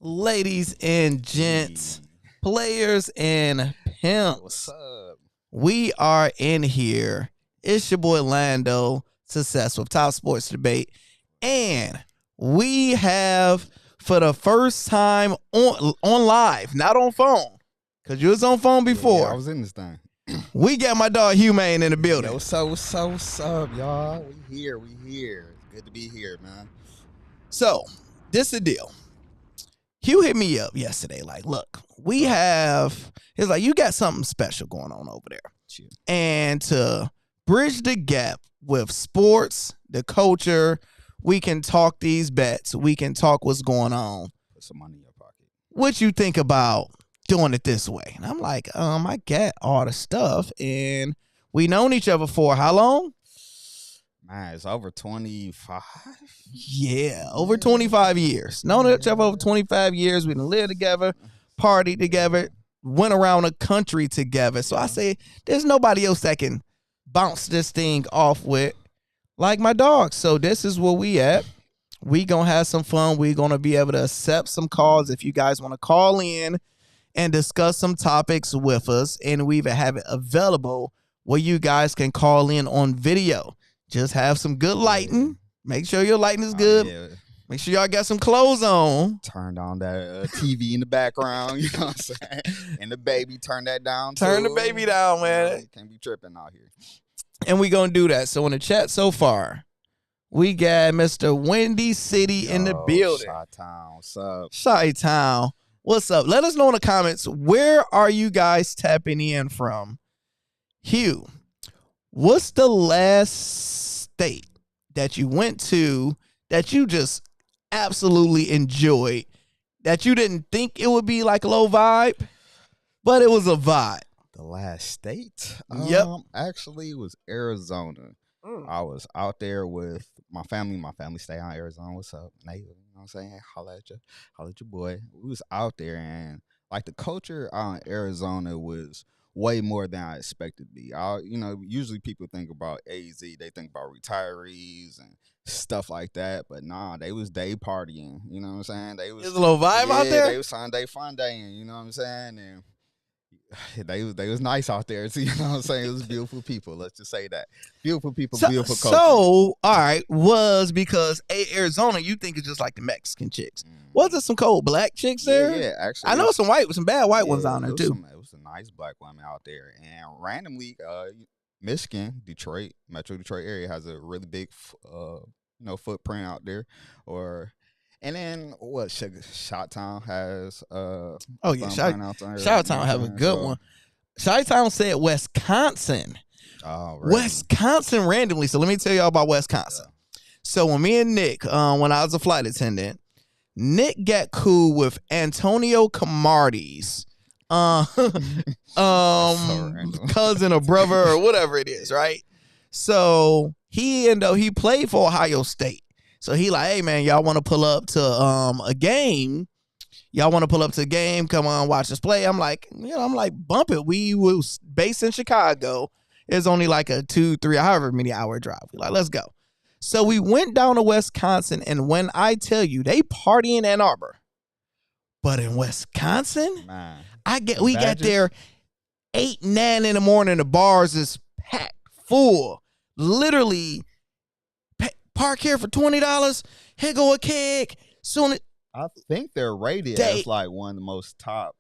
Ladies and gents, players and pimps, What's up? we are in here. It's your boy Lando, Success with Top Sports Debate, and we have, for the first time on live, not on phone, because you was on phone before. Yeah, I was in this thing. We got my dog Humane in the building. Yo, what's up, y'all? We here. It's good to be here, man. So, this is the deal. Hugh hit me up yesterday, like, look, we have, he's like, you got something special going on over there. Chill. And to bridge the gap with sports, the culture, we can talk these bets. We can talk what's going on. Put some money in your pocket. What you think about doing it this way? And I'm like, I get all the stuff. And we known each other for how long? Man, it's over 25. Yeah, over 25 years. Known each other over 25 years. We done lived together, partied together, went around the country together. So I say, there's nobody else that can bounce this thing off with like my dog. So this is where we at. We gonna have some fun. We gonna be able to accept some calls if you guys want to call in and discuss some topics with us. And we even have it available where you guys can call in on video. Just have some good lighting. Make sure your lighting is good. Yeah. Make sure y'all got some clothes on. Turned on that TV in the background, you know what I'm saying? And the baby, turn that down too. Turn the baby down, man. Can't be tripping out here. And we gonna do that. So in the chat so far, we got Mr. Windy City in the building. Chi-Town, what's up? Chi-Town, what's up? Let us know in the comments, where are you guys tapping in from? Hugh, what's the last state that you went to that you just absolutely enjoyed, that you didn't think it would be like low vibe, but it was a vibe? The last state? Yep. Actually, it was Arizona. I was out there with my family. My family stay out in Arizona. What's up, Nate? You know what I'm saying? Holla at your boy. We was out there, and like the culture out in Arizona was way more than I expected to be. Usually people think about AZ, they think about retirees and stuff like that, but nah, they was day partying. You know what I'm saying? They was There's a little vibe out there. They was Sunday fun day, you know what I'm saying? And they was nice out there too. You know what I'm saying? It was beautiful people. Let's just say that beautiful people, beautiful culture. So all right, was because Arizona, you think it's just like the Mexican chicks? Was there some cold black chicks there? Yeah, actually, I know some bad white ones down there too. It was some nice black women out there, and randomly, Michigan, Detroit, Metro Detroit area has a really big, footprint out there. And then what? Chi-Town has Chi-Town have a good one. Chi-Town said Wisconsin. Oh, Wisconsin randomly. So let me tell y'all about Wisconsin. Yeah. So when me and Nick, when I was a flight attendant, Nick got cool with Antonio Camardi's cousin or brother or whatever it is, right? So he played for Ohio State. So he like, hey man, y'all want to pull up to a game? Y'all want to pull up to a game? Come on, watch us play. I'm like, bump it. We was based in Chicago. It's only like a 2-3 however many hour drive. We like, let's go. So we went down to Wisconsin, and when I tell you they party in Ann Arbor, but in Wisconsin, man, we got there 8-9 in the morning. The bars is packed full. Literally. Park here for $20. Here go a keg. I think they're rated as like one of the most top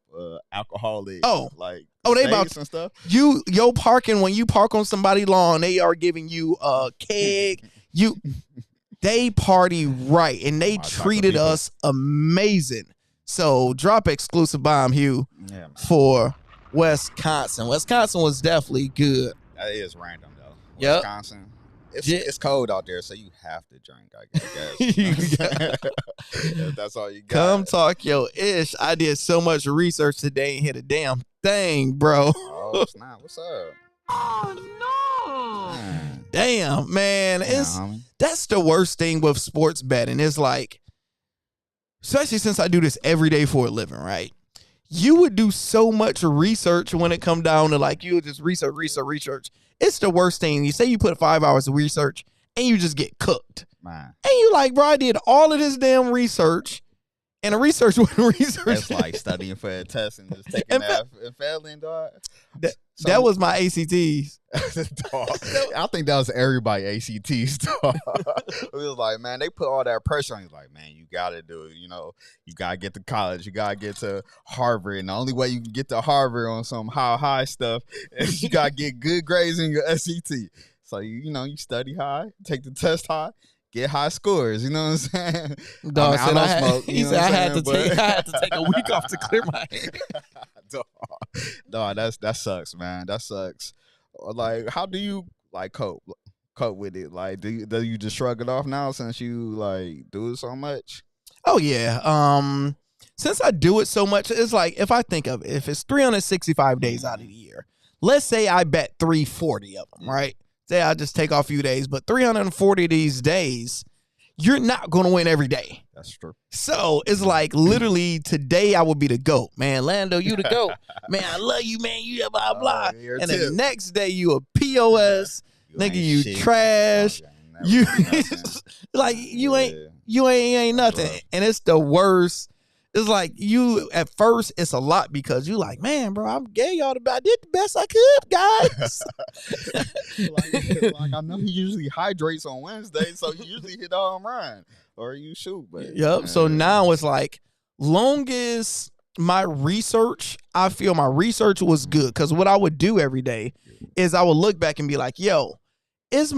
alcoholic. They about and stuff. Your parking, when you park on somebody's lawn, they are giving you a keg. They party right, and they treated us amazing. So drop exclusive bomb, Hugh, for Wisconsin. Wisconsin was definitely good. That is random though. Yep. Wisconsin. It's cold out there, so you have to drink, I guess. If that's all you got. Come talk your ish. I did so much research today and hit a damn thing, bro. Oh, snap. What's up? Oh, no. Damn, man. That's the worst thing with sports betting. It's like, especially since I do this every day for a living, right? You would do so much research when it come down to like, you would just research. It's the worst thing. You say you put 5 hours of research and you just get cooked. Man. And you like, bro, I did all of this damn research And the research wasn't research. That's like studying for a test and just taking that and failing, dog. That was my ACTs. Dog. I think that was everybody ACTs, dog. It was like, man, they put all that pressure on you. Like, man, you got to do it. You know, you got to get to college. You got to get to Harvard. And the only way you can get to Harvard on some high stuff is you got to get good grades in your SAT. So, you know, you study high, take the test high. Get high scores, you know what I'm saying? Dog, I don't smoke. He said I had to take a week off to clear my head. Dog, that sucks, man. That sucks. Like, how do you like cope with it? Like, do you just shrug it off now since you like do it so much? Oh yeah. Since I do it so much, it's like if I think of it, if it's 365 days out of the year, let's say I bet 340 of them, right? Say I just take off a few days, but 340 of these days, you're not going to win every day. That's true. So it's like literally today I would be the GOAT. Man, Lando, you the GOAT. Man, I love you, man. You blah, blah. And then the next day you a POS. Nigga, you shit. Trash. You like you ain't nothing. And it's the worst. It's like you at first it's a lot because you like, man, bro, I'm gay y'all. I did the best I could, guys. like I know he usually hydrates on Wednesday, so you usually hit a home run or you shoot. But yep. So now it's like, long as my research, I feel my research was good, because what I would do every day is I would look back and be like, yo, was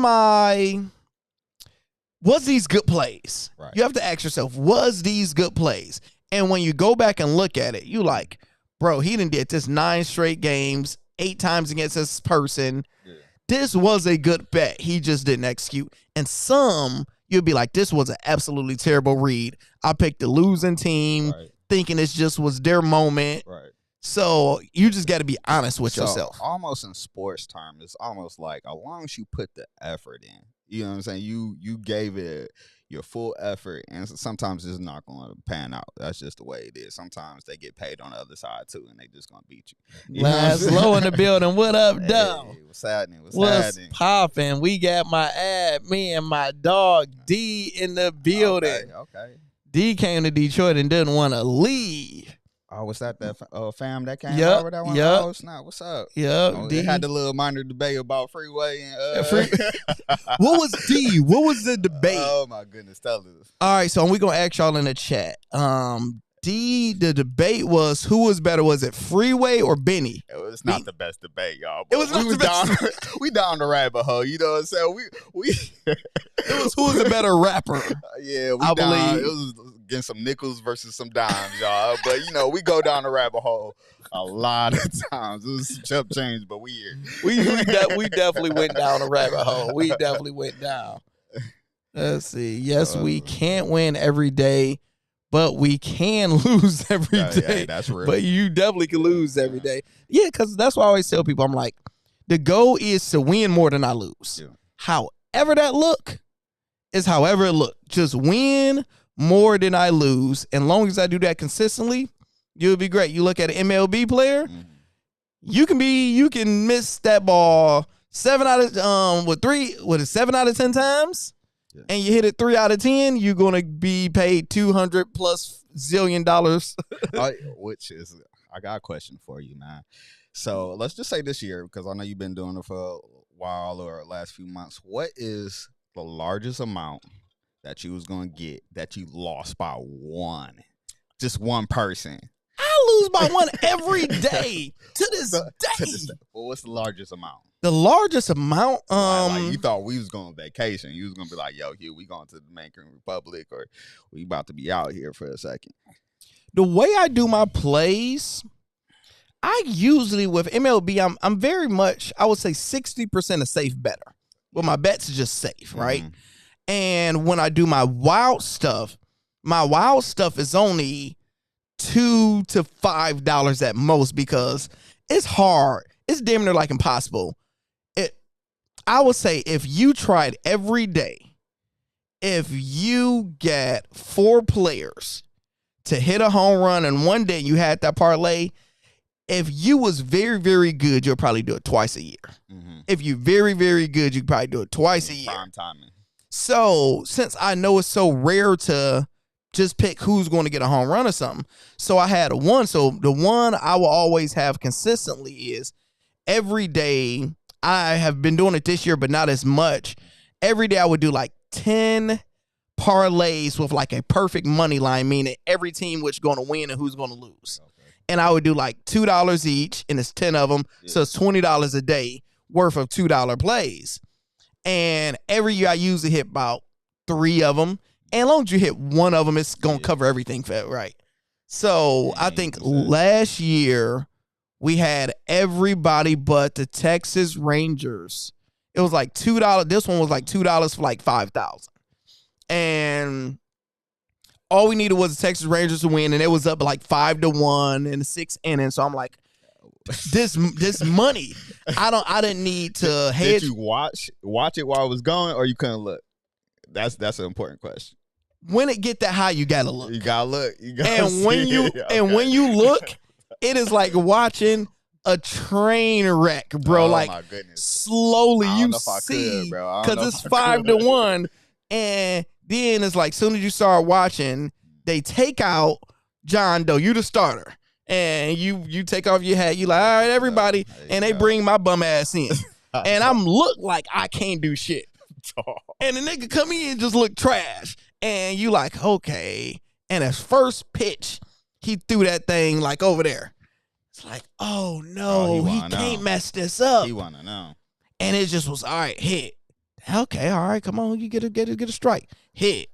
these good plays? Right. You have to ask yourself, was these good plays? And when you go back and look at it, you like, bro, he done did this 9 straight games, 8 times against this person. Yeah. This was a good bet. He just didn't execute. And some, you'll be like, this was an absolutely terrible read. I picked the losing team, right, thinking it just was their moment. Right. So you just got to be honest with yourself. Almost in sports terms, it's almost like as long as you put the effort in, you know what I'm saying? You gave it your full effort, and sometimes it's not going to pan out. That's just the way it is. Sometimes they get paid on the other side too, and they just going to beat you. Last low in the building. What up, dog? Hey, what's happening? What's popping? We got my ad, me and my dog D in the building. Okay. D came to Detroit and didn't want to leave. Oh, was that fam that came over that one? Yep. Oh, snap. What's up? Yep. They had the little minor debate about freeway and What was D? What was the debate? Oh my goodness, tell us. All right, so we're gonna ask y'all in the chat. D, the debate was who was better? Was it Freeway or Benny? It was not the best debate, y'all. It was not the best. We down the rabbit hole, you know what I'm saying? We it was who was the better rapper. Yeah, I believe it was getting some nickels versus some dimes, y'all. But you know, we go down the rabbit hole a lot of times. It was some chump change, but we here. We definitely went down a rabbit hole. We definitely went down. Let's see. Yes, we can't win every day, but we can lose every day. Yeah, that's real. But you definitely can lose every day. Yeah, because that's why I always tell people, I'm like, the goal is to win more than I lose. Yeah. However that look is however it look. Just win more than I lose. And long as I do that consistently, you'll be great. You look at an MLB player, you can miss that ball 7 out of 10 times. Yeah. And you hit it 3 out of 10, you're gonna be paid $200+ zillion. Which is, I got a question for you, man. So let's just say this year, because I know you've been doing it for a while or last few months. What is the largest amount that you was gonna get that you lost by one? Just one person. I lose by one every day to this day. Well, what's the largest amount? The largest amount, like you thought we was going on vacation. You was gonna be like, yo, here we going to the Dominican Republic, or we about to be out here for a second. The way I do my plays, I usually with MLB, I'm very much, I would say 60% a safe better. Well, my bets are just safe, right? And when I do my wild stuff is only $2 to $5 at most, because it's hard. It's damn near like impossible. I would say if you tried every day, if you get 4 players to hit a home run and one day you had that parlay, if you was very, very good, you'll probably do it twice a year. If you're very, very good, you could probably do it twice a year. Prime timing. So since I know it's so rare to just pick who's going to get a home run or something. So I had a one. So the one I will always have consistently is every day. I have been doing it this year, but not as much. Every day I would do like 10 parlays with like a perfect money line, meaning every team which going to win and who's going to lose. Okay. And I would do like $2 each, and it's 10 of them. Yeah. So it's $20 a day worth of $2 plays. And every year I usually hit about 3 of them. And as long as you hit one of them, it's going to cover everything for it, right? So I think last year we had everybody but the Texas Rangers. It was like $2. This one was like $2 for like 5,000. And all we needed was the Texas Rangers to win, and it was up like 5-1 in the 6th inning. So I'm like, this money, I didn't need to hedge. Did you watch it while it was going, or you couldn't look? That's an important question. When it get that high, you gotta look. You gotta look. You gotta and see when you it. And when you look, it is like watching a train wreck, bro. Oh, like my goodness. Slowly I don't you know if I see, could, bro. because it's 5-1, and then it's like soon as you start watching, they take out John Doe. You the starter, and you take off your hat. You like, all right, everybody, and they bring my bum ass in, and I'm look like I can't do shit, and the nigga come in and just look trash, and you like, okay, and his first pitch, he threw that thing like over there. It's like, oh no, he can't mess this up. He wanna know, and it just was all right. Hit, okay, all right, come on, you get a strike. Hit,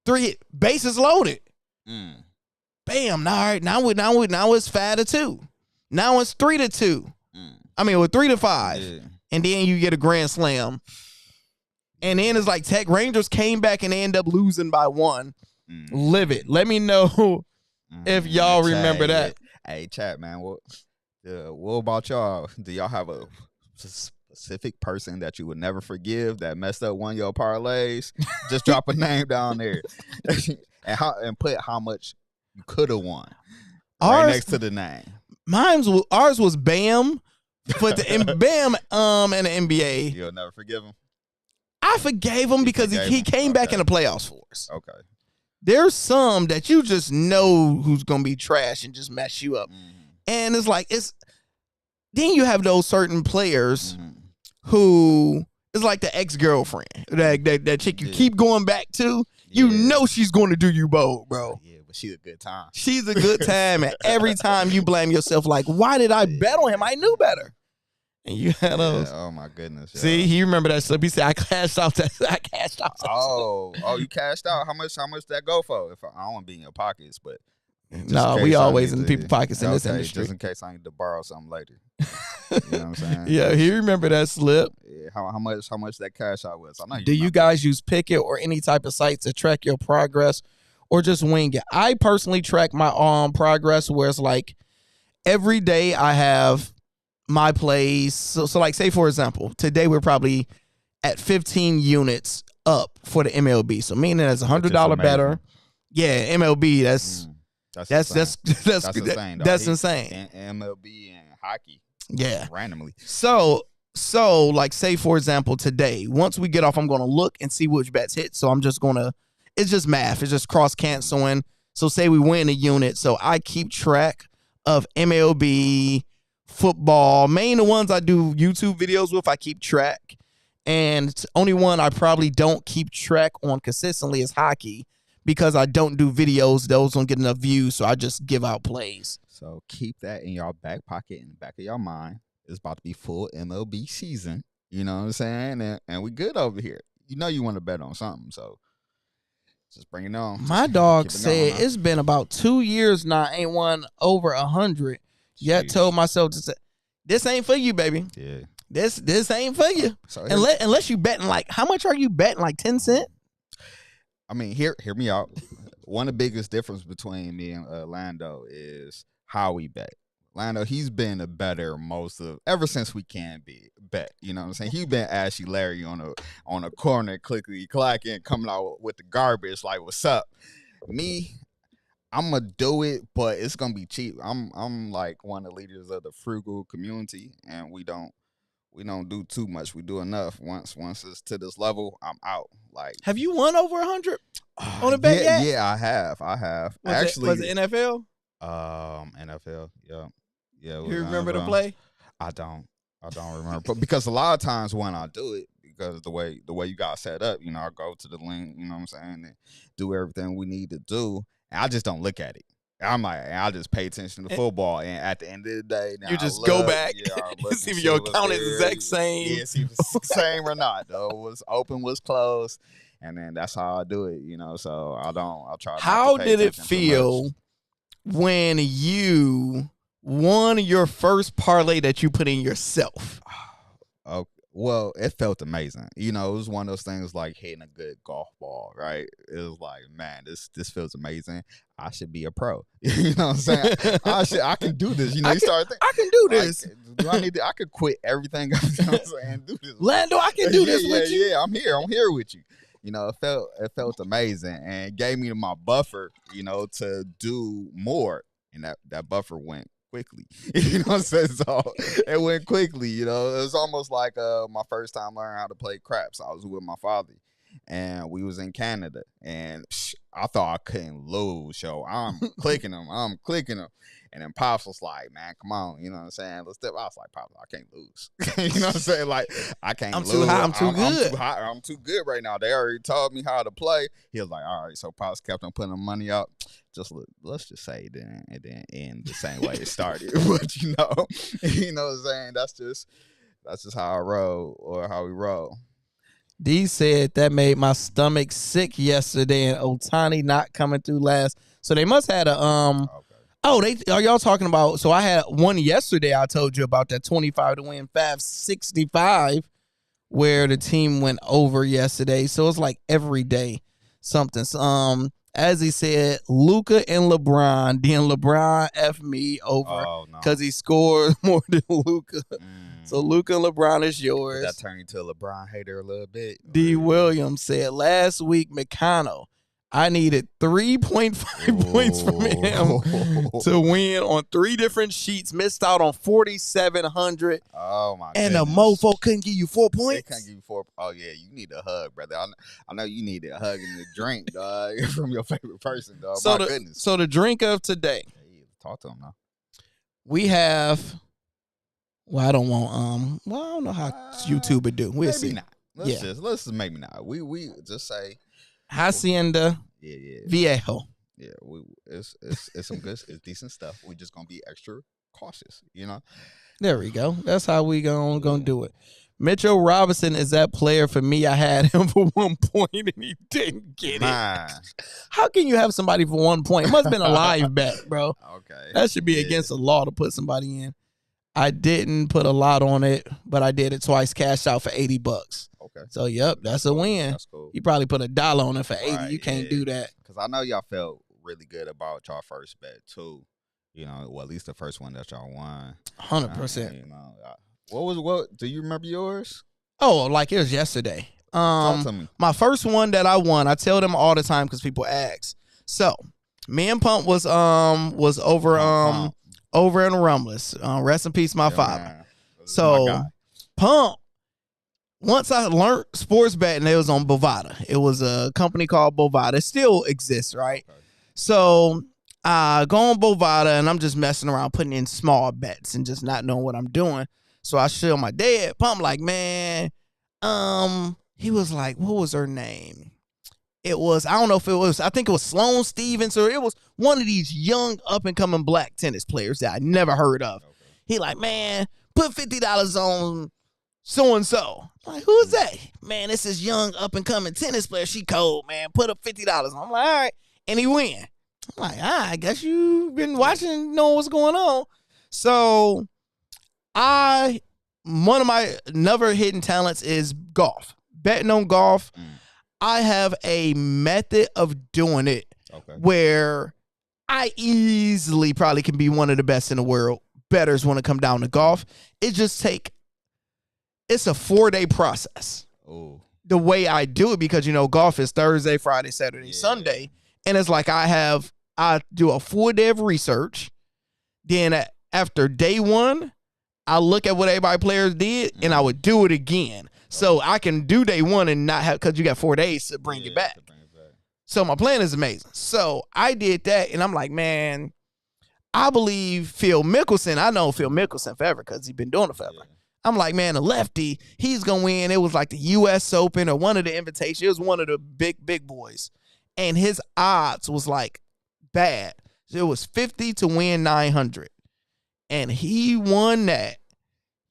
3 hit, bases loaded. Bam, all right, now it's 5-2. Now it's 3-2. I mean, with 3-5, and then you get a grand slam, and then it's like Tech Rangers came back and they end up losing by 1. Live it. Let me know if y'all remember that. Hey, chat, man. What about y'all? Do y'all have a specific person that you would never forgive that messed up one of your parlays? Just drop a name down there, and put how much you could have won right next to the name. Ours was Bam, but Bam in the NBA. You'll never forgive him. I forgave him because he came back in the playoffs for us. Okay. There's some that you just know who's gonna be trash and just mess you up, and it's like Then you have those certain players who is like the ex-girlfriend, that chick you keep going back to. You know she's going to do you both, bro. Yeah, but she's a good time. She's a good time, and every time you blame yourself, like, why did I bet on him? I knew better. And you had those. Oh my goodness. See, he remember that slip. He said, I cashed out that. Oh, you cashed out. How much that go for? If I don't want to be in your pockets, but no, we always in people's pockets in this industry. Just in case I need to borrow something later. You know what I'm saying? Yeah, he remember that slip. Yeah, how much that cash out was? I know. Do you guys use Picket or any type of site to track your progress, or just wing it? I personally track my progress, where it's like every day I have my plays. So like, say for example, today we're probably at 15 units up for the MLB. So meaning that's $100 better. Yeah, MLB. That's insane. And MLB and hockey. Yeah, randomly. So like, say for example, today, once we get off, I'm gonna look and see which bets hit. So I'm just gonna. It's just math. It's just cross canceling. So say we win a unit. So I keep track of MLB, football, mainly the ones I do YouTube videos with. I keep track, and it's only one I probably don't keep track on consistently is hockey, because I don't do videos. Those don't get enough views, so I just give out plays. So keep that in your back pocket, in the back of your mind. It's about to be full MLB season. You know what I'm saying? And we good over here. You know you want to bet on something, so just bring it on. My dog said it's been about 2 years now. I ain't won over 100. Yet told myself to say, this ain't for you, baby. Yeah. This ain't for you. So unless you betting like, how much are you betting? Like 10 cents? I mean, hear me out. One of the biggest difference between me and Lando is how we bet. Lando, he's been a better ever since we can bet. You know what I'm saying? He's been Ashley Larry on a corner, clickety clacking, coming out with the garbage like, what's up? Me, I'm gonna do it, but it's gonna be cheap. I'm like one of the leaders of the frugal community, and we don't do too much. We do enough. Once it's to this level, I'm out. Like, have you won over 100? on a bet yet? Yeah, I have. Was it NFL? NFL. Yeah. Yeah. You remember the play? I don't remember. But because a lot of times when I do it, because the way you got set up, I go to the link, you know what I'm saying, and do everything we need to do. And I just don't look at it. I'm like, I just pay attention to football, and at the end of the day, now you just go back, see if your account is the exact same. Yeah, see if it's the same or not. Though was open, was closed, and then that's how I do it. So I'll try. How did it feel when you won your first parlay that you put in yourself? Okay. Well, it felt amazing. It was one of those things like hitting a good golf ball, right? It was like, man, this feels amazing. I should be a pro. You know what I'm saying? I can do this. You start thinking, I can do this. I could quit everything. You know what I'm saying? Do this. Lando, I can do this with you. Yeah, I'm here with you. It felt amazing and gave me my buffer, to do more. And that buffer went quickly. You know what I'm saying? So it went quickly, It was almost like my first time learning how to play craps. I was with my father and we was in Canada and I thought I couldn't lose. So I'm clicking them. And then Pops was like, man, come on. You know what I'm saying? Let's step. I was like, Pops, I can't lose. You know what I'm saying? Like, I can't lose. Too high. I'm too good. I'm too high. I'm too good right now. They already taught me how to play. He was like, all right. So Pops kept on putting the money out. Let's just say it didn't end the same way it started. But you know what I'm saying? That's just how I roll or how we roll. D said that made my stomach sick yesterday and Otani not coming through last. So they must have had a Okay. Oh, are y'all talking about? So I had one yesterday. I told you about that 25 to win 565, where the team went over yesterday. So it's like every day something. As he said, Luka and LeBron. Then LeBron F me over because he scored more than Luka. So Luka and LeBron is yours. Did that turn into a LeBron hater a little bit? D. Williams said last week, McConnell. I needed 3.5 points from him to win on 3 different sheets. Missed out on 4,700. Oh my! And goodness. the mofo couldn't give you 4 points. They can't give you 4. Oh yeah, you need a hug, brother. I know you need a hug and a drink, dog, from your favorite person, dog. So goodness. So the drink of today. Hey, talk to him now. We have. Well, I don't want. Well, I don't know how YouTube would do. We'll see. Not. Let's just maybe not. We just say. Hacienda Viejo. Yeah, it's some good, it's decent stuff. We're just gonna be extra cautious, There we go. That's how we gonna do it. Mitchell Robinson is that player for me. I had him for 1 point and he didn't get it. How can you have somebody for 1 point? It must have been a live bet, bro. Okay, that should be against the law to put somebody in. I didn't put a lot on it, but I did it twice. Cashed out for $80. Okay. So, yep, that's a win. That's cool. You probably put $1 on it for 80. Right, you can't do that. Because I know y'all felt really good about y'all first bet, too. Well, at least the first one that y'all won. 100%. What? Do you remember yours? Oh, like it was yesterday. Talk to me. My first one that I won, I tell them all the time because people ask. So, me and Pump was over over in Rumbless. Rest in peace, my father. So, Pump. Once I learned sports betting, it was on Bovada. It was a company called Bovada. It still exists, right? Okay. So I go on Bovada, and I'm just messing around, putting in small bets and just not knowing what I'm doing. So I show my dad. Pump like, man, he was like, what was her name? It was, I don't know if it was, I think it was Sloane Stevens, or it was one of these young up-and-coming black tennis players that I never heard of. Okay. He like, man, put $50 on so-and-so. I'm like, who's that? Man, this is young up-and-coming tennis player. She cold, man. Put up $50. I'm like, all right. And he win. I'm like, I guess you've been watching, know what's going on. So one of my never hidden talents is golf. Betting on golf. I have a method of doing it where I easily probably can be one of the best in the world. Bettors want to come down to golf. It's a 4-day process. Oh. The way I do it, because golf is Thursday, Friday, Saturday, Sunday. And it's like I do a full day of research. Then after day 1, I look at what everybody players did and I would do it again. So I can do day 1 and not have, because you got 4 days to bring it back. So my plan is amazing. So I did that, and I'm like, man, I believe Phil Mickelson. I know Phil Mickelson forever because he's been doing it forever. Yeah. I'm like, man, the lefty, he's going to win. It was like the U.S. Open or one of the invitations. It was one of the big boys. And his odds was like bad. It was 50 to win 900. And he won that.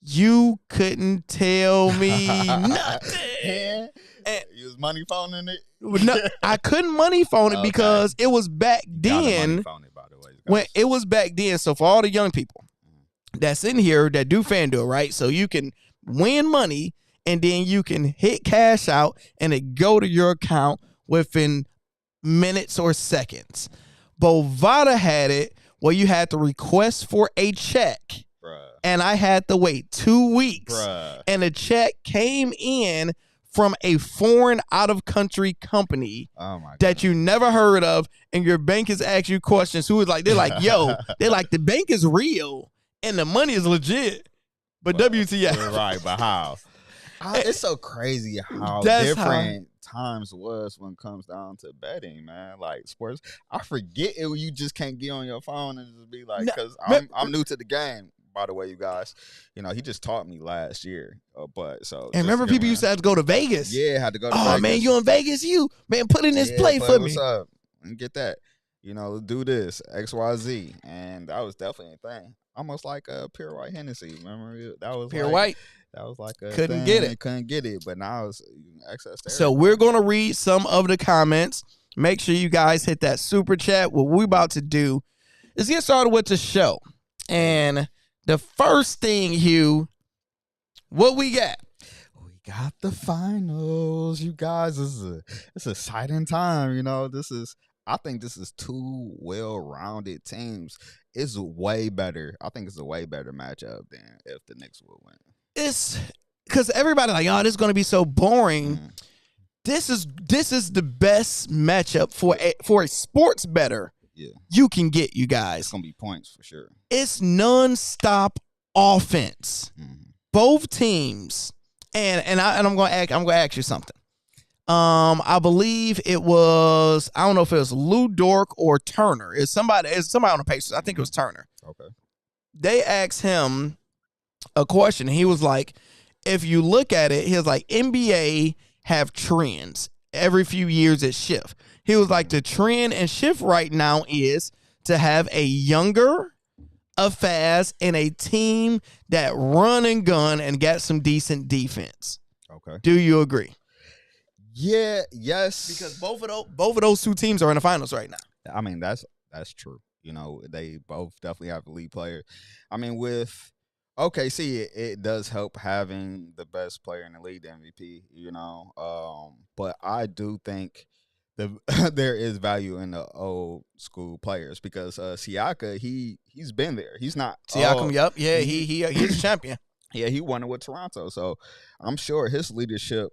You couldn't tell me nothing. And you was money phoning it? No, I couldn't money phone it because it was back then. Money phone it, by the way. When it was back then. So for all the young people that's in here that do FanDuel, right? So you can win money and then you can hit cash out and it go to your account within minutes or seconds. Bovada had it where you had to request for a check. Bruh. And I had to wait 2 weeks. Bruh. And the check came in from a foreign out-of-country company that you never heard of, and your bank is asking you questions. They're like, yo, they're like, the bank is real and the money is legit, but WTF. Right, but how? It's so crazy how different times was when it comes down to betting, man. Like sports, I forget it. You just can't get on your phone and just be like, because I'm new to the game. By the way, you guys, he just taught me last year. And remember, people used to have to go to Vegas. Yeah, had to go to Vegas. Oh, man, you in Vegas? Put in this play for me. What's up? And get that. Let's do this, XYZ. And that was definitely a thing. Almost like a Pure White Hennessy. Remember? That was Pure White. That was like a couldn't thing. get it. But now it's access to So we're going to read some of the comments. Make sure you guys hit that super chat. What we're about to do is get started with the show. And the first thing, Hugh, what we got? We got the finals, you guys. It's an exciting time. I think this is two well-rounded teams. It's way better. I think it's a way better matchup than if the Knicks would win. It's because everybody like, this is going to be so boring. This is the best matchup for a sports bettor. Yeah, you can get, you guys. It's gonna be points for sure. It's nonstop offense. Both teams, and I'm gonna ask you something. I believe it was, I don't know if it was Lou Dort or Turner. It's somebody on the Pacers. I think it was Turner. Okay. They asked him a question. He was like, if you look at it, he was like, NBA have trends. Every few years it shift. He was like, the trend and shift right now is to have a younger, a fast, and a team that run and gun and got some decent defense. Okay. Do you agree? Yeah, yes. Because both of those two teams are in the finals right now. I mean, that's true. They both definitely have elite players. I mean, with OKC, it does help having the best player in the league, the MVP, but I do think there is value in the old school players because Siaka, he's been there. He's not Siakam. Yep. Yeah, he's a champion. Yeah, he won it with Toronto, so I'm sure his leadership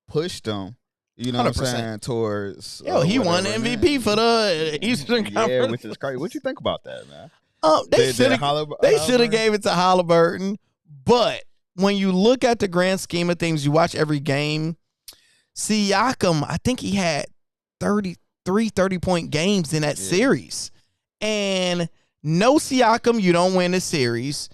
pushed him. You know 100%. What I'm saying? Towards he won MVP for the Eastern Conference. Yeah, which is crazy. What you think about that, man? They should have gave it to Halliburton, but when you look at the grand scheme of things, you watch every game. Siakam, I think he had 30-point games in that series. And no Siakam, you don't win the series.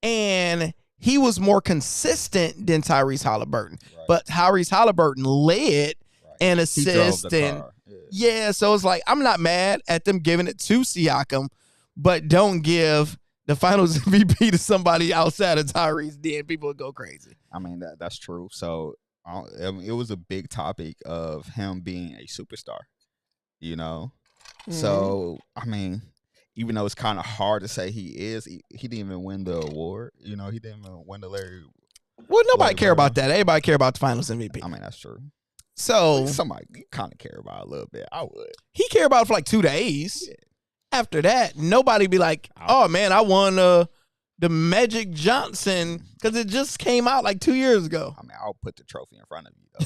And he was more consistent than Tyrese Halliburton. Right. But Tyrese Halliburton led and assisted. Yeah, so it's like, I'm not mad at them giving it to Siakam, but don't give the finals MVP to somebody outside of Tyrese. Then people would go crazy. I mean, that's true. So it was a big topic of him being a superstar, So, I mean, even though it's kind of hard to say he is, he didn't even win the award. He didn't even win the Larry. Well, nobody care about that. Everybody care about the finals MVP. I mean, that's true. So somebody kind of care about it a little bit. I would. He care about it for like 2 days. Yeah. After that, nobody be like, oh, man, I won the Magic Johnson because it just came out like 2 years ago. I mean, I'll put the trophy in front of you, though.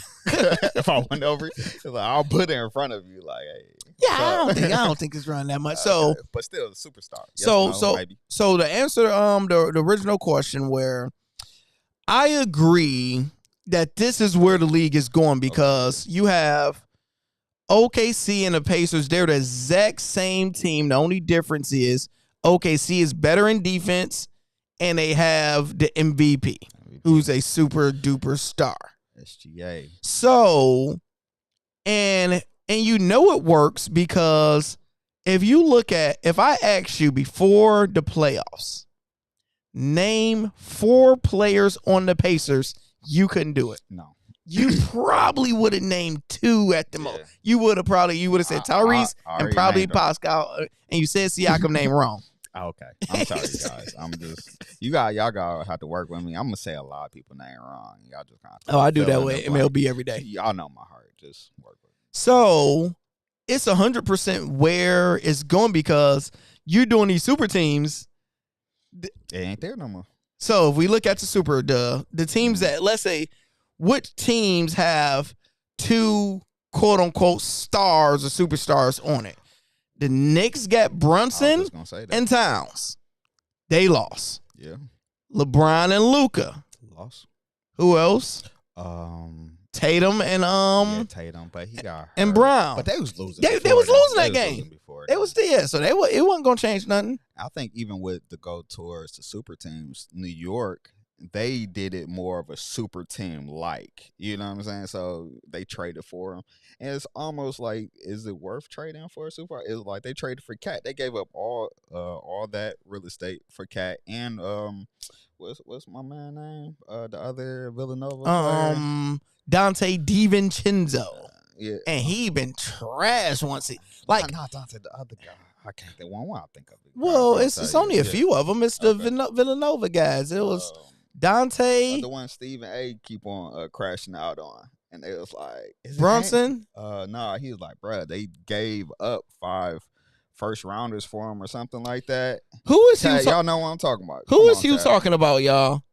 If I went over, I'll put it in front of you. Like, hey. Yeah, I don't think it's running that much. So, but still, a superstar. Yes, so to answer the original question, where I agree that this is where the league is going because you have OKC and the Pacers, they're the exact same team. The only difference is OKC is better in defense, and they have the MVP. Who's a super duper star. SGA. So, and you know it works because if I ask you before the playoffs, name 4 players on the Pacers, you couldn't do it. No. You probably would have named 2 at the most. You would have said Tyrese and probably Pascal, and you said Siakam name wrong. Okay. I'm sorry, guys. Y'all gotta have to work with me. I'm gonna say a lot of people name wrong. Y'all just kind of I do that with MLB every day. Y'all know my heart. Just work with me. So it's 100% where it's going because you're doing these super teams. It ain't there no more. So if we look at the teams that, let's say, which teams have 2 quote unquote stars or superstars on it? The Knicks got Brunson and Towns. They lost. Yeah. LeBron and Luka. Lost. Who else? Tatum and Tatum, but he got hurt. And Brown. But they was losing. They was losing that game. It was there, so it wasn't gonna change nothing. I think even with the go towards the super teams, New York, they did it more of a super team like, you know what I'm saying? So they traded for him. And it's almost like, is it worth trading for a super? It's like they traded for Cat. They gave up all that real estate for Cat. And what's my man name? The other Villanova player? Dante DiVincenzo. Yeah. And he been trash once not Dante, the other guy. I can't think one I think of it. Well, it's only a few of them. It's the Villanova guys. It was Dante, the one Stephen A. keep on crashing out on, and it was like Brunson. Nah, he was like, bruh, they gave up 5 first rounders for him or something like that. Who is he? Y'all know what I'm talking about. Who is he talking about, y'all?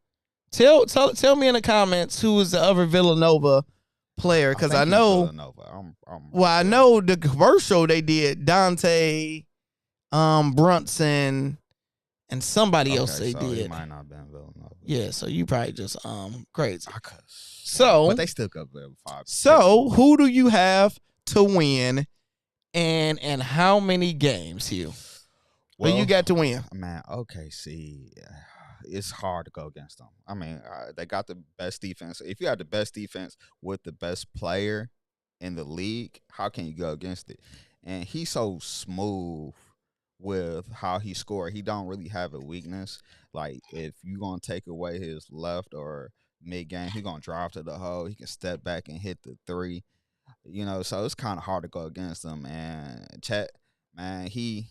Tell me in the comments who is the other Villanova player, because I know. I know the commercial they did Dante, Brunson, and somebody else they did. He might not have been Villanova. Yeah, so you probably just crazy. So, but they still got 5. So who do you have to win, and how many games, Hugh? Well, you got to win, man. OKC, it's hard to go against them. I mean, they got the best defense. If you have the best defense with the best player in the league, how can you go against it? And he's so smooth with how he scored. He don't really have a weakness. Like, if you going to take away his left or mid-game, he going to drive to the hole. He can step back and hit the 3. You know, so it's kind of hard to go against him. And Chet, man, he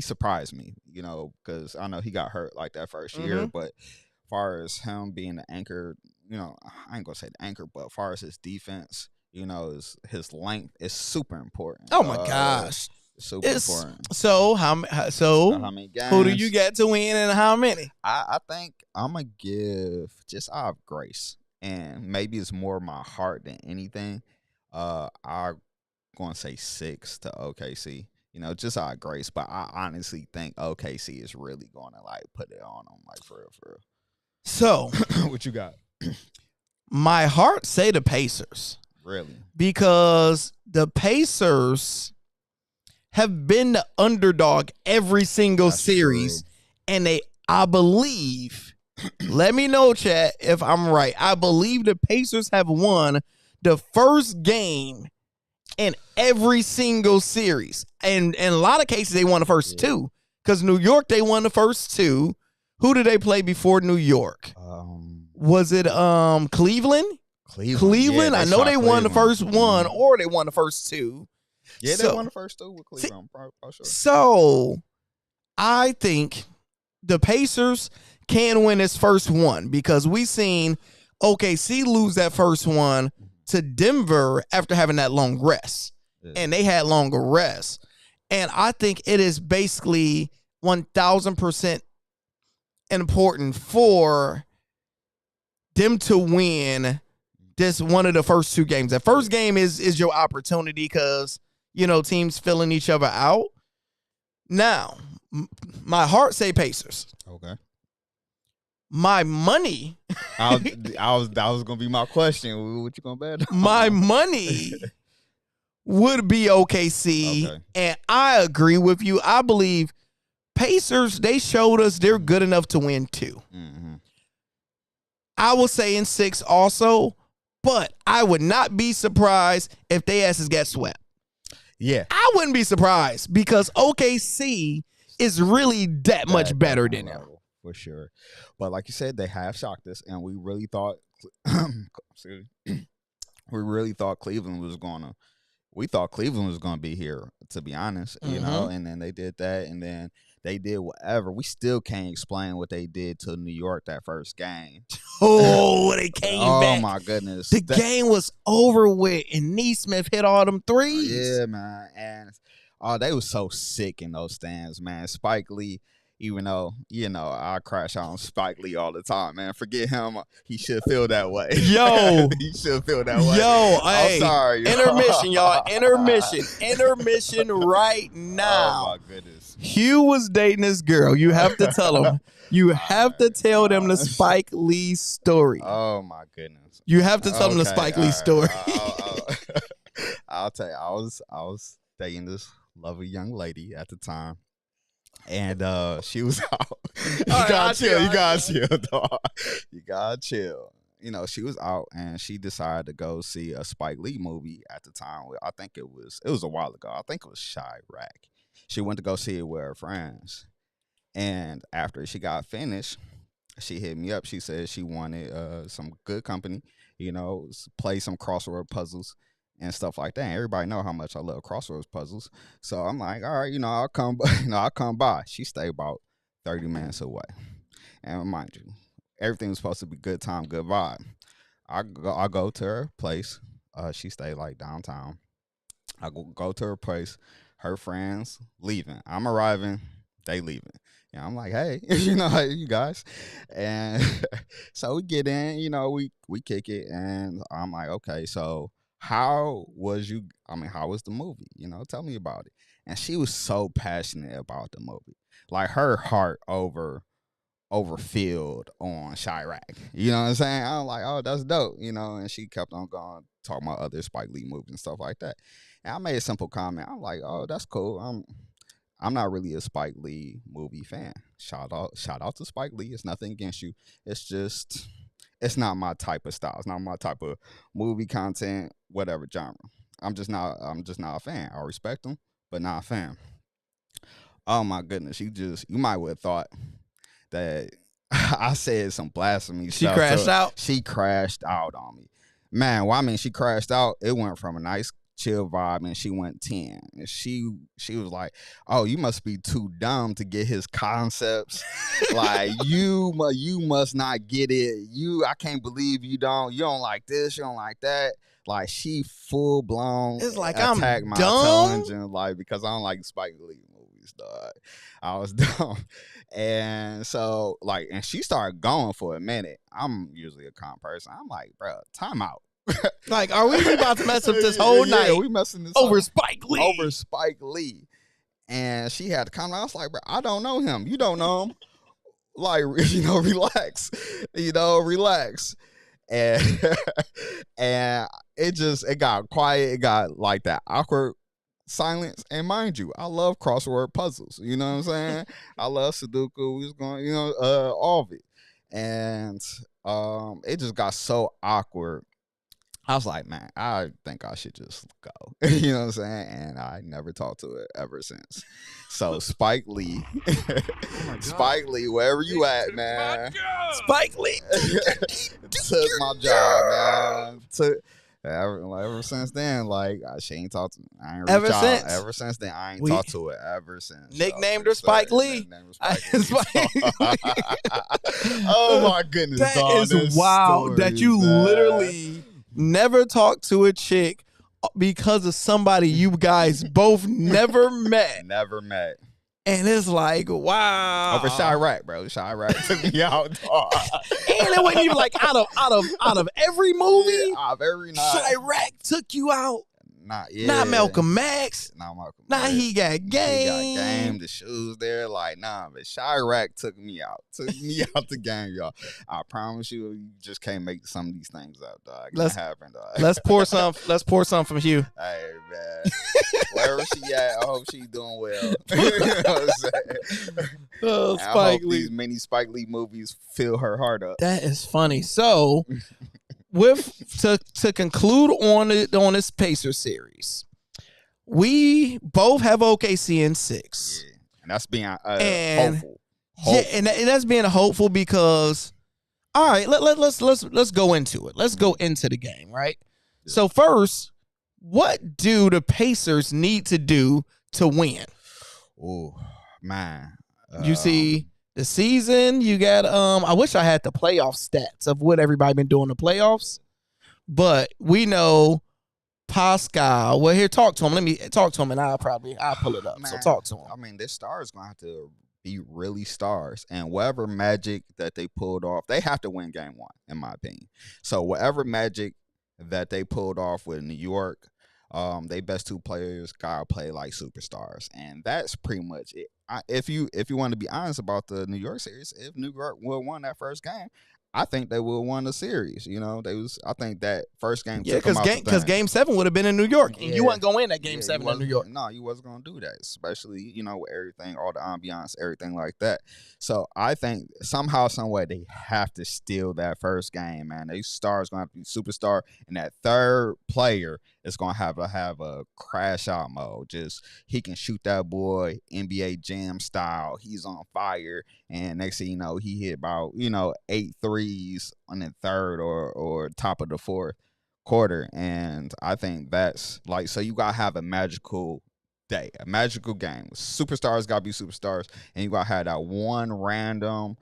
surprised me, you know, because I know he got hurt like that first year. But as far as him being the anchor, you know, I ain't going to say the anchor, but as far as his defense, you know, his length is super important. Oh, my gosh. Super important. So how many games? Who do you get to win and how many? I think I'm going to give just out of grace, and maybe it's more my heart than anything. I'm going to say 6 to OKC. You know, just out of grace. But I honestly think OKC is really going to, like, put it on them, like, for real. So. What you got? My heart say the Pacers. Really? Because the Pacers have been the underdog every single series. True. And I believe, let me know, chat, if I'm right. I believe the Pacers have won the first game in every single series. And in a lot of cases, they won the first 2. Because New York, they won the first 2. Who did they play before New York? Was it Cleveland? Cleveland. Yeah, I know they won the first one, or they won the first 2. Yeah, they won the first 2 with Cleveland. I'm sure. So I think the Pacers can win this first one because we seen OKC lose that first one to Denver after having that long rest. Yeah. And they had longer rest. And I think it is basically 1,000% important for them to win this one of the first 2 games. The first game is your opportunity because, you know, teams filling each other out. Now, my heart say Pacers. Okay. My money. that was gonna be my question. What you gonna bet on? My money would be OKC. Okay. And I agree with you. I believe Pacers, they showed us they're good enough to win 2. Mm-hmm. I will say in 6 also, but I would not be surprised if they asses get swept. Yeah. I wouldn't be surprised because OKC is really that much better than them. For sure. But like you said, they have shocked us, and we really thought Cleveland was gonna be here, to be honest, you know, and then they did that, and then they did whatever. We still can't explain what they did to New York that first game. Oh, they came back. Oh, my goodness. The game was over with, and Neesmith hit all them threes. Yeah, man. And they was so sick in those stands, man. Spike Lee, even though, you know, I crash out on Spike Lee all the time, man. Forget him. He should feel that way. Yo. He should feel that way. Yo, I'm hey. sorry. Intermission, y'all. Intermission right now. Oh, my goodness. Hugh was dating this girl. You have to tell him. You have to tell them the Spike Lee story. Oh, my goodness. You have to tell them the Spike Lee story. I'll tell you, I was dating this lovely young lady at the time. And she was out. You gotta chill, dog. You gotta chill. You know, she was out and she decided to go see a Spike Lee movie at the time. I think it was a while ago. I think it was Chirac. She went to go see it with her friends. And after she got finished, she hit me up. She said she wanted some good company, you know, play some crossword puzzles and stuff like that. And everybody know how much I love crosswords puzzles. So I'm like, all right, you know, I'll come by. She stayed about 30 minutes away. And mind you, everything was supposed to be good time, good vibe. I go to her place. She stayed like downtown. I go to her place. Her friends leaving. I'm arriving. They leaving. And I'm like, hey, you know, hey, you guys. And so we get in, you know, we kick it. And I'm like, okay, so how was the movie? You know, tell me about it. And she was so passionate about the movie. Like her heart overfilled on Chirac. You know what I'm saying? I'm like, oh, that's dope. You know, and she kept on going, talking about other Spike Lee movies and stuff like that. And I made a simple comment. I'm like, oh, that's cool. I'm not really a Spike Lee movie fan. Shout out to Spike Lee. It's nothing against you. It's just, it's not my type of style. It's not my type of movie content, whatever genre. I'm just not a fan. I respect him, but not a fan. Oh my goodness. You might have thought that I said some blasphemy She stuff. crashed out? She crashed out on me. Man, well, I mean, she crashed out. It went from a nice chill vibe and she went 10. And she was like, oh, you must be too dumb to get his concepts. Like, you must not get it. I can't believe you don't like this, you don't like that. Like, she full blown It's like, attacked I'm my dumb? intelligence, like, because I don't like Spike Lee movies, dog. I was dumb. And so, like, and she started going for a minute. I'm usually a calm person. I'm like, bro, time out. Like, are we about to mess up this whole night? We messing this over up. Spike Lee. Over Spike Lee. And she had to come out. I was like, bro, I don't know him. You don't know him. Like, you know, relax. You know, relax. And and it got quiet. It got like that awkward silence. And mind you, I love crossword puzzles. You know what I'm saying? I love Sudoku. We was going, you know, all of it. And it just got so awkward. I was like, man, I think I should just go. You know what I'm saying? And I never talked to it ever since. So Spike Lee, Spike Lee, wherever you at, man. Spike Lee took my job, man. Ever since then, like, she ain't talked to me. I ain't Ever since? Ever since then, I ain't talked to it ever since. Nicknamed her Spike Lee. Oh my goodness, that dog. is wild that you literally never talked to a chick because of somebody you guys both never met. Never met. And it's like, wow. Over Chirac, bro. Chirac took me out, dog. And it wasn't even like out of every movie. Yeah, out of every night. Chirac took you out. Not Malcolm X. Not Malcolm Nah, X. he got game. He got game. The shoes there, like but Chirac took me out. Took me out the game, y'all. I promise you just can't make some of these things up, dog. It happen, dog. Let's pour some. Let's pour some from Hugh. Hey man, wherever she at, I hope she's doing well. You know what I'm saying? Oh, Spike I hope Lee. These many Spike Lee movies fill her heart up. That is funny. So, to conclude on this Pacers series, we both have OKC in 6. Yeah. And that's being hopeful. Yeah, and that's being hopeful because, all right, let's go into it. Let's go into the game, right? Yeah. So first, what do the Pacers need to do to win? Oh man, you see the season. You got I wish I had the playoff stats of what everybody been doing in the playoffs, but we know. Pascal, well, here, talk to him. Let me talk to him, and I'll pull it up. Man, so talk to him. I mean, this star is going to have to be really stars, and whatever magic that they pulled off, they have to win game 1, in my opinion. So whatever magic that they pulled off with New York, they best 2 players gotta play like superstars, and that's pretty much it. If you want to be honest about the New York series, if New York would have won that first game, I think they would have won the series. You know, I think that first game. Yeah, because game 7 would have been in New York, and you wasn't going to win that game 7 in New York. No, you wasn't going to do that, especially with everything, all the ambiance, everything like that. So I think somehow, some way, they have to steal that first game, man. These stars going to have to be superstar, and that third player is going to have a crash out mode. Just he can shoot that boy NBA Jam style. He's on fire, and next thing you know, he hit about 8 threes on the third or top of the fourth quarter. And I think that's so you gotta have a magical day, a magical game. Superstars gotta be superstars, and you gotta have that one random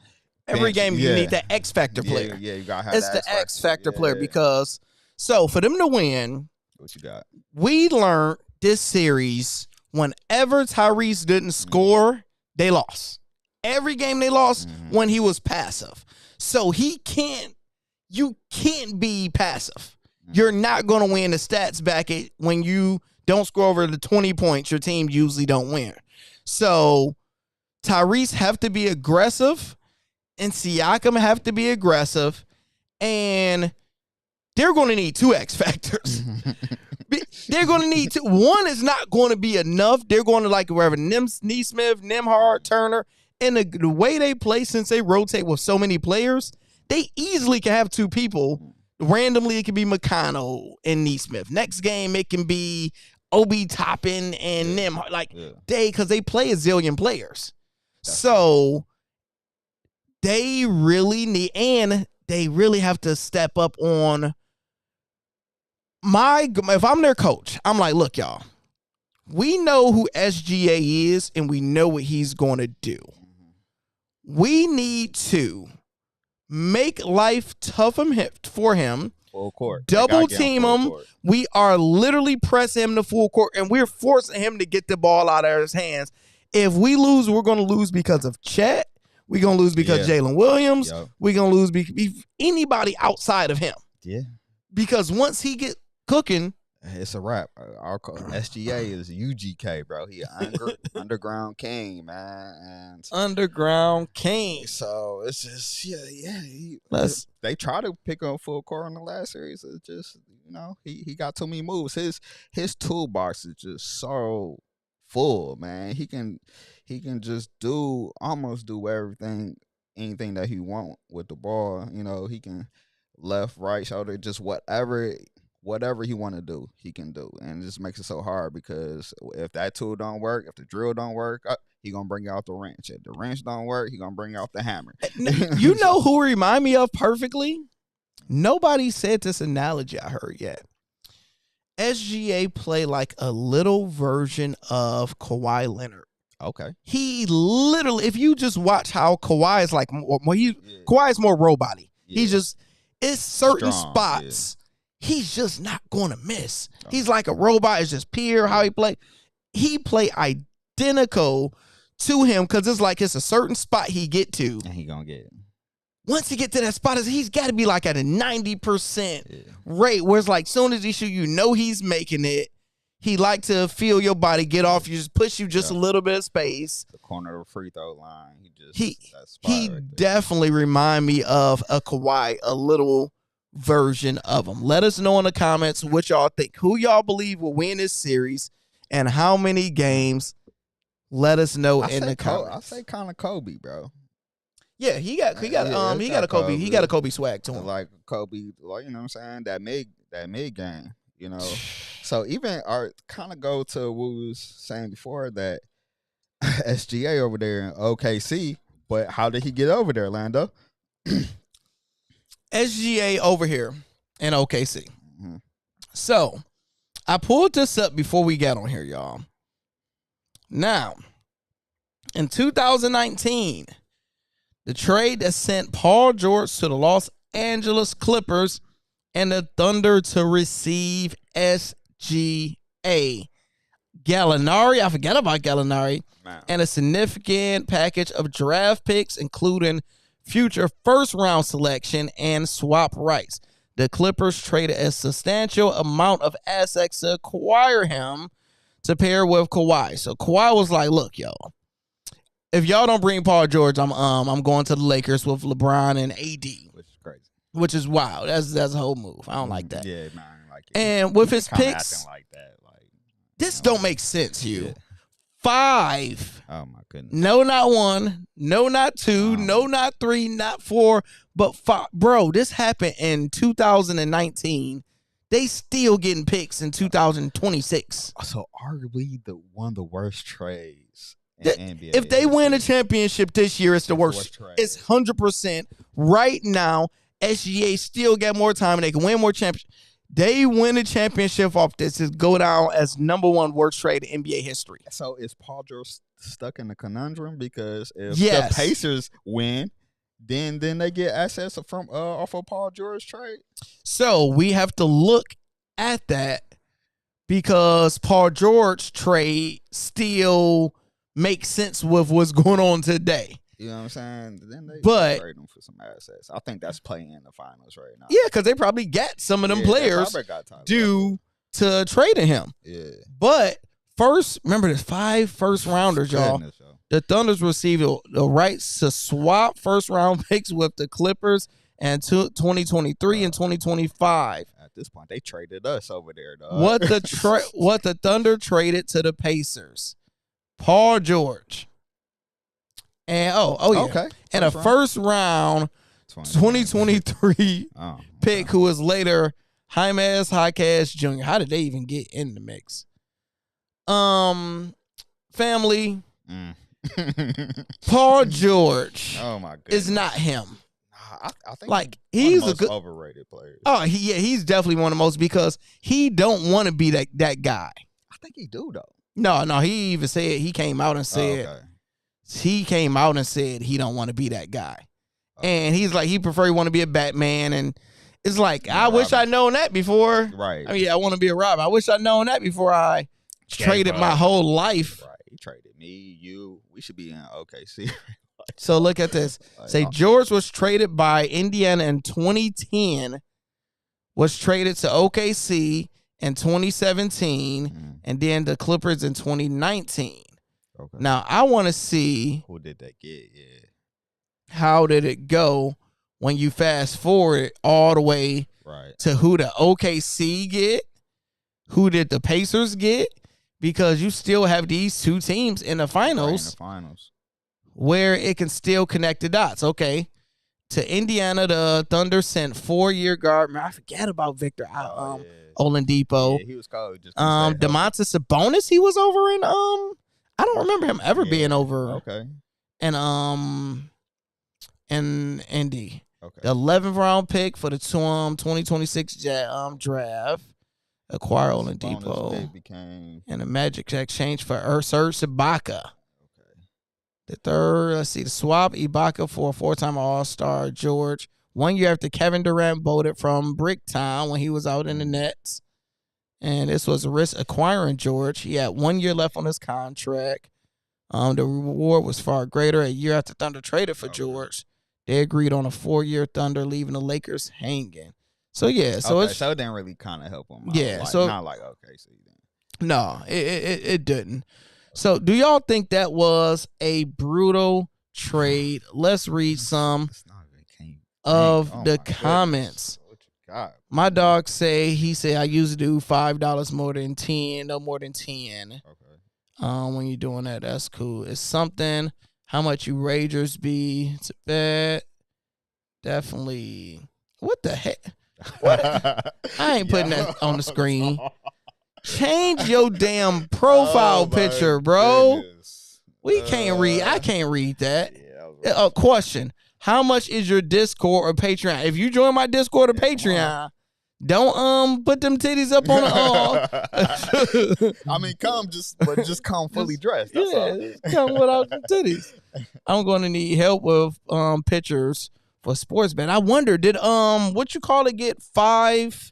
every game you need that X factor player. Yeah, you gotta have it's the X factor player because for them to win, what you got? We learned this series whenever Tyrese didn't score, they lost. Every game they lost when he was passive. So you can't be passive. You're not going to win the stats back when you don't score over the 20 points. Your team usually don't win. So Tyrese have to be aggressive and Siakam have to be aggressive, and they're going to need 2 X factors. They're going to need 2. One is not going to be enough. They're going to wherever Neesmith, Nembhard, Turner. And the way they play, since they rotate with so many players, they easily can have 2 people. Randomly, it can be McConnell and Neesmith. Next game, it can be Obi Toppin and Nembhard. Because they play a zillion players. So they really need, and they really have to step up on if I'm their coach, I'm like, look, y'all, we know who SGA is, and we know what he's going to do. We need to make life tough for him. Full court. Double team him. We are literally pressing him to full court, and we're forcing him to get the ball out of his hands. If we lose, we're going to lose because of Chet. We're going to lose because Jalen Williams. Yep. We're going to lose because anybody outside of him. Yeah. Because once he get cooking, it's a wrap. Our SGA is UGK, bro. He underground king, man. And underground king. So it's just they try to pick up full court in the last series. It's just he got too many moves. His toolbox is just so full, man. He can just almost do anything that he want with the ball. He can left, right shoulder, just whatever he want to do, he can do. And it just makes it so hard because if that tool don't work, if the drill don't work, he going to bring out the wrench. If the wrench don't work, he going to bring out the hammer. You know who remind me of perfectly? Nobody said this analogy I heard yet. SGA play like a little version of Kawhi Leonard. Okay. He literally, if you just watch how Kawhi is Kawhi is more robot-y. Yeah. It's certain spots. Yeah. He's just not going to miss. He's like a robot. It's just pure how he play. He play identical to him because it's a certain spot he get to. And he going to get it. Once he get to that spot, he's got to be at a 90% rate where it's soon as he shoot, he's making it. He liked to feel your body, get off you, just push you just a little bit of space. The corner of the free throw line. He definitely remind me of a Kawhi, a little version of him. Let us know in the comments what y'all think. Who y'all believe will win this series and how many games? Let us know in the comments. I say kind of Kobe, bro. Yeah, he got a Kobe swag to him. Like Kobe, like, you know what I'm saying? That mid game, you know. So even kind of go to what we was saying before, that SGA over there in OKC, but how did he get over there, Lando? SGA over here in OKC. Mm-hmm. So I pulled this up before we got on here, y'all. Now, in 2019, the trade that sent Paul George to the Los Angeles Clippers and the Thunder to receive SGA. Gallinari, I forgot about Gallinari, and a significant package of draft picks, including future first-round selection and swap rights. The Clippers traded a substantial amount of assets to acquire him to pair with Kawhi. So Kawhi was like, look, y'all, if y'all don't bring Paul George, I'm going to the Lakers with LeBron and AD. Which is crazy. Which is wild. That's a whole move. I don't like that. Yeah, man, like it. And with his picks, like that, like, this don't make sense, Hugh. Yeah. 5. Oh my goodness. No, not 1. No, not 2. No, not 3. Not 4. But 5. Bro, this happened in 2019. They still getting picks in 2026. So arguably one of the worst trades in NBA. If they win a championship this year, it's the worst. It's 100%. Right now, SGA still got more time and they can win more championships. They win a championship off this, is go down as number 1 worst trade in NBA history. So is Paul George stuck in the conundrum? Because if the Pacers win, then they get assets from off of Paul George trade. So we have to look at that because Paul George trade still makes sense with what's going on today. You know what I'm saying? Then they trade them for some assets. I think that's playing in the finals right now. Yeah, because they probably got some of them players due to trading him. Yeah. But first, remember there's 5 first rounders, y'all. The Thunders received the rights to swap first round picks with the Clippers and 2023 and 2025. At this point, they traded us over there, dog. What the Thunder traded to the Pacers? Paul George. And okay. And a first round 2023 pick who was later James Jaquez Jr. How did they even get in the mix? Family. Paul George is not him. I think like he's one of the most overrated players. Oh, he's definitely one of the most because he don't want to be that guy. I think he do though. No, he even said he came out and said he don't want to be that guy. And he's like he want to be a Batman, and it's like I wish I'd known that before. Right. I mean, I want to be a Robin. I wish I'd known that before I traded my whole life. Right. He traded me, you. We should be in OKC. So look at this. Say George was traded by Indiana in 2010, was traded to OKC in 2017, and then the Clippers in 2019. Okay. Now, I want to see who did that get, yeah. How did it go when you fast forward all the way to who the OKC get, who did the Pacers get, because you still have these 2 teams in the finals. Where it can still connect the dots. Okay. To Indiana, the Thunder sent 4-year guard. Man, I forget about Victor Oladipo. Yeah, he was cold. Domantas Sabonis, he was over in I don't remember him ever being over. Okay. And in Indy. Okay. The 11th round pick for the 2026 draft. Acquire Oladipo. And the Magic exchange for Serge Ibaka. The third, the swap Ibaka for a 4-time All-Star George. 1 year after Kevin Durant voted from Bricktown when he was out in the Nets. And this was a risk acquiring George. He had 1 year left on his contract. The reward was far greater. A year after Thunder traded for George, they agreed on a 4-year Thunder, leaving the Lakers hanging. So, yeah. So it didn't really kind of help him. Yeah. Not like OKC then. No, it didn't. So, do y'all think that was a brutal trade? Let's read some of the comments. What you got? My dog he said I usually do $5 more than 10, no more than 10. Okay. When you're doing that, that's cool. It's something. How much you ragers be to bet? Definitely. What the heck? What? I ain't putting that on the screen. Change your damn profile picture, bro. Goodness. We can't read. I can't read that. Yeah, Question. How much is your Discord or Patreon? If you join my Discord or Patreon, don't put them titties up on the I mean, just come fully dressed. That's all. just come without the titties. I'm going to need help with pictures for sports bet. I wonder, did what you call it get 5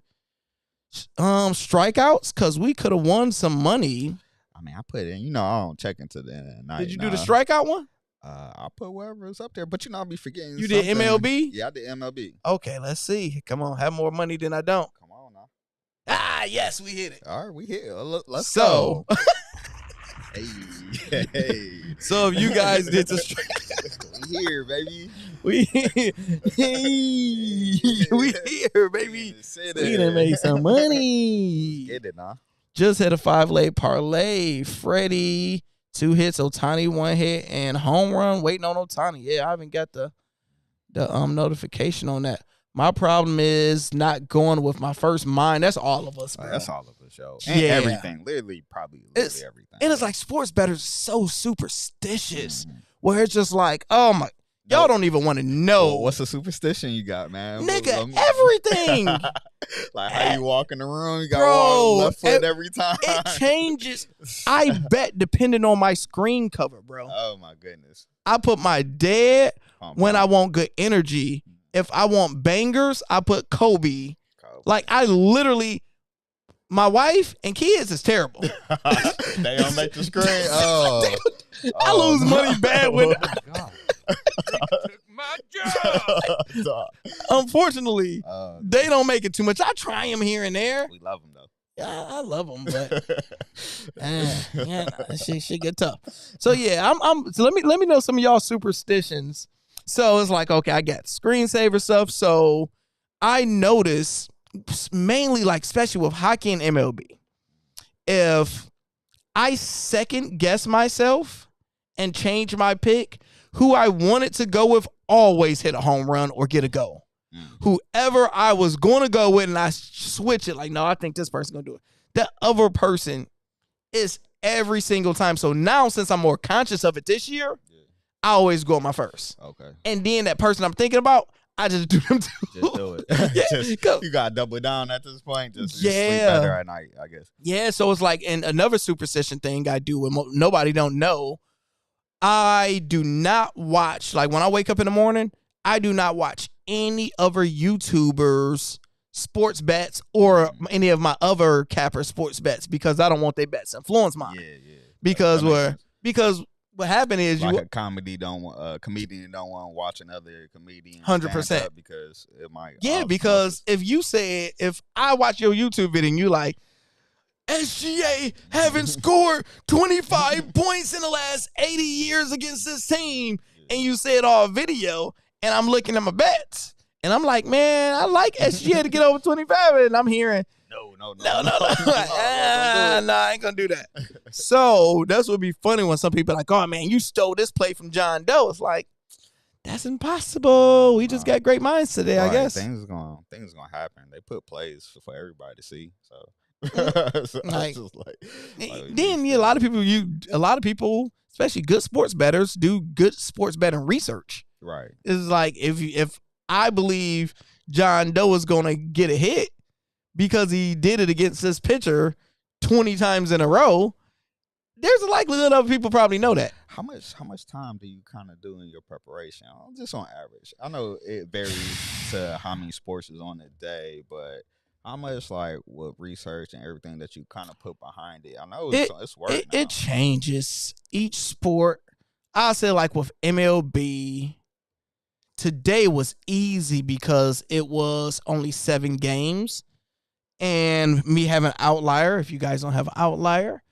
strikeouts? Because we could have won some money. I mean, I put in. I don't check into the night. Did you do the strikeout one? I put wherever it's up there, but I'll be forgetting. You did MLB? Yeah, I did MLB. Okay, let's see. Come on, have more money than I don't. Come on now. Yes, we hit it. All right, we hit. Let's go. Hey. So if you guys did the we here, baby. we here, baby. We done made some money. Get it, nah. Just hit a 5-leg parlay. Freddie 2 hits, Ohtani 1 hit, and home run. Waiting on Ohtani. Yeah, I haven't got the notification on that. My problem is not going with my first mind. That's all of us, bro. That's all of us, yo. And everything. Literally everything. And it's like sports bettors so superstitious. Where it's just like, oh my, y'all don't even want to know. What's the superstition you got, man? Nigga, everything. Like how you walk in the room, you got Bro, walk left foot every time. It changes. I bet depending on my screen cover, bro. Oh my goodness. I put my dead when I want good energy. If I want bangers, I put Kobe. Like I literally, my wife and kids is terrible. They don't make the screen. Oh. I lose money bad when took my job. Unfortunately, they don't make it too much. I try them here and there. We love them though. Yeah, I love them, but shit get tough. So yeah, so let me know some of y'all superstitions. So it's like, okay, I got screensaver stuff. So I notice mainly, like, especially with hockey and MLB, if I second guess myself and change my pick, who I wanted to go with always hit a home run or get a goal. Whoever I was going to go with and I switch it, like, no, I think this person's going to do it. The other person is every single time. So now, since I'm more conscious of it this year, I always go on my first. Okay. And then that person I'm thinking about, I just do them too. Just do it. You got to double down at this point. Just sleep better at night, I guess. Yeah, so it's like, and another superstition thing I do when nobody don't know, I do not watch, like when I wake up in the morning, I do not watch any other YouTubers' sports bets or any of my other capper sports bets because I don't want their bets to influence mine. Yeah. Because what happened is like a comedian don't want to watch another comedian 100% because it might. Yeah, because if I watch your YouTube video and you like, SGA haven't scored 25 points in the last 80 years against this team, and you said all video, and I'm looking at my bets, and I'm like, man, I like SGA to get over 25, and I'm hearing, no. I ain't gonna do that. So that's what would be funny when some people are like, oh man, you stole this play from John Doe. It's like, that's impossible. We just got great minds today, I guess. Things gonna happen. They put plays for everybody to see. So, then a lot of people, especially good sports bettors, do good sports betting research. Right. It's like if I believe John Doe is gonna get a hit because he did it against this pitcher 20 times in a row, there's a likelihood other people probably know that. How much time do you kind of do in your preparation? Just on average. I know it varies to how many sports is on a day, but how much, like, with research and everything that you kind of put behind it? I know it's work now. It changes each sport. I'll say, like, with MLB, today was easy because it was only 7 games. and me having Outlier. If you guys don't have Outlier,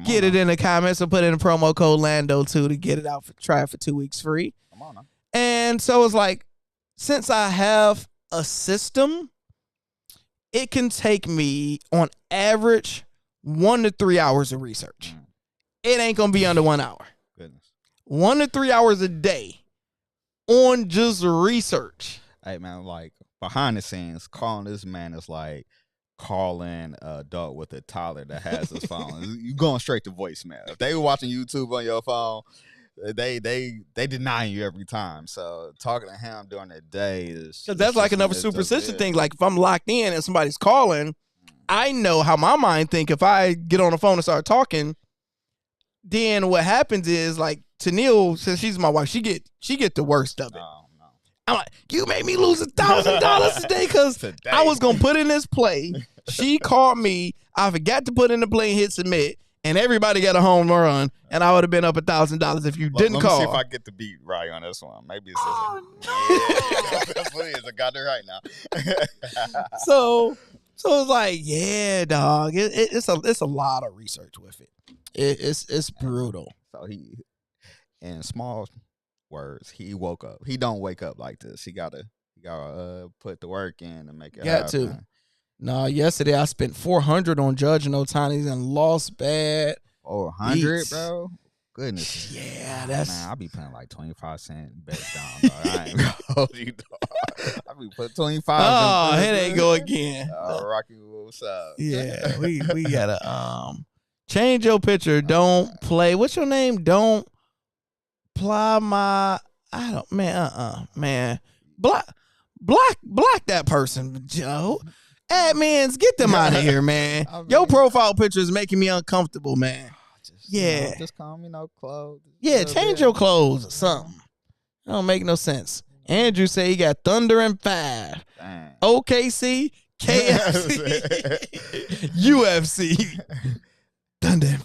get it in the comments or put in the promo code Lando2 to get it out try it for 2 weeks free. Come on now. And so it's like, since I have a system, it can take me on average 1 to 3 hours of research. It ain't gonna be under 1 hour. Goodness. 1 to 3 hours a day on just research. Hey man, like behind the scenes, calling this man is like calling an adult with a toddler that has his phone. You going straight to voicemail. If they were watching YouTube on your phone, they deny you every time. So talking to him during the day is because that's like another superstition thing. Like if I'm locked in and somebody's calling, I know how my mind think. If I get on the phone and start talking, then what happens is like Tennille, since she's my wife, she get the worst of it. No. I'm like, you made me lose $1,000 today because I was gonna put in this play. She called me. I forgot to put in the play and hit submit, and everybody got a home run, and I would have been up $1,000 if you didn't call. Let me see if I get the beat right on this one. Maybe it's no. That's what it is. I got it right now. So it's like, yeah, dog. It's a lot of research with it. It's brutal. So he, in small words, he woke up. He don't wake up like this. He gotta put the work in to make it happen. To. No, yesterday I spent $400 on judging Ohtani's and lost bad. 400, bro. Goodness. Yeah, that's man. I be putting like 25-cent bets down, bro. I ain't gonna hold you, dog. I be putting 25. Oh, here they go again. Rocky, what's up? Yeah, we gotta change your picture. Don't play. What's your name? Don't apply my. I don't, man. Block that person, Joe. Admins, get them out of here, man. Your profile picture is making me uncomfortable, man. Just call me clothes. Yeah, change your clothes or something. It don't make no sense. Andrew say he got Thunder and 5. Dang. OKC, KFC, UFC, Thunder and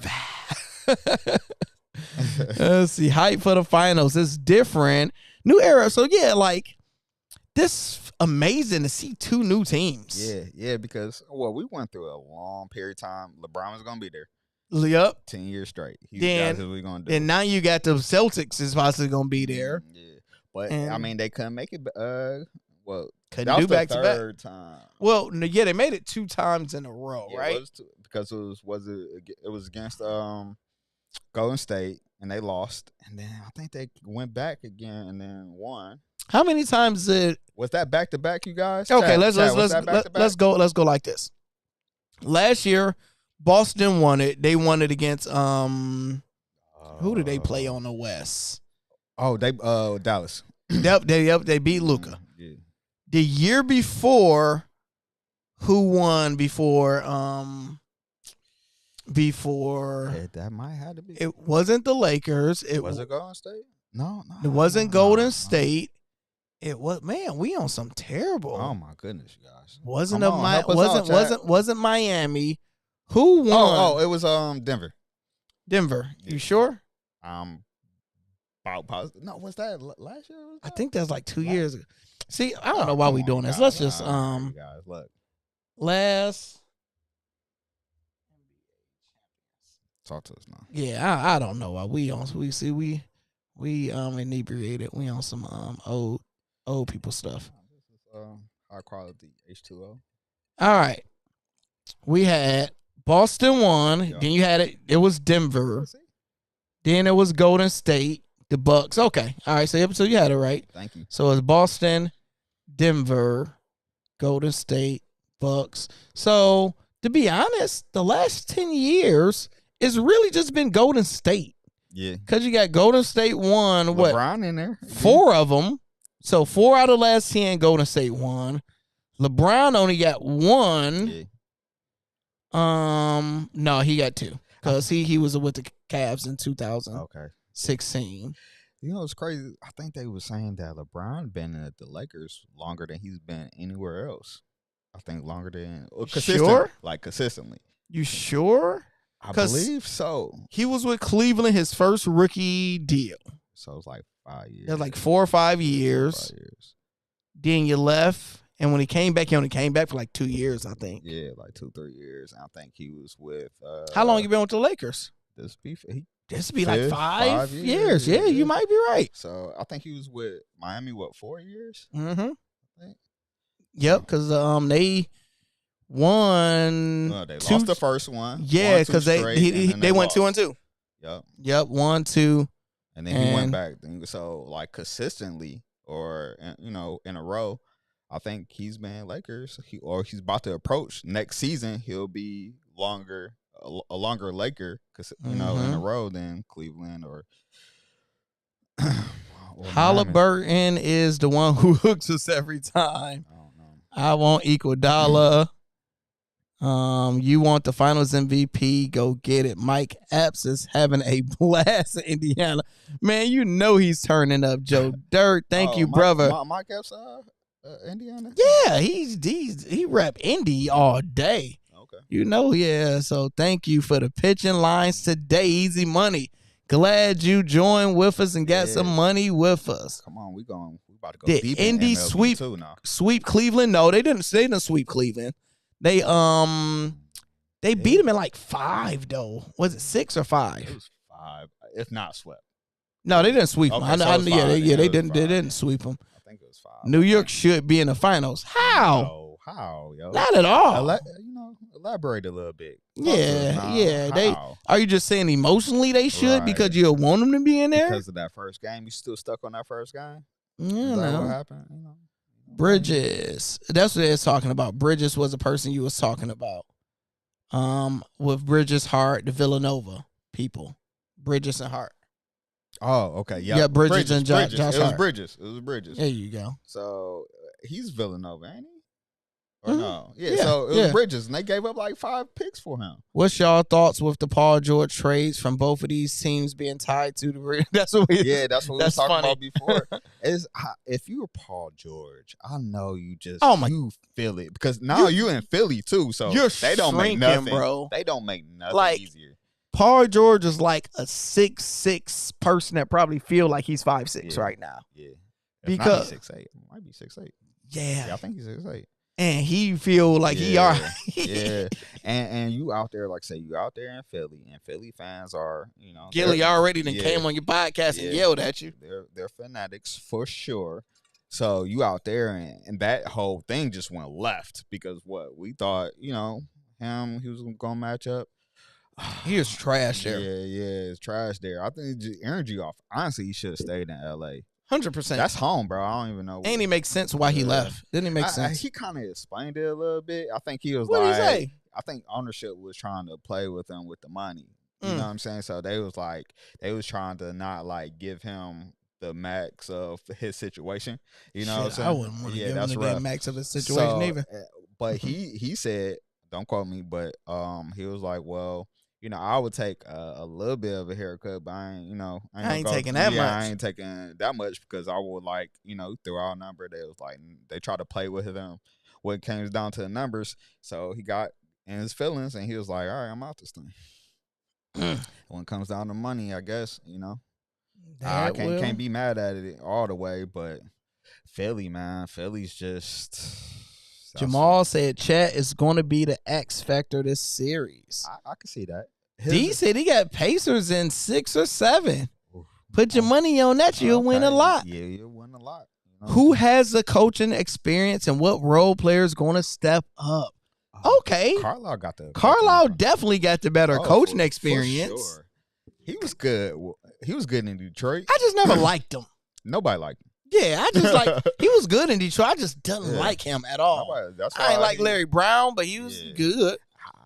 5. Let's see. Hype for the finals. It's different. New era. So, yeah, like, this amazing to see 2 new teams. Yeah, because, we went through a long period of time. LeBron was going to be there. Yep. 10 years straight. Then now you got the Celtics is possibly going to be there. Yeah. But, I mean, they couldn't make it. Couldn't do back to back. Third time. Well, yeah, they made it 2 times in a row, right? Because it was against Golden State, and they lost. And then I think they went back again and then won. How many times was that back to back, you guys? Okay, let's go like this. Last year, Boston won it. They won it against who did they play on the West? Oh, they Dallas. Yep, they beat Luka. Yeah. The year before, who won before that might have to be. It wasn't the Lakers. Was it Golden State? No. It wasn't Golden State. It was, man, we on some terrible. Oh my goodness, you guys. Wasn't Miami. Who won? Oh, it was Denver. Denver. You sure? About positive. No, was that last year? I think that's like 2 years ago. See, I don't know why we doing this. Let's just guys, look. Last. Talk to us now. Yeah, I don't know why we inebriated. We on some old people stuff. This is high quality H2O. All right. We had Boston won. Yeah. Then you had it was Denver. Then it was Golden State, the Bucks. Okay. All right. So you had it right. Thank you. So it's Boston, Denver, Golden State, Bucks. So to be honest, the last 10 years, it's really just been Golden State. Yeah. Because you got Golden State won, LeBron in there. 4 of them. So 4 out of the last 10, Golden State won. LeBron only got 1. Yeah. No, he got 2. Because he was with the Cavs in 2016. Okay. You know, it's crazy. I think they were saying that LeBron been at the Lakers longer than he's been anywhere else. I think longer than sure? Like consistently. You sure? I believe so. He was with Cleveland his first rookie deal. So it's like 5 years. It was like 4 or 5 years. Then you left And when he came back, he only came back for like 2 years, I think. Yeah, like 2-3 years. I think he was with. How long you been with the Lakers? This be like 5 years. Yeah, you might be right. So I think he was with Miami. What, 4 years? Mm-hmm. Yep, because they won. They lost the first one. Yeah, because they went 2-2. Yep, 1-2. And then he went back. So like consistently, or in a row, I think he's been Lakers. He's about to approach next season. He'll be a longer Laker, because in a row than Cleveland or Halliburton is the one who hooks us every time. I want Iguodala. You want the Finals MVP? Go get it. Mike Epps is having a blast in Indiana. Man, you know he's turning up. Joe Dirt, thank you, brother. Mike Epps, Indiana. Yeah, he rep Indy all day. Okay. So thank you for the pitching lines today. Easy money. Glad you joined with us and got some money with us. Come on, we about to go Did deep Indy in MLB too now. Sweep Cleveland? No, they didn't sweep Cleveland. They beat them in like 5 though. Was it 6 or 5? It was 5, if not swept. No, they didn't sweep them. They didn't sweep them. I think it was 5. New York should be in the finals. How? No, how, yo? Not at all. Elaborate a little bit. Are you just saying emotionally they should because you want them to be in there? Because of that first game, you still stuck on that first game? Yeah, Is that what happened? Bridges. That's what they're talking about. Bridges was the person you was talking about. With Bridges, Hart, the Villanova people. Bridges and Hart. Oh, okay. Yeah, Bridges and Josh Hart. It was Bridges. There you go. So he's Villanova, ain't he? Or no? Yeah, so it was Bridges, and they gave up like 5 picks for him. What's y'all thoughts with the Paul George trades from both of these teams being tied to the? That's what we were talking about before. If you were Paul George, I know you just you feel it, because now you in Philly too, so they don't make nothing, bro. They don't make nothing easier. Paul George is like a 6'6" person that probably feel like he's 5'6" right now. Yeah, because 6'8", might be 6'8". Yeah, I think he's 6'8". And he feel like he are. Yeah. And you out there, like say you out there in Philly, and Philly fans are, Gilly already came on your podcast and yelled at you. They're fanatics for sure. So you out there, and that whole thing just went left, because what we thought, he was gonna match up. He was trash there. Yeah, it's trash there. I think energy off. Honestly, he should have stayed in LA. 100%. That's home, bro. I don't even know. And it makes sense why he left. Didn't it make sense? He kind of explained it a little bit. I think he was what did he say? I think ownership was trying to play with him with the money. You know what I'm saying? So they was trying to not like give him the max of his situation. You know what I'm saying? I wouldn't want to give him the max of his situation either. But he said, don't quote me, but he was like, well, I would take a little bit of a haircut, but I ain't taking that much. I ain't taking that much, because I would through our number, they try to play with him when it came down to the numbers. So he got in his feelings, and he was like, all right, I'm out this thing. When it comes down to money, I guess, I can't be mad at it all the way, but Philly, man, Philly's just... Jamal said Chet is going to be the X factor this series. I can see that. D said he got Pacers in 6 or 7. Put your money on that. You'll win a lot. Yeah, you'll win a lot. Who has the coaching experience, and what role players going to step up? Okay. Carlisle definitely got the better coaching experience. For sure. He was good. He was good in Detroit. I just never liked him. Nobody liked him. Yeah, I just he was good in Detroit. I just didn't like him at all. I ain't like Larry Brown, but he was good.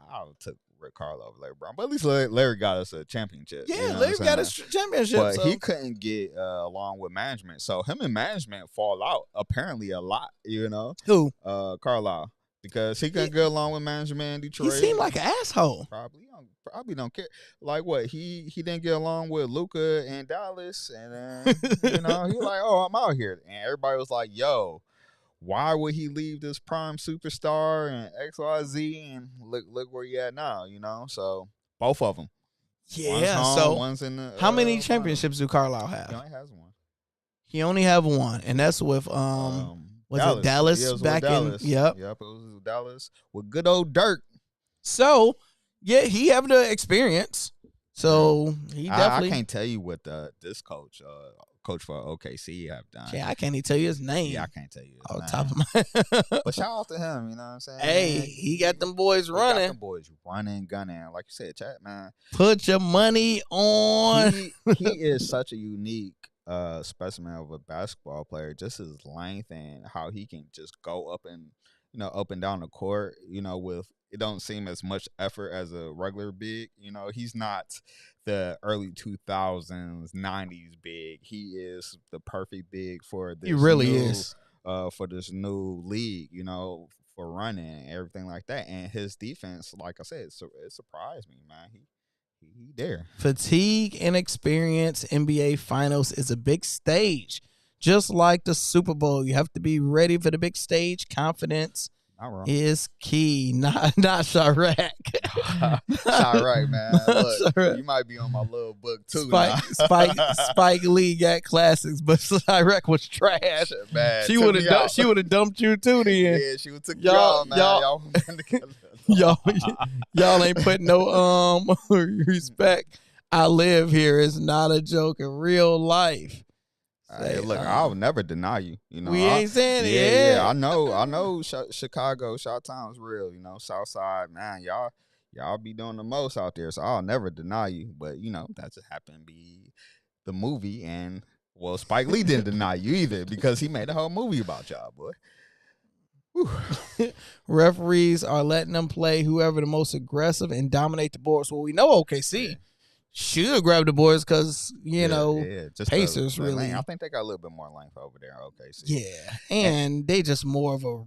I took Rick Carlisle over Larry Brown, but at least Larry got us a championship. Yeah, Larry got us a championship. But he couldn't get along with management, so him and management fall out apparently a lot. Who? Carlisle, because he couldn't get along with management in Detroit. He seemed like an asshole. Probably don't care. Like what? He didn't get along with Luka and Dallas, and then he was like, "Oh, I'm out here," and everybody was like, "Yo, why would he leave this prime superstar and XYZ, and look where he at now?" So both of them. Yeah. One's home, one's in the. How many championships do Carlisle have? He only has one. He only have one, and that's with Was it Dallas Yeah, it was back with Dallas. in? Yep. Yep, it was with Dallas with good old Dirk. So, yeah, he have the experience. So he definitely. I can't tell you what this coach for OKC have done. Yeah, I can't even tell you his name. Yeah, I can't tell you his name. Top of my. But shout out to him. You know what I'm saying? Hey, he got them boys running. Got them boys running, gunning. Like you said, chat man. Put your money on. He is such a unique specimen of a basketball player. Just his length and how he can just go up and down the court. With it don't seem as much effort as a regular big. He's not the early 2000s, 90s big. He is the perfect big for this. He really is. For this new league, for running and everything like that. And his defense, like I said, it surprised me, man. He there. Fatigue and experience. NBA Finals is a big stage. Just like the Super Bowl, you have to be ready for the big stage. Confidence is key. Not Chirac. Chirac, man. Look, Chirac. You might be on my little book too. Spike Lee got classics, but Chirac was trash. Man, she would have dumped you too. Then yeah, she would took y'all, man. Y'all ain't putting no respect. I live here is not a joke in real life. Hey, look, I'll never deny you. We ain't saying it. Yeah, I know. Chicago, Chi-Town is real. Southside, man, y'all be doing the most out there. So I'll never deny you. But that just happened to be the movie, and Spike Lee didn't deny you either because he made a whole movie about y'all, boy. Referees are letting them play whoever the most aggressive and dominate the boards. Well, we know OKC. Yeah. Should grab the boards because just Pacers really. I think they got a little bit more length over there. Okay, yeah, and they just more of a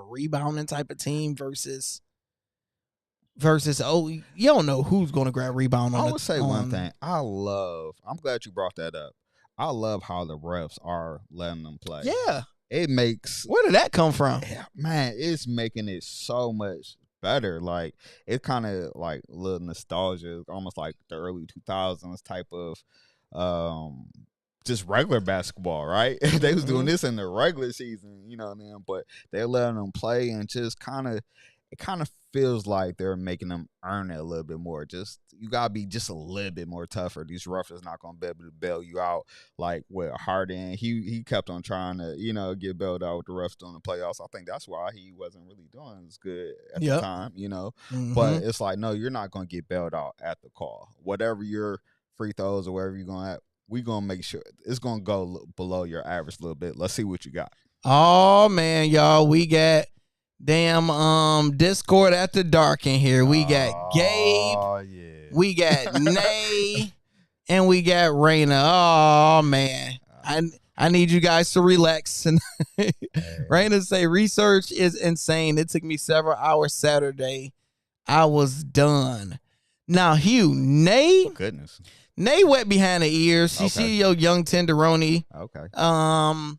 rebounding type of team versus. You don't know who's going to grab rebound. I would say one thing. I'm glad you brought that up. I love how the refs are letting them play. Yeah, it makes. Where did that come from? Yeah, man, it's making it so much better. Like it's kind of like a little nostalgia, almost like the early 2000s type of just regular basketball, right? They was doing this in the regular season, but they're letting them play and just it kind of feels like they're making them earn it a little bit more. Just you gotta be just a little bit more tougher. These refs is not gonna be able to bail you out like with Harden. He kept on trying to get bailed out with the refs during the playoffs. I think that's why he wasn't really doing as good at the time. Mm-hmm. But it's like no, you're not gonna get bailed out at the call. Whatever your free throws or whatever you're gonna have, we're gonna make sure it's gonna go below your average a little bit. Let's see what you got. Oh man, y'all, we got. Damn, Discord after dark in here. We got Gabe, we got Nay, and we got Raina. Oh man, I need you guys to relax. And Raina say research is insane. It took me several hours Saturday. I was done. Now, Hugh, Nay, goodness, Nay wet behind the ears. She see your young tenderoni. Okay. Tenderoni.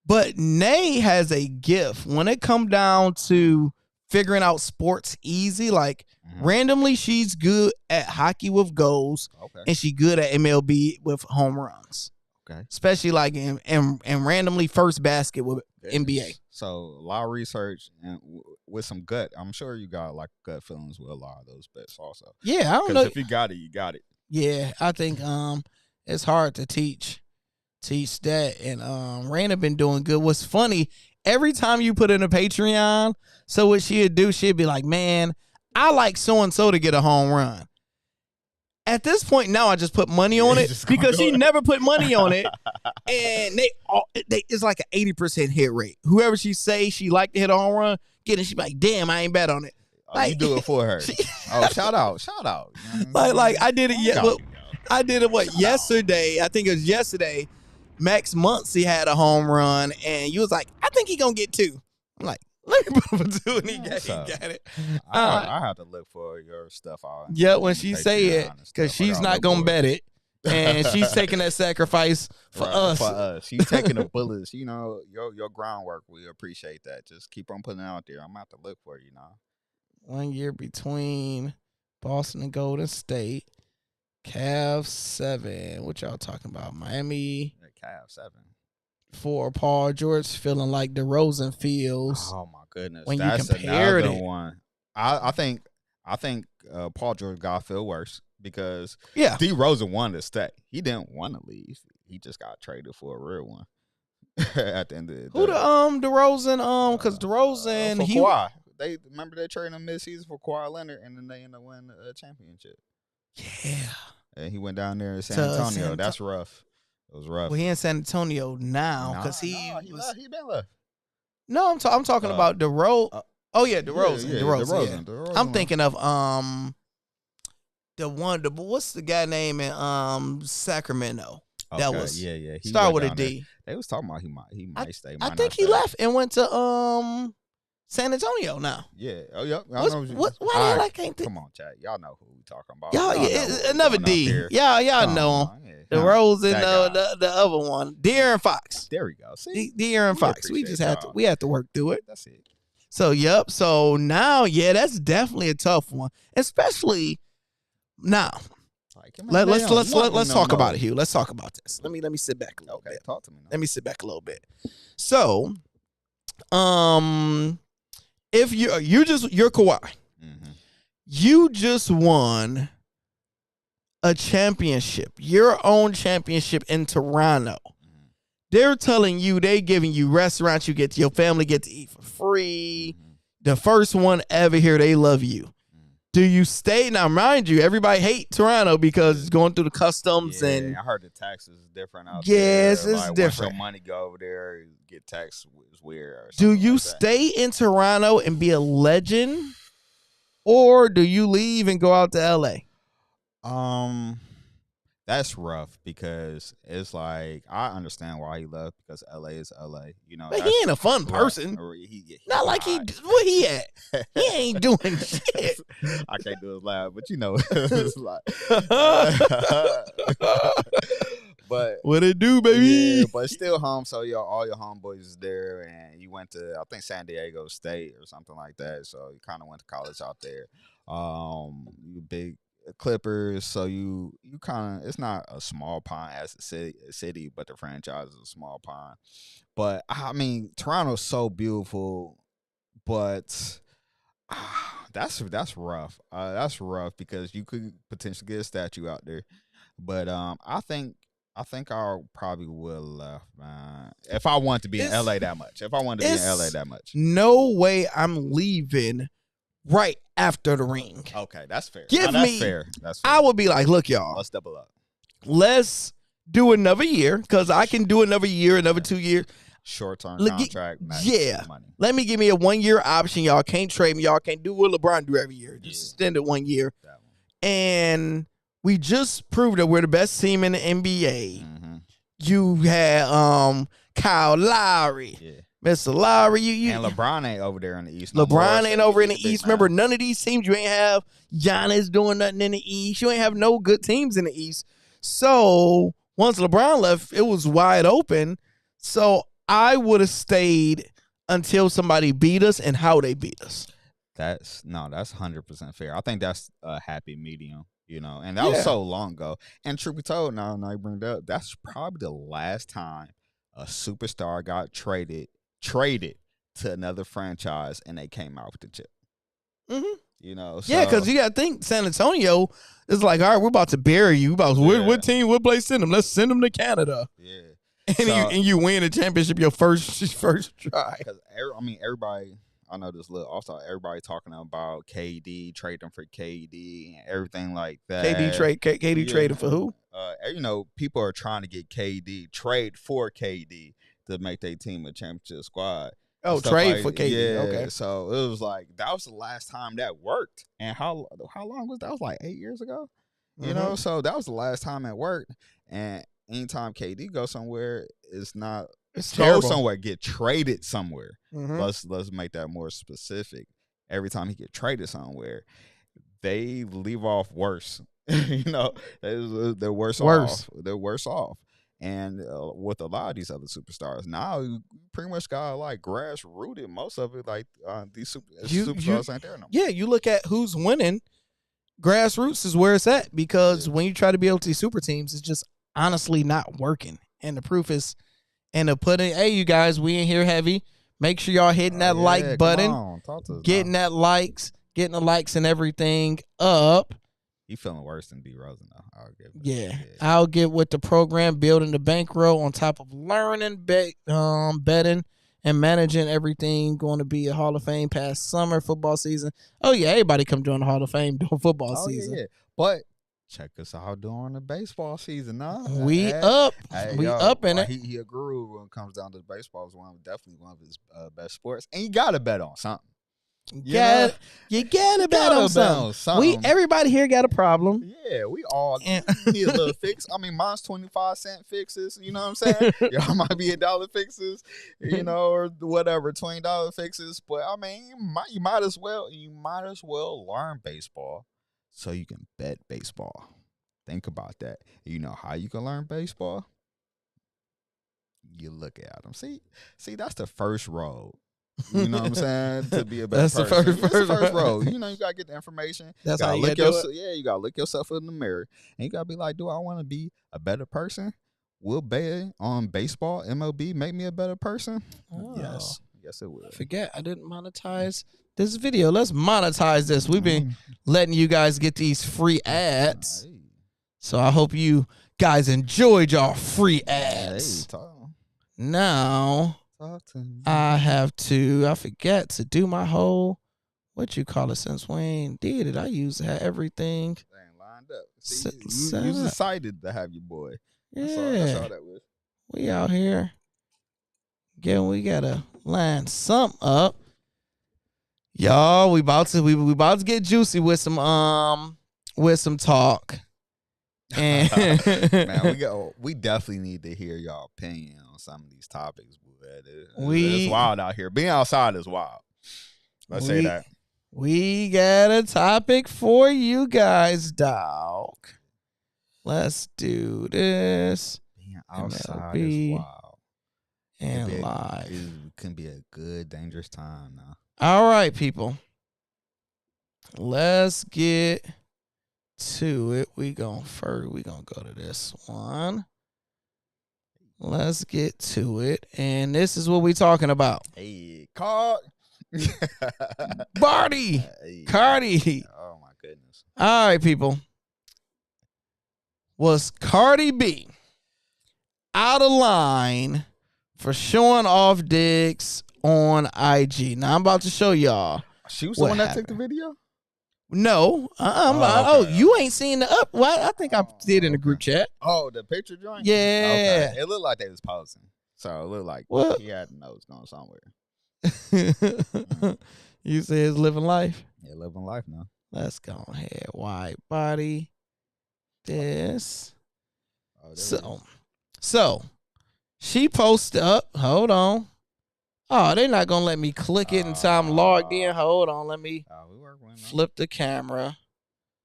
But Nay has a gift when it come down to figuring out sports easy. Like randomly, she's good at hockey with goals, and she good at MLB with home runs. Okay, especially like in randomly first basket with NBA. So a lot of research and with some gut. I'm sure you got like gut feelings with a lot of those bets also. Yeah, I don't know if you got it, you got it. Yeah, I think it's hard to teach that, and Raina been doing good. What's funny, every time you put in a Patreon, so what she'd do, she'd be like, man, I like so-and-so to get a home run. At this point now, I just put money on it because she never put money on it, and they it's like an 80% hit rate. Whoever she say she like to hit a home run, she be like, damn, I ain't bet on it. Like, you do it for her. Shout out. Like I did it. I did it yesterday? I think it was yesterday. Max Muncy had a home run, and you was like, I think he gonna get 2. I'm like, let me put him for 2, and he got it. I have to look for your stuff out. Yeah, when she say it, because she's not gonna bet it, and she's taking that sacrifice for us. For us, she's taking the bullets. Your groundwork. We appreciate that. Just keep on putting it out there. I'm about to look for you now. 1 year between Boston and Golden State. Cavs 7. What y'all talking about? Miami. Cavs 7. for Paul George feeling like DeRozan feels. Oh my goodness, when that's you compared another it. one. I think Paul George got to feel worse because Yeah. DeRozan wanted to stay. He didn't want to leave. He just got traded for a real one at the end of the day. Who DeRozan? Because DeRozan for he Kawhi. They traded him midseason for Kawhi Leonard, and then they ended up winning a championship. Yeah. And he went down there in San Antonio. That's rough. It was rough. Well, he in San Antonio now because he been left. No, I'm talking about DeRozan. Oh yeah, DeRozan. Yeah, DeRozan. DeRozan. I'm thinking of what's the guy name in Sacramento? Okay, That was yeah. He start went with a down D. there. They was talking about he might stay. I think he left and went to San Antonio now. Yeah. Oh, yep. Why the hell I can't think? Come on, chat. Y'all know who we talking about. Y'all, another D. Y'all know him. DeRozan, the other one, De'Aaron Fox. There we go. See, De'Aaron Fox. We just have to work through it. That's it. So yep. So now, that's definitely a tough one, especially now. Let's talk about it, Hugh. Let's talk about this. Let me sit back a little bit. Talk to me. Let me sit back a little bit. So, if you're Kawhi, mm-hmm. you just won a championship, your own championship in Toronto. Mm-hmm. They're telling you, they giving you restaurants, your family get to eat for free. Mm-hmm. The first one ever here, they love you. Do you stay? Now, mind you, everybody hate Toronto because it's going through the customs and I heard the taxes is different out there. Yes, it's different. Once your money go over there, get taxed is weird. Do you stay in Toronto and be a legend, or do you leave and go out to LA? That's rough because it's like I understand why he left because LA is LA. But he ain't a fun person. Not like where he at? He ain't doing shit. I can't do his laugh, but it's like. But what it do, baby? Yeah, but still home. So all your homeboys is there, and you went to I think San Diego State or something like that. So you kind of went to college out there. You big Clippers, so you kind of it's not a small pond as a city, but the franchise is a small pond. But I mean, Toronto's so beautiful, but that's rough. That's rough because you could potentially get a statue out there. But I think I probably would have left, man. If I wanted to be in LA that much. No way I'm leaving right after the ring. Okay, that's fair. That's fair. I would be like, look, y'all. Let's double up. Let's do another year because I can do another year, another 2 years. Short-term contract. Money. Let me give me a 1 year option. Y'all can't trade me. Y'all can't do what LeBron do every year. Just extend it 1 year. And we just proved that we're the best team in the NBA. Mm-hmm. You had Kyle Lowry. Yeah. Mr. Lowry, and LeBron ain't over there in the East. LeBron ain't over in the East. Remember, none of these teams, you ain't have Giannis doing nothing in the East. You ain't have no good teams in the East. So once LeBron left, it was wide open. So I would have stayed until somebody beat us and how they beat us. That's 100% fair. I think that's a happy medium, and that was so long ago. And truth be told, now you bring it up, that's probably the last time a superstar got traded to another franchise and they came out with the chip. Mm-hmm. So. Yeah, because you got to think San Antonio is like, all right, we're about to bury you. What team, what place send them? Let's send them to Canada. Yeah. And you win a championship your first try. Because everybody, I know this little also everybody talking about KD, trading for KD and everything like that. KD traded for who? People are trying to get KD, trade for KD to make their team a championship squad. Oh, trade for KD. Yeah, okay. So it was like that was the last time that worked. And how long was that? That was like 8 years ago. Mm-hmm. So that was the last time it worked. And anytime KD goes somewhere, it's terrible. Go somewhere, get traded somewhere. Mm-hmm. Let's make that more specific. Every time he get traded somewhere, they leave off worse. They're worse off. They're worse off. And with a lot of these other superstars, now you pretty much got like grassrooted. Most of it, like these superstars ain't there no more. Yeah, you look at who's winning. Grassroots is where it's at because when you try to be able to see super teams, it's just honestly not working. And the proof is And to put in, hey, you guys, we in here heavy. Make sure y'all hitting that like button. Talk to us getting now. that likes, getting the likes and everything up. He feeling worse than D Rosen though. I'll get with the program, building the bankroll on top of learning, betting, and managing everything. Going to be a Hall of Fame past summer football season. Oh yeah, everybody come join the Hall of Fame during football season. Yeah. But check us out during the baseball season. Nah, we up in it. He a guru when it comes down to baseball. Is definitely one of his best sports, and you gotta bet on something. You gotta bet on something. Everybody here got a problem. Yeah, we all need a little fix. I mean, mine's 25-cent fixes. You know what I'm saying? Y'all might be $1 fixes, or whatever, $20 fixes. But I mean, you might as well learn baseball so you can bet baseball. Think about that. You know how you can learn baseball? You look at them. See, that's the first road. You know what I'm saying? To be a better person. That's the first road. You gotta get the information. That's how you gotta do it. Yeah, you gotta look yourself in the mirror. And you gotta be like, do I want to be a better person? Will betting on baseball, MLB, make me a better person? Oh. Yes, it will. Forget, I didn't monetize this video. Let's monetize this. We've been letting you guys get these free ads. So I hope you guys enjoyed y'all free ads. Now I forget to do my whole, since Wayne did it. I used to have everything lined up. See, you was excited to have your boy. Yeah. That's all that was. We out here. Again, we gotta line something up. Y'all, we about to get juicy with some talk. And man, we definitely need to hear y'all opinion on some of these topics. It's wild out here. Being outside is wild. Let's say that. We got a topic for you guys, dog. Let's do this. Being outside is wild. And live. It can be a good, dangerous time now. All right, people. Let's get to it. We gonna go to this one. Let's get to it. And this is what we talking about. Hey, Cardi. Cardi. Oh, my goodness. All right, people. Was Cardi B out of line for showing off dicks on IG? Now, I'm about to show y'all. She was the one that took the video? No. Okay. You ain't seen the up. Well, I think I did in the group chat. Oh, the picture joint? Yeah. Okay. It looked like they was posing. So it looked like he had a nose going somewhere. You say it's living life? Yeah, living life now. Let's go ahead. White body. This. So she posted up. Hold on. Oh, they're not going to let me click it until I'm logged in. Hold on. Let me flip the camera.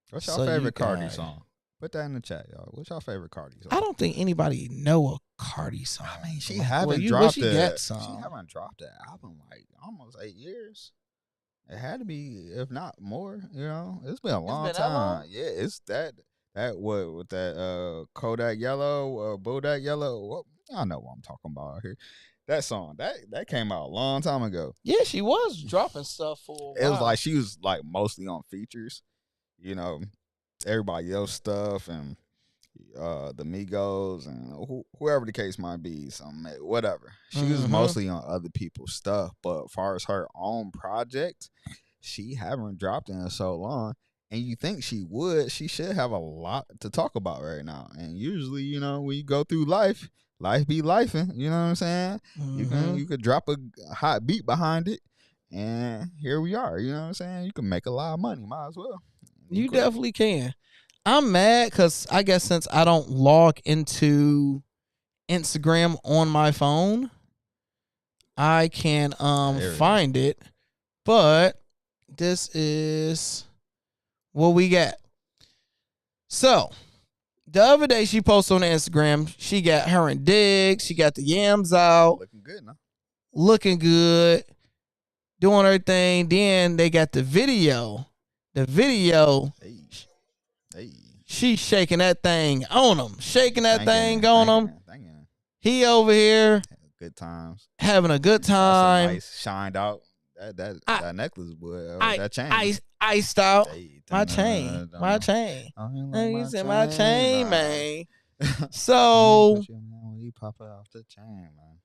What's your favorite Cardi song? Put that in the chat, y'all. What's your favorite Cardi song? I don't think anybody know a Cardi song. I mean, she haven't dropped an album like almost 8 years. It had to be, if not more. It's been a long time. Yeah, it's that what with that Kodak Yellow, Bodak Yellow. I know what I'm talking about here. That song that came out a long time ago. Yeah, she was dropping stuff for a while. It was like she was like mostly on features, everybody else stuff and the Migos and whoever the case might be, whatever. She was mostly on other people's stuff, but as far as her own project, she haven't dropped in so long. And you think she should have a lot to talk about right now. And usually, when you go through life be lifing, you know what I'm saying? You could drop a hot beat behind it, and here we are, you know what I'm saying? You can make a lot of money, might as well. You definitely can. I'm mad because I guess since I don't log into Instagram on my phone, I can find it. But this is what we got. So the other day she posted on Instagram, she got her and Diggs, she got the yams out. Looking good, now. Looking good. Doing her thing. Then they got the video. The video, she's shaking that thing on him. Shaking that thing on him. He over here good times. Having a good That's a time. nice shined out. That necklace, boy. That chain. Iced out. Hey, My chain. My chain. I ain't Hey, like you said my chain, nah. man. So, You pop it off the chain, man.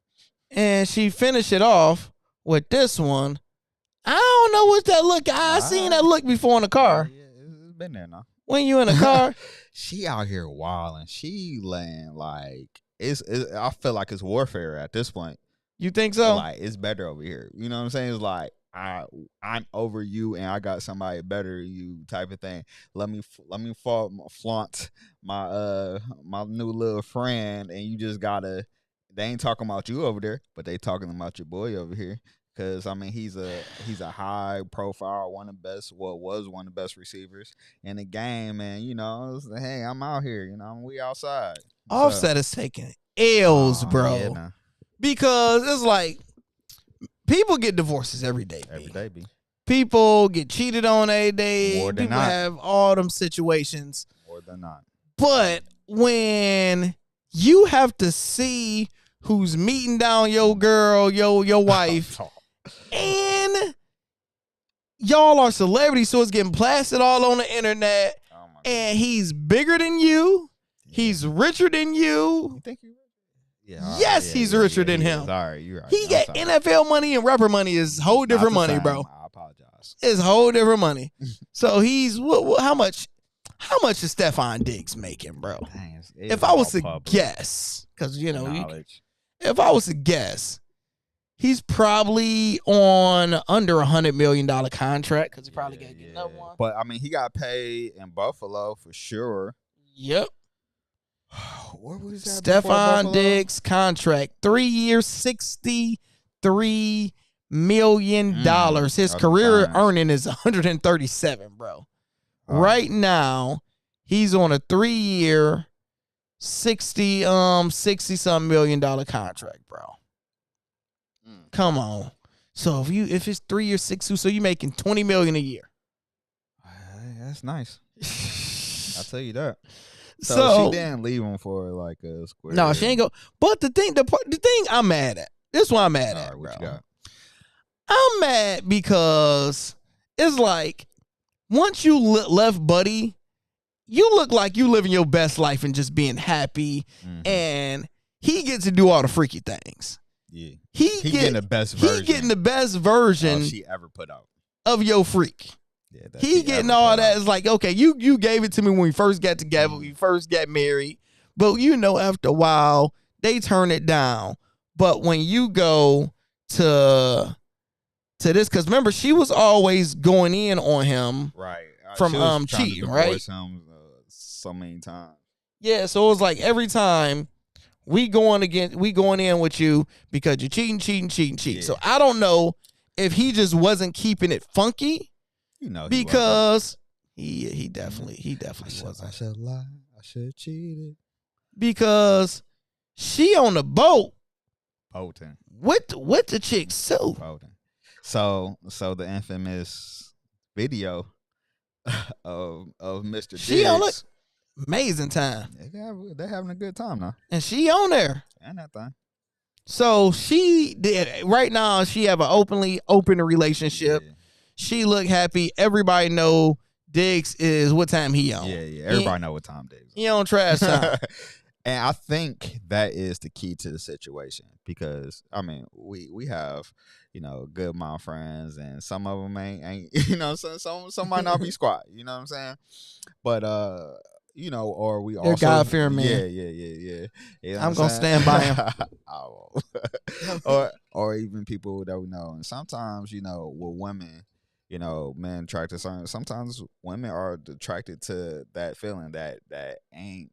and she finished it off with this one. I don't know what that look. I seen that look before in the car. Yeah, it's been there now. When you in the car, She out here wilding. She laying like it's. I feel like it's warfare at this point. you think so? Like it's better over here. You know what I'm saying? It's like I'm over you and I got somebody better than you type of thing. Let me flaunt my new little friend, and you just gotta. They ain't talking about you over there, but they talking about your boy over here. Cause I mean he's a high profile, was one of the best receivers in the game, man. You know, it's like, hey, I'm out here. You know, we outside. Offset is taking L's, bro. Yeah, nah. Because it's like people get divorces every day. Every day, be People get cheated on every day. More than People not. have all them situations. more than not. But when you have to see who's meeting down your girl, your wife, and y'all are celebrities, so it's getting plastered all on the internet, Oh my and he's bigger than you, he's richer than you. You think you? Yes, he's richer than him. Sorry, you're right. He got NFL money and rapper money is whole different money, bro. I apologize. It's whole different money. So he's how much is Stefon Diggs making, bro? Dang, it's If I was all to public guess, because knowledge. if I was to guess, he's probably on under $100 million contract because he probably got to get another one. But I mean, he got paid in Buffalo for sure. Yep. Where was that? before Stefon Buffalo? Diggs contract, 3 years, $63 million. His other career times. earning is 137, bro. Oh. Right now, he's on a 3-year, 60 something million dollar contract, bro. Come on. So if it's 3 years, 60, so you making $20 million a year. That's nice. I'll tell you that. So she didn't leave him for like a square. no, she ain't go. But the thing I'm mad at. This is what I'm mad at, All right, what bro. you got? I'm mad because it's like once you left Buddy, you look like you living your best life and just being happy, and he gets to do all the freaky things. Yeah, He getting the best version. He getting the best version she ever put out of your freak. Yeah, that He she getting ever all put that. out. It's like, okay, you gave it to me when we first got together, when we first got married. But after a while, they turn it down. But when you go to this, because remember, she was always going in on him, right? From She was trying to cheating, right? divorce him, so many times. Yeah, so it was like every time we going in with you because you're cheating. Yeah. So I don't know if he just wasn't keeping it funky. Because he definitely wasn't. I should lie. I should cheated. Because she on the boat Potent. with the chicks too. Potent. So the infamous video of Mr. She on Diggs. it. Amazing time. They're having a good time now. And she on there. And that thing. So she did right now. She have an open relationship. Yeah. She look happy. Everybody know Diggs is what time he on. Yeah. Everybody know what time Diggs. He on trash time. And I think that is the key to the situation because I mean we have good mom friends and some of them ain't some might not be squat, you know what I'm saying, but or we They're also God-fearing men. Yeah. You know I'm what gonna saying? stand by him. I won't. or even people that we know, and sometimes with women. Men attracted to certain. Sometimes women are attracted to that feeling that ain't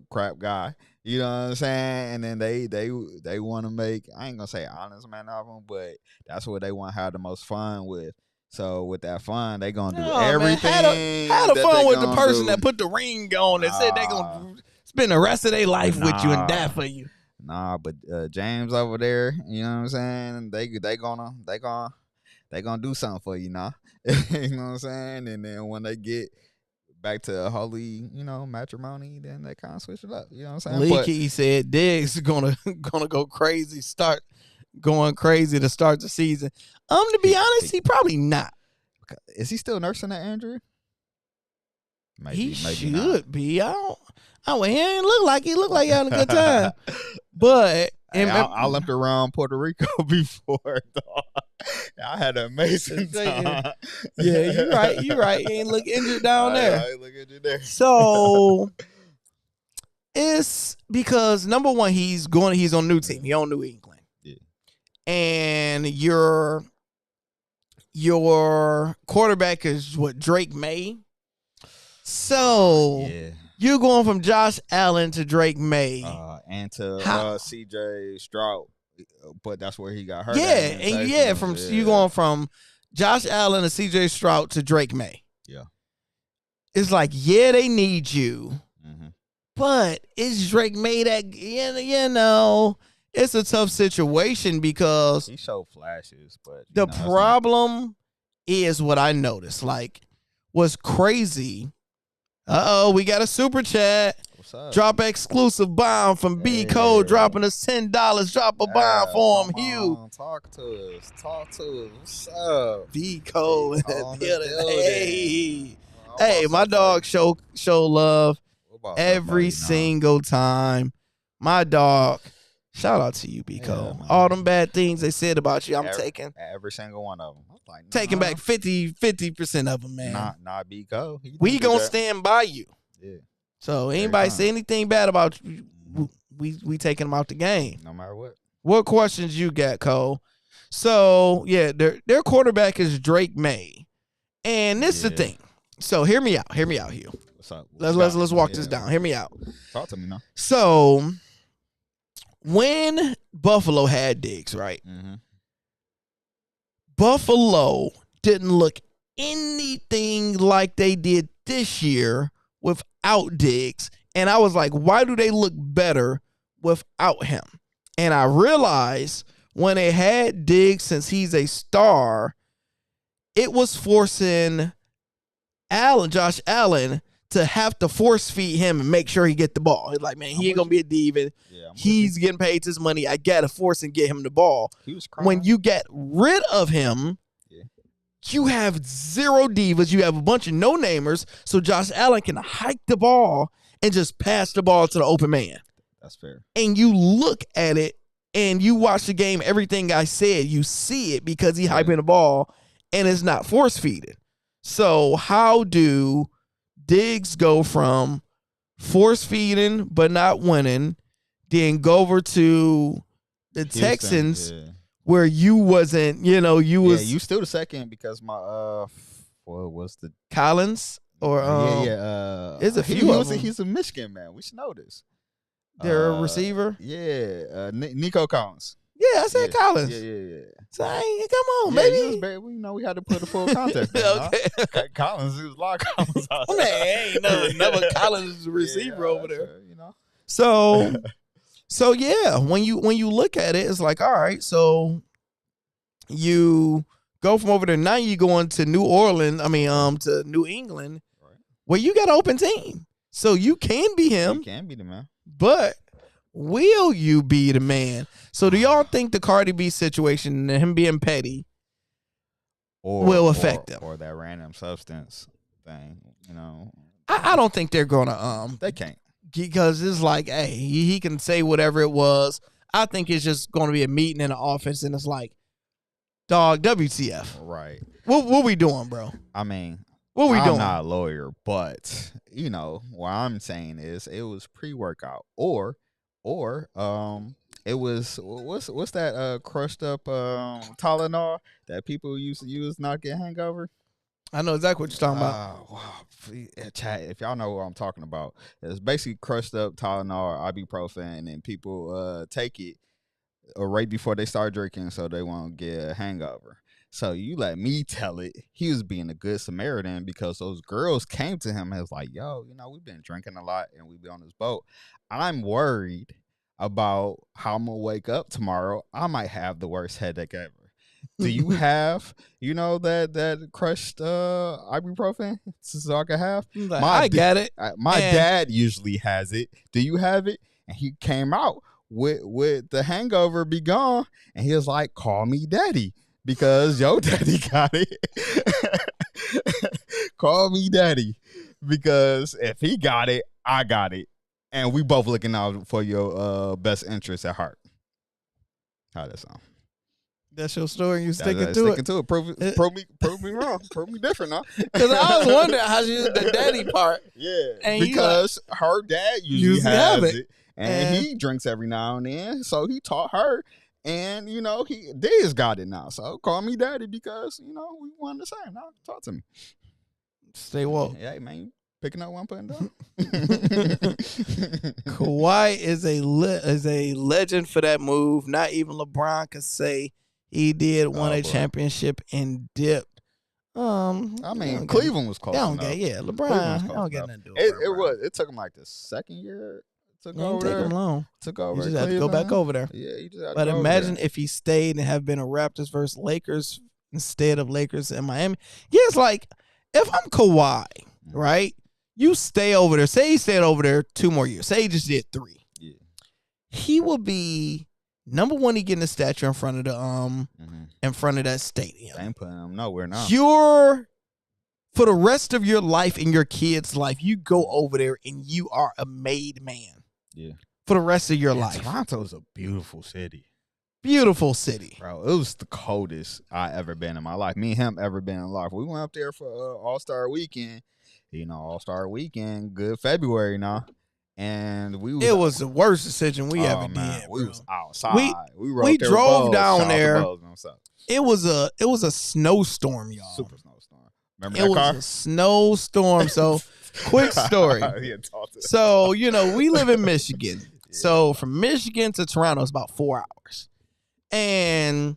crap guy. You know what I'm saying? And then they want to make, I ain't gonna say honest man of them, but that's what they want to have the most fun with. So with that fun, they gonna do everything. Had a fun with the person that put the ring on and said they gonna spend the rest of their life with you and die for you. Nah, but James over there, you know what I'm saying? They gonna do something for you now. You know what I'm saying? And then when they get back to holy, matrimony. Then they kind of switch it up. You know what I'm saying? Leaky said Diggs gonna go crazy. Start going crazy to start the season. To be honest, he probably not. Is he still nursing that injury? Maybe should not be. I don't. He ain't look like he having a good time. But I limped around Puerto Rico before. I had an amazing time. Yeah, you're right. You're right. He ain't look injured down there. I look injured there. So it's because number one, he's on a new team. He on New England. Yeah. And your quarterback is what, Drake May? So you're going from Josh Allen to Drake May. And to CJ Stroud. But that's where he got hurt. You going from Josh Allen to CJ Stroud to Drake May. Yeah. It's like, they need you. Mm-hmm. But is Drake May that, it's a tough situation because he showed flashes, but the problem is what I noticed. Like, what's crazy. We got a super chat. What's up? Drop exclusive bomb from B Code, dropping us $10. Drop a bomb for him, Hugh. Talk to us. What's up? B Code in the building. Hey, my dog show love every single time. My dog. Shout out to you, B Code. All them bad things they said about you, I'm taking. Every single one of them. Taking back 50% of them, man. Not B Code. We gonna stand by you. Yeah. So anybody say anything bad about you, we taking them out the game. No matter what. What questions you got, Cole? So their quarterback is Drake May, and this is the thing. So hear me out, Hugh. What's up? Let's walk this down. Hear me out. Talk to me now. So when Buffalo had Diggs, right? Mm-hmm. Buffalo didn't look anything like they did this year without Diggs. And I was like, why do they look better without him? And I realized when they had Diggs, since he's a star, it was forcing Josh Allen, to have to force feed him and make sure he get the ball. He's like, man, he ain't going to be a diva. He's getting paid his money. I got to force and get him the ball. He was crying. When you get rid of him, you have zero divas. You have a bunch of no-namers, so Josh Allen can hike the ball and just pass the ball to the open man. That's fair. And you look at it, and you watch the game, everything I said, you see it because he hyping the ball, and it's not force-feeding. So how do Diggs go from force-feeding but not winning, then go over to the Houston, Texans, where you wasn't, you still the second because my what was the Collins or there's a few of them. He's a Michigan man. We should know this. They're a receiver. Nico Collins. Yeah, I said Collins. Yeah. So come on, baby. We had to put a full context. Okay. Collins, it was a lot of Collins out there. Man, ain't never Collins receiver over there. Fair, So when you look at it, it's like, all right, so you go from over there, now you going to New Orleans, to New England, where you got an open team. So you can be him. You can be the man. But will you be the man? So do y'all think the Cardi B situation and him being petty will affect them? Or that random substance thing, I don't think they're gonna they can't. Because it's like, hey, he can say whatever it was. I think it's just gonna be a meeting in the office and it's like, dog, WTF. Right. What we doing, bro? I mean, what we doing? I'm not a lawyer, but what I'm saying is it was pre-workout or it was what's that crushed up Tylenol that people used to use not get hangover. I know exactly what you're talking about. Wow. Chat, if y'all know what I'm talking about, it's basically crushed up Tylenol or ibuprofen, and people take it right before they start drinking so they won't get a hangover. So you let me tell it, he was being a good Samaritan because those girls came to him and was like, yo, we've been drinking a lot and we be on this boat. I'm worried about how I'm going to wake up tomorrow. I might have the worst headache ever. Do you have, that crushed ibuprofen so I can have? Like, I got it. My dad usually has it. Do you have it? And he came out with the hangover be gone, and he was like, "Call me daddy because your daddy got it." Call me daddy because if he got it, I got it, and we both looking out for your best interests at heart. How that sound? That's your story. You sticking to it. Prove me wrong. Prove me different, huh? Because I was wondering how you did the daddy part. Yeah, and because her dad usually has it, and he drinks every now and then, so he taught her, and Diz got it now. So call me daddy because we want the same. Now talk to me. Stay woke. Yeah, man. You picking up one, putting down. Kawhi is a legend for that move. Not even LeBron could say he won a championship and dipped. Cleveland was close. LeBron. I don't get nothing to do with it took him like the second year. Took him long. You just had to go back over there. Yeah, you just had to But go imagine over there. if he stayed and have been a Raptors versus Lakers instead of Lakers and Miami. Yeah, it's like if I'm Kawhi, right? You stay over there. Say he stayed over there 2 more years. Say he just did 3. Yeah. He will be number one. He getting a statue in front of the in front of that stadium. They ain't putting him nowhere now. For the rest of your life and your kids' life, you go over there and you are a made man. Yeah. For the rest of your life. Toronto's a beautiful city. Beautiful city. Bro, it was the coldest I ever been in my life. Me and him ever been in life. We went up there for All-Star Weekend. All-Star Weekend, good February now. And it was the worst decision we ever did. We was outside. We drove down there. It was a snowstorm, y'all. Super snowstorm. Remember that car? It was a snowstorm. So quick story. So, we live in Michigan. Yeah. So from Michigan to Toronto is about 4 hours. And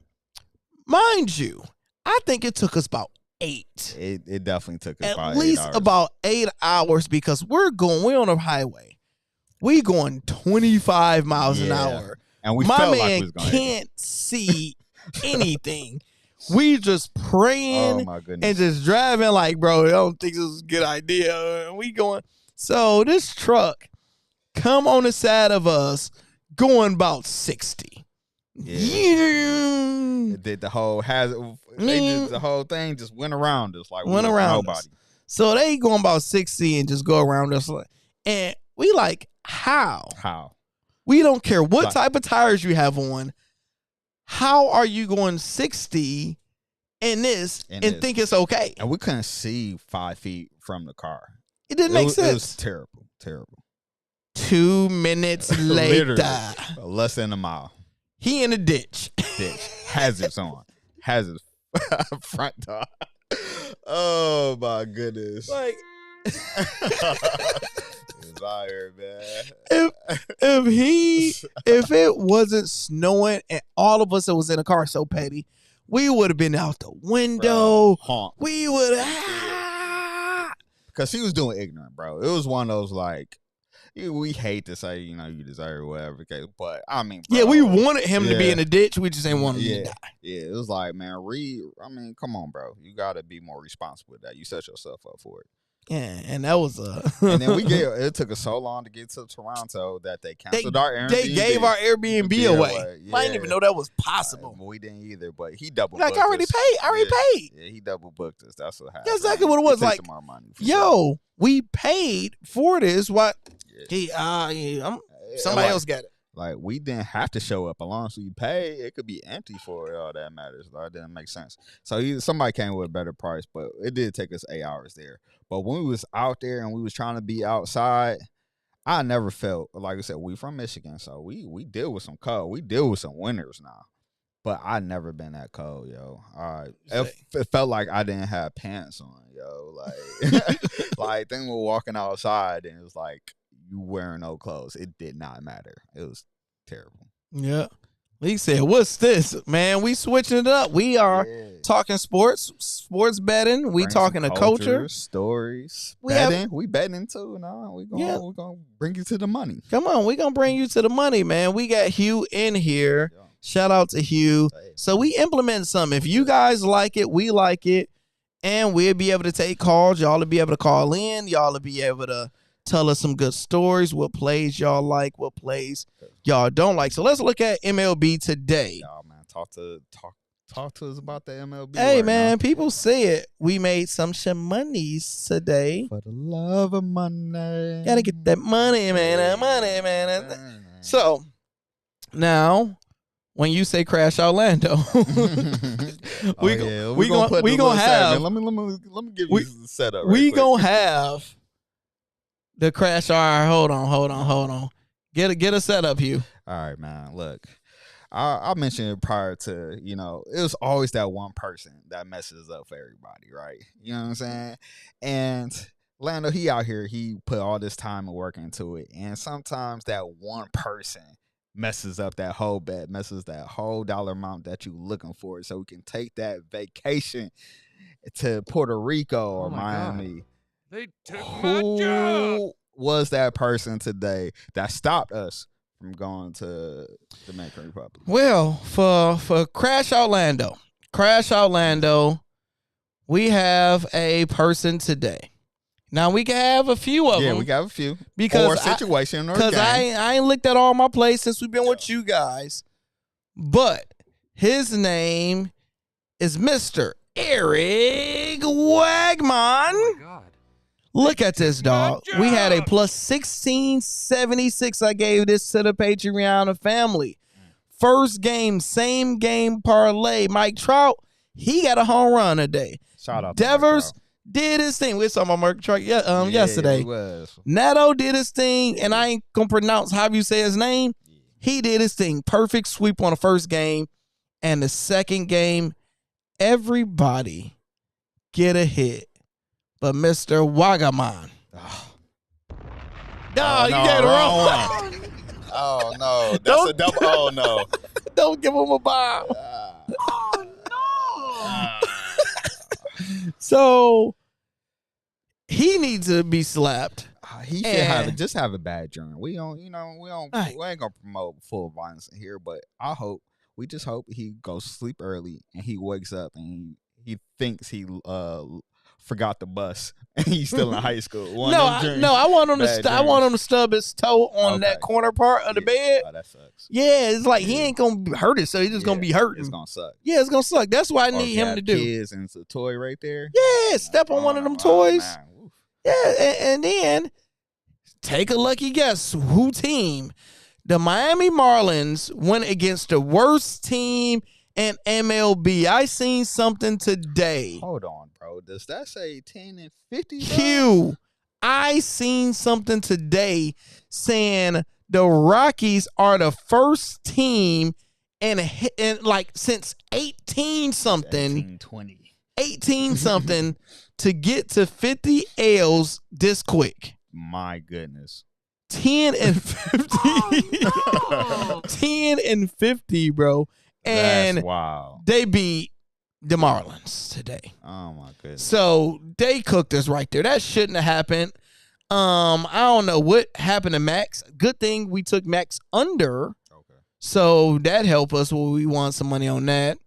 mind you, I think it took us about 8. It definitely took us at least about 8 hours because we're on a highway. We going 25 miles an hour. And we My felt man like we was going can't see anything. We just praying and just driving like, bro, I don't think this is a good idea. And we going. So this truck come on the side of us going about 60. Yeah. It did the whole they did the whole thing, just went around us like went around nobody. Us. So they going about 60 and just go around us, and we like how we don't care what type of tires you have on. How are you going 60 in this and think it's okay? And we couldn't see 5 feet from the car. It didn't make sense. It was terrible. 2 minutes later, less than a mile. He in a ditch. Hazards on. Hazards front door. Oh my goodness. Like it's out here, man. If it wasn't snowing and all of us that was in the car so petty, we would have been out the window. Honk. We would because he was doing ignorant, bro. It was one of those like we hate to say, you deserve whatever, but I mean, bro, yeah, we wanted him to be in the ditch. We just ain't want him to die. Yeah, it was like, man, come on, bro. You got to be more responsible with that. You set yourself up for it. Yeah, and that was and then it took us so long to get to Toronto that they canceled our Airbnb. They gave our Airbnb away. Yeah. I didn't even know that was possible. We didn't either, but he double booked us. I already paid. Yeah, he double booked us. That's what happened. That's exactly what it was. Like, some more money yo, we paid for this. What? Somebody else got it. Like, we didn't have to show up. As long as we pay, it could be empty for all that matters. That didn't make sense. So somebody came with a better price, but it did take us 8 hours there. But when we was out there and we was trying to be outside, I never felt, like I said, we from Michigan, so we deal with some cold. We deal with some winters now. But I never been that cold, yo. It felt like I didn't have pants on, yo. Like, like then we're walking outside and it was like, you wearing no clothes. It did not matter. It was terrible. Yeah. He said, what's this? Man, we switching it up. We are talking sports betting. We talking the culture. Stories. We betting too. No, we're gonna bring you to the money. Come on, we're gonna bring you to the money, man. We got Hugh in here. Shout out to Hugh. So we implement something. If you guys like it, we like it. And we'll be able to take calls. Y'all will be able to call in. Y'all will be able to tell us some good stories. What plays y'all like, what plays y'all don't like. So let's look at MLB today. Y'all, man, talk to us about the MLB. Hey, right man, now. people say it. We made some monies today. For the love of money. Gotta get that money, man. So, now, when you say Crash Orlando, we gonna have. Let me give you the setup. We gonna have the Crash. All right, hold on. Get a setup, Hugh. All right, man. Look, I mentioned it prior to, it was always that one person that messes up for everybody, right? You know what I'm saying? And Lando, he out here, he put all this time and work into it, and sometimes that one person messes up that whole bet, messes that whole dollar amount that you looking for, so we can take that vacation to Puerto Rico or Miami. God. They took my job. Who was that person today that stopped us from going to the Dominican Republic? Well, for Crash Orlando, we have a person today. Now we can have a few of them. Yeah, we got a few. Because or situation or because I ain't looked at all my plays since we've been with you guys. But his name is Mr. Eric Wagman. Oh, my God. Look at this, dog. We had a plus 1676. I gave this to the Patreon family. First game, same game parlay. Mike Trout, he got a home run today. Shout out Devers to did his thing. We saw my Mike Trout yesterday. He was. Nato did his thing, and I ain't gonna pronounce how you say his name. He did his thing. Perfect sweep on the first game. And the second game, everybody get a hit. But Mr. Wagaman. No, you got it wrong one. Oh, no. That's a double. Oh, no. Don't give him a bomb. Oh, no. So, he needs to be slapped. He should just have a bad dream. We ain't gonna promote full violence here, but we just hope he goes to sleep early and he wakes up and he thinks he forgot the bus and he's still in high school. I want him to stub his toe on that corner part of the bed. Oh, that sucks. Yeah, it's like he ain't gonna hurt it, so he's just gonna be hurting. It's gonna suck. Yeah, it's gonna suck. That's what I need him to do. Kids and it's a toy right there. Yeah, step on one of them toys. Man. Yeah, and then take a lucky guess. Who team? The Miami Marlins went against the worst team in MLB. I seen something today. Hold on, bro. Does that say 10 and 50? Q. I seen something today saying the Rockies are the first team in like since 18 something to get to 50 L's this quick. My goodness. 10 and 50. Oh, no. 10 and 50, bro. And that's wow. They beat the Marlins today. Oh my goodness. So they cooked us right there. That shouldn't have happened. I don't know what happened to Max. Good thing we took Max under. Okay. So that helped us. Well, we won some money on that.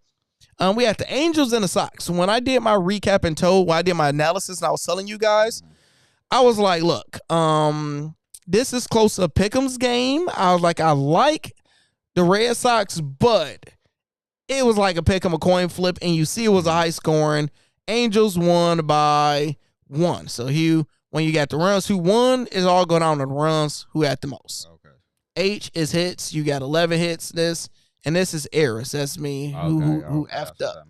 We had the Angels and the Sox. When I did my recap and when I did my analysis and I was telling you guys, I was like, look, this is close to a Pick'em's game. I was like, I like the Red Sox, but it was like a Pick'em, a coin flip, and you see it was a high scoring. Angels won by 1. So when you got the runs, who won is all going on to the runs, who had the most. Okay. H is hits. You got 11 hits. This is errors. That's me who effed up.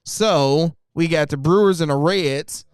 So we got the Brewers and the Reds.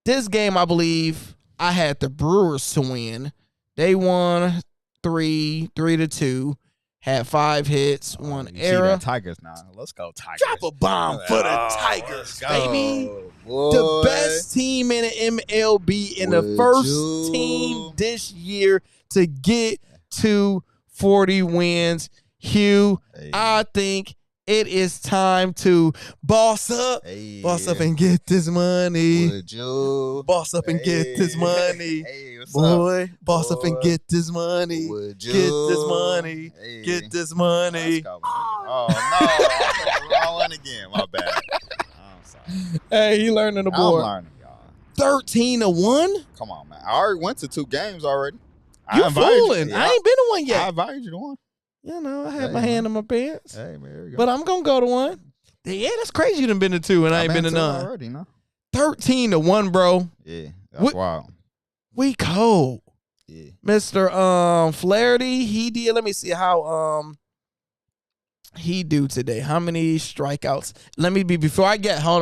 This game, I believe, I had the Brewers to win. They won 3-2. Had 5 hits, 1 error. See that Tigers now. Let's go Tigers. Drop a bomb for the Tigers, baby. Boy. The best team in the MLB and the first team this year to get to 40 wins. Hugh, I think It is time to boss up. Hey, Boss up and get this money. would you? Boss up and get this money. Hey, what's Boy, up? boss up and Boy, get this money. Would you? Get this money. Hey. Get this Let's money. go. Oh, no. I took the wrong one again. My bad. I'm sorry. Hey, he learning the I'm board. learning, y'all. 13-1? Come on, man. I already went to 2 games already. You I invited fooling. You. I ain't been to one I yet. invited you to one. You know, I had Hey, my hand man. in my pants. Hey, man. There you go. But I'm going to go to one. Yeah, that's crazy you done been to 2 and I ain't been to to none. already, no? 13-1, bro. Yeah, that's What- wild. We cold. Yeah. Mr. Flaherty, he did. Let me see how he do today. How many strikeouts?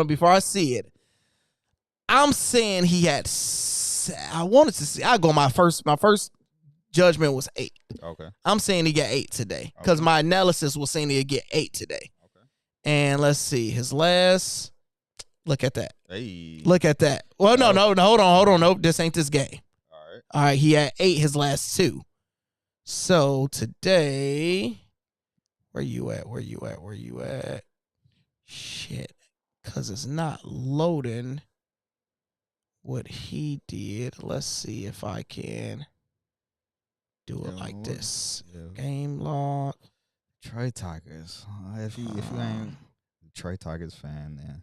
Before I see it. I'm saying he had I wanted to see. I go my first judgment was 8. Okay. I'm saying he got 8 today. Because Okay. my analysis was saying he'd get 8 today. Okay. And let's see. His last look at that. Hey. Look at that. Well, no, hold on. Nope. This ain't this game. All right. All right, he had 8 his last 2. So today, where you at? Shit, because it's not loading what he did. Let's see if I can do it like this. Yeah. Game log. Trey Tigers. If you ain't a Trey Tigers fan, then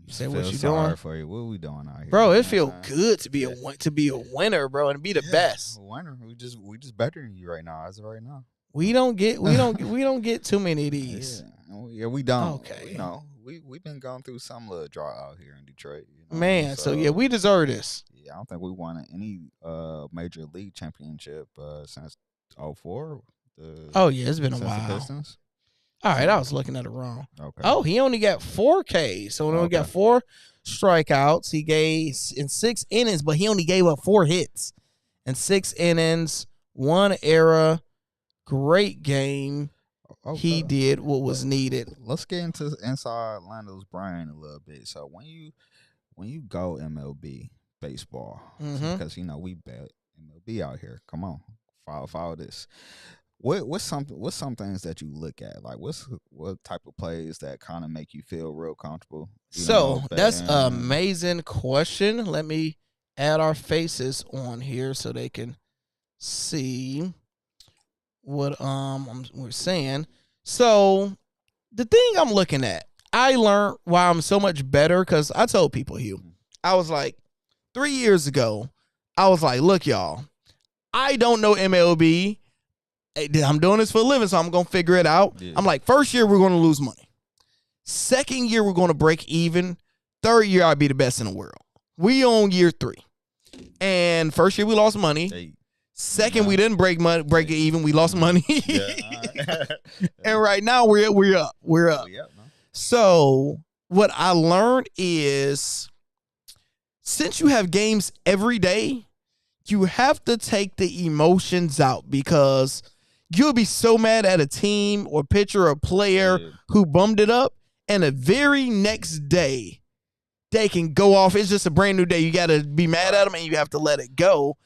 You say what feel you sorry doing? for you. What we doing out here? Bro, You it know feel what I'm saying? good to be a winner, bro, and be the best. Winner. We just better than you right now, as of right now. We don't get too many of these. Yeah, we don't. Okay. No, we've been going through some little drought out here in Detroit. You know? Man, so yeah, we deserve this. Yeah, I don't think we won any major league championship since 04. Oh yeah, it's been a since the while. Pistons. All right, I was looking at it wrong. Okay. Oh, he only got 4 Ks. So he only got 4 strikeouts. He gave in 6 innings, but he only gave up 4 hits. In 6 innings, 1 error. Great game. Okay. He did what was needed. Let's get into inside Lando's brain a little bit. So when you go MLB baseball, Mhm. because we bet MLB out here. Come on, follow this. What's some things that you look at? Like what type of plays that kind of make you feel real comfortable? So that's betting? an amazing question. Let me add our faces on here so they can see what we're saying. So the thing I'm looking at, I learned why I'm so much better because I told people, Hugh, I was like 3 years ago, I was like, look, y'all, I don't know MLB. I'm doing this for a living, so I'm going to figure it out. Yeah. I'm like, first year, we're going to lose money. Second year, we're going to break even. Third year, I'll be the best in the world. We on year 3. And first year, we lost money. Hey. Second, we didn't break it even. We lost money. Yeah. And right now, we're up. We're up. Yeah, man. So what I learned is since you have games every day, you have to take the emotions out because you'll be so mad at a team or pitcher or player who bummed it up, and the very next day they can go off. It's just a brand new day. You got to be mad at them and you have to let it go.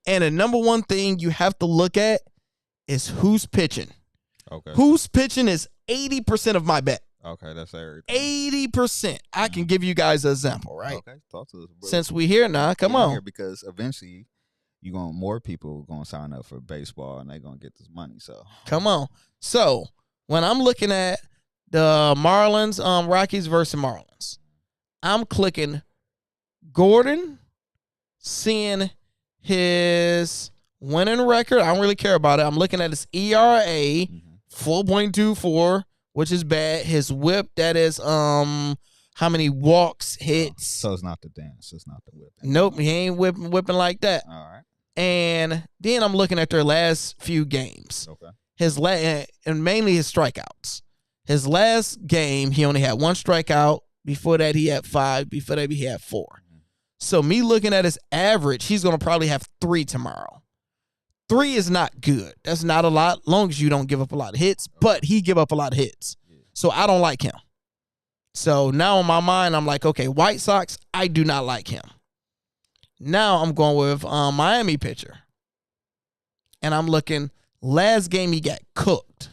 And the number one thing you have to look at is who's pitching. Okay. Who's pitching is 80% of my bet. Okay, that's everything. 80%. I can give you guys an example, right? Okay, talk to us, bro. Since we here now, come Get in on. here because eventually more people gonna sign up for baseball and they gonna get this money. So Come on. So when I'm looking at the Marlins, Rockies versus Marlins, I'm clicking Gordon, seeing his winning record. I don't really care about it. I'm looking at his ERA, 4.24, which is bad. His whip, that is how many walks, hits. so it's not the dance, it's not the whip. Nope, he ain't whipping like that. All right. And then I'm looking at their last few games. Okay. And mainly his strikeouts. His last game, he only had 1 strikeout. Before that, he had 5. Before that, he had 4. So me looking at his average, he's going to probably have 3 tomorrow. 3 is not good. That's not a lot, long as you don't give up a lot of hits. But he give up a lot of hits. So I don't like him. So now in my mind, I'm like, okay, White Sox, I do not like him. Now I'm going with Miami pitcher. And I'm looking, last game he got cooked.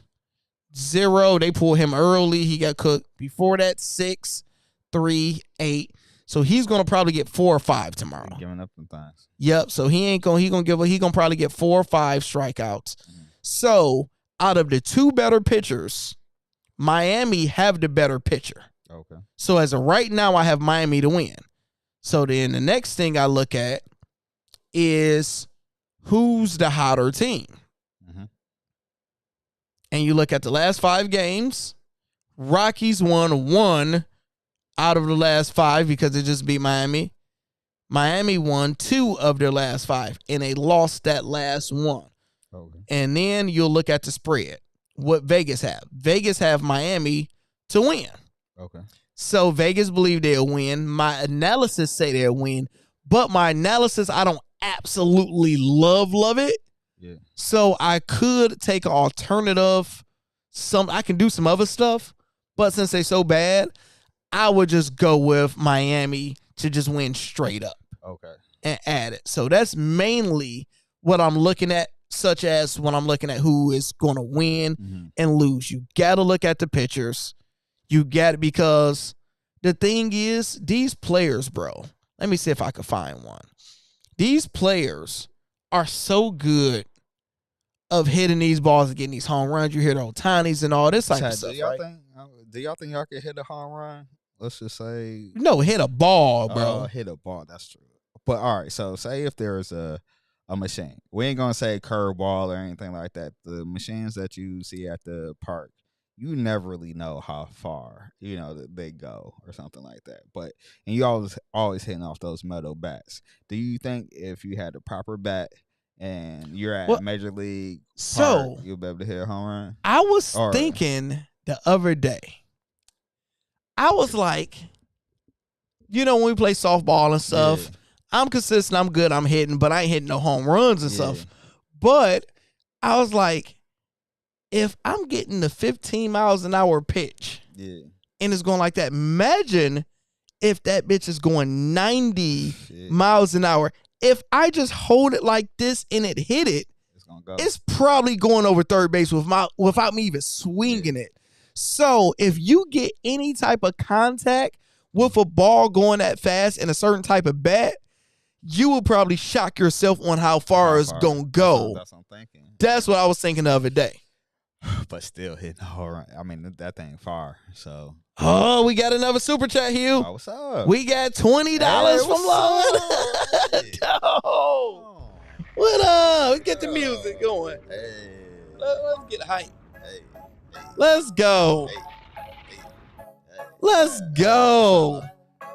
0. They pulled him early. He got cooked. Before that, 6, 3, 8. So he's gonna probably get 4 or 5 tomorrow. Giving up some things. Yep. So he gonna probably get 4 or 5 strikeouts. So out of the 2 better pitchers, Miami have the better pitcher. Okay. So as of right now, I have Miami to win. So then the next thing I look at is who's the hotter team. And you look at the last 5 games, Rockies won 1 out of the last 5 because they just beat Miami. Miami won 2 of their last 5, and they lost that last one. Okay. And then you'll look at the spread. What Vegas have? Vegas have Miami to win. Okay. So Vegas believe they'll win. My analysis say they'll win, but my analysis, I don't absolutely love it. Yeah. So I could take an alternative. I can do some other stuff, but since they so bad, I would just go with Miami to just win straight up. Okay. And add it. So that's mainly what I'm looking at, such as when I'm looking at who is going to win and lose. You got to look at the pitchers. You got it, because the thing is, these players, bro, let me see if I can find one. These players are so good of hitting these balls and getting these home runs. You hear the Otanis and all this type of stuff, right? Do y'all think y'all could hit a home run? Let's just say. No, hit a ball, bro. Hit a ball. That's true. But all right, so say if there's a machine. We ain't gonna say curveball or anything like that. The machines that you see at the park, you never really know how far, they go or something like that. And you always hitting off those metal bats. Do you think if you had the proper bat and you're at Major League Park, you'll be able to hit a home run? I was thinking the other day, I was like, when we play softball and stuff, I'm consistent, I'm good, I'm hitting, but I ain't hitting no home runs and stuff. But I was like, if I'm getting the 15 miles an hour pitch and it's going like that, imagine if that bitch is going 90 miles an hour. If I just hold it like this and it hit it, it's probably going over third base without me even swinging it. So if you get any type of contact with a ball going that fast and a certain type of bat, you will probably shock yourself on how far it's going to go. That's what I'm thinking. That's what I was thinking the other day. But still hitting a home run. I mean, that thing far. So. Oh, we got another super chat, Hugh. Oh, what's up? We got $20 from Lauren. Oh. What up? Let's get the music going. Hey. Let's get hype. Hey. Let's go. Let's go.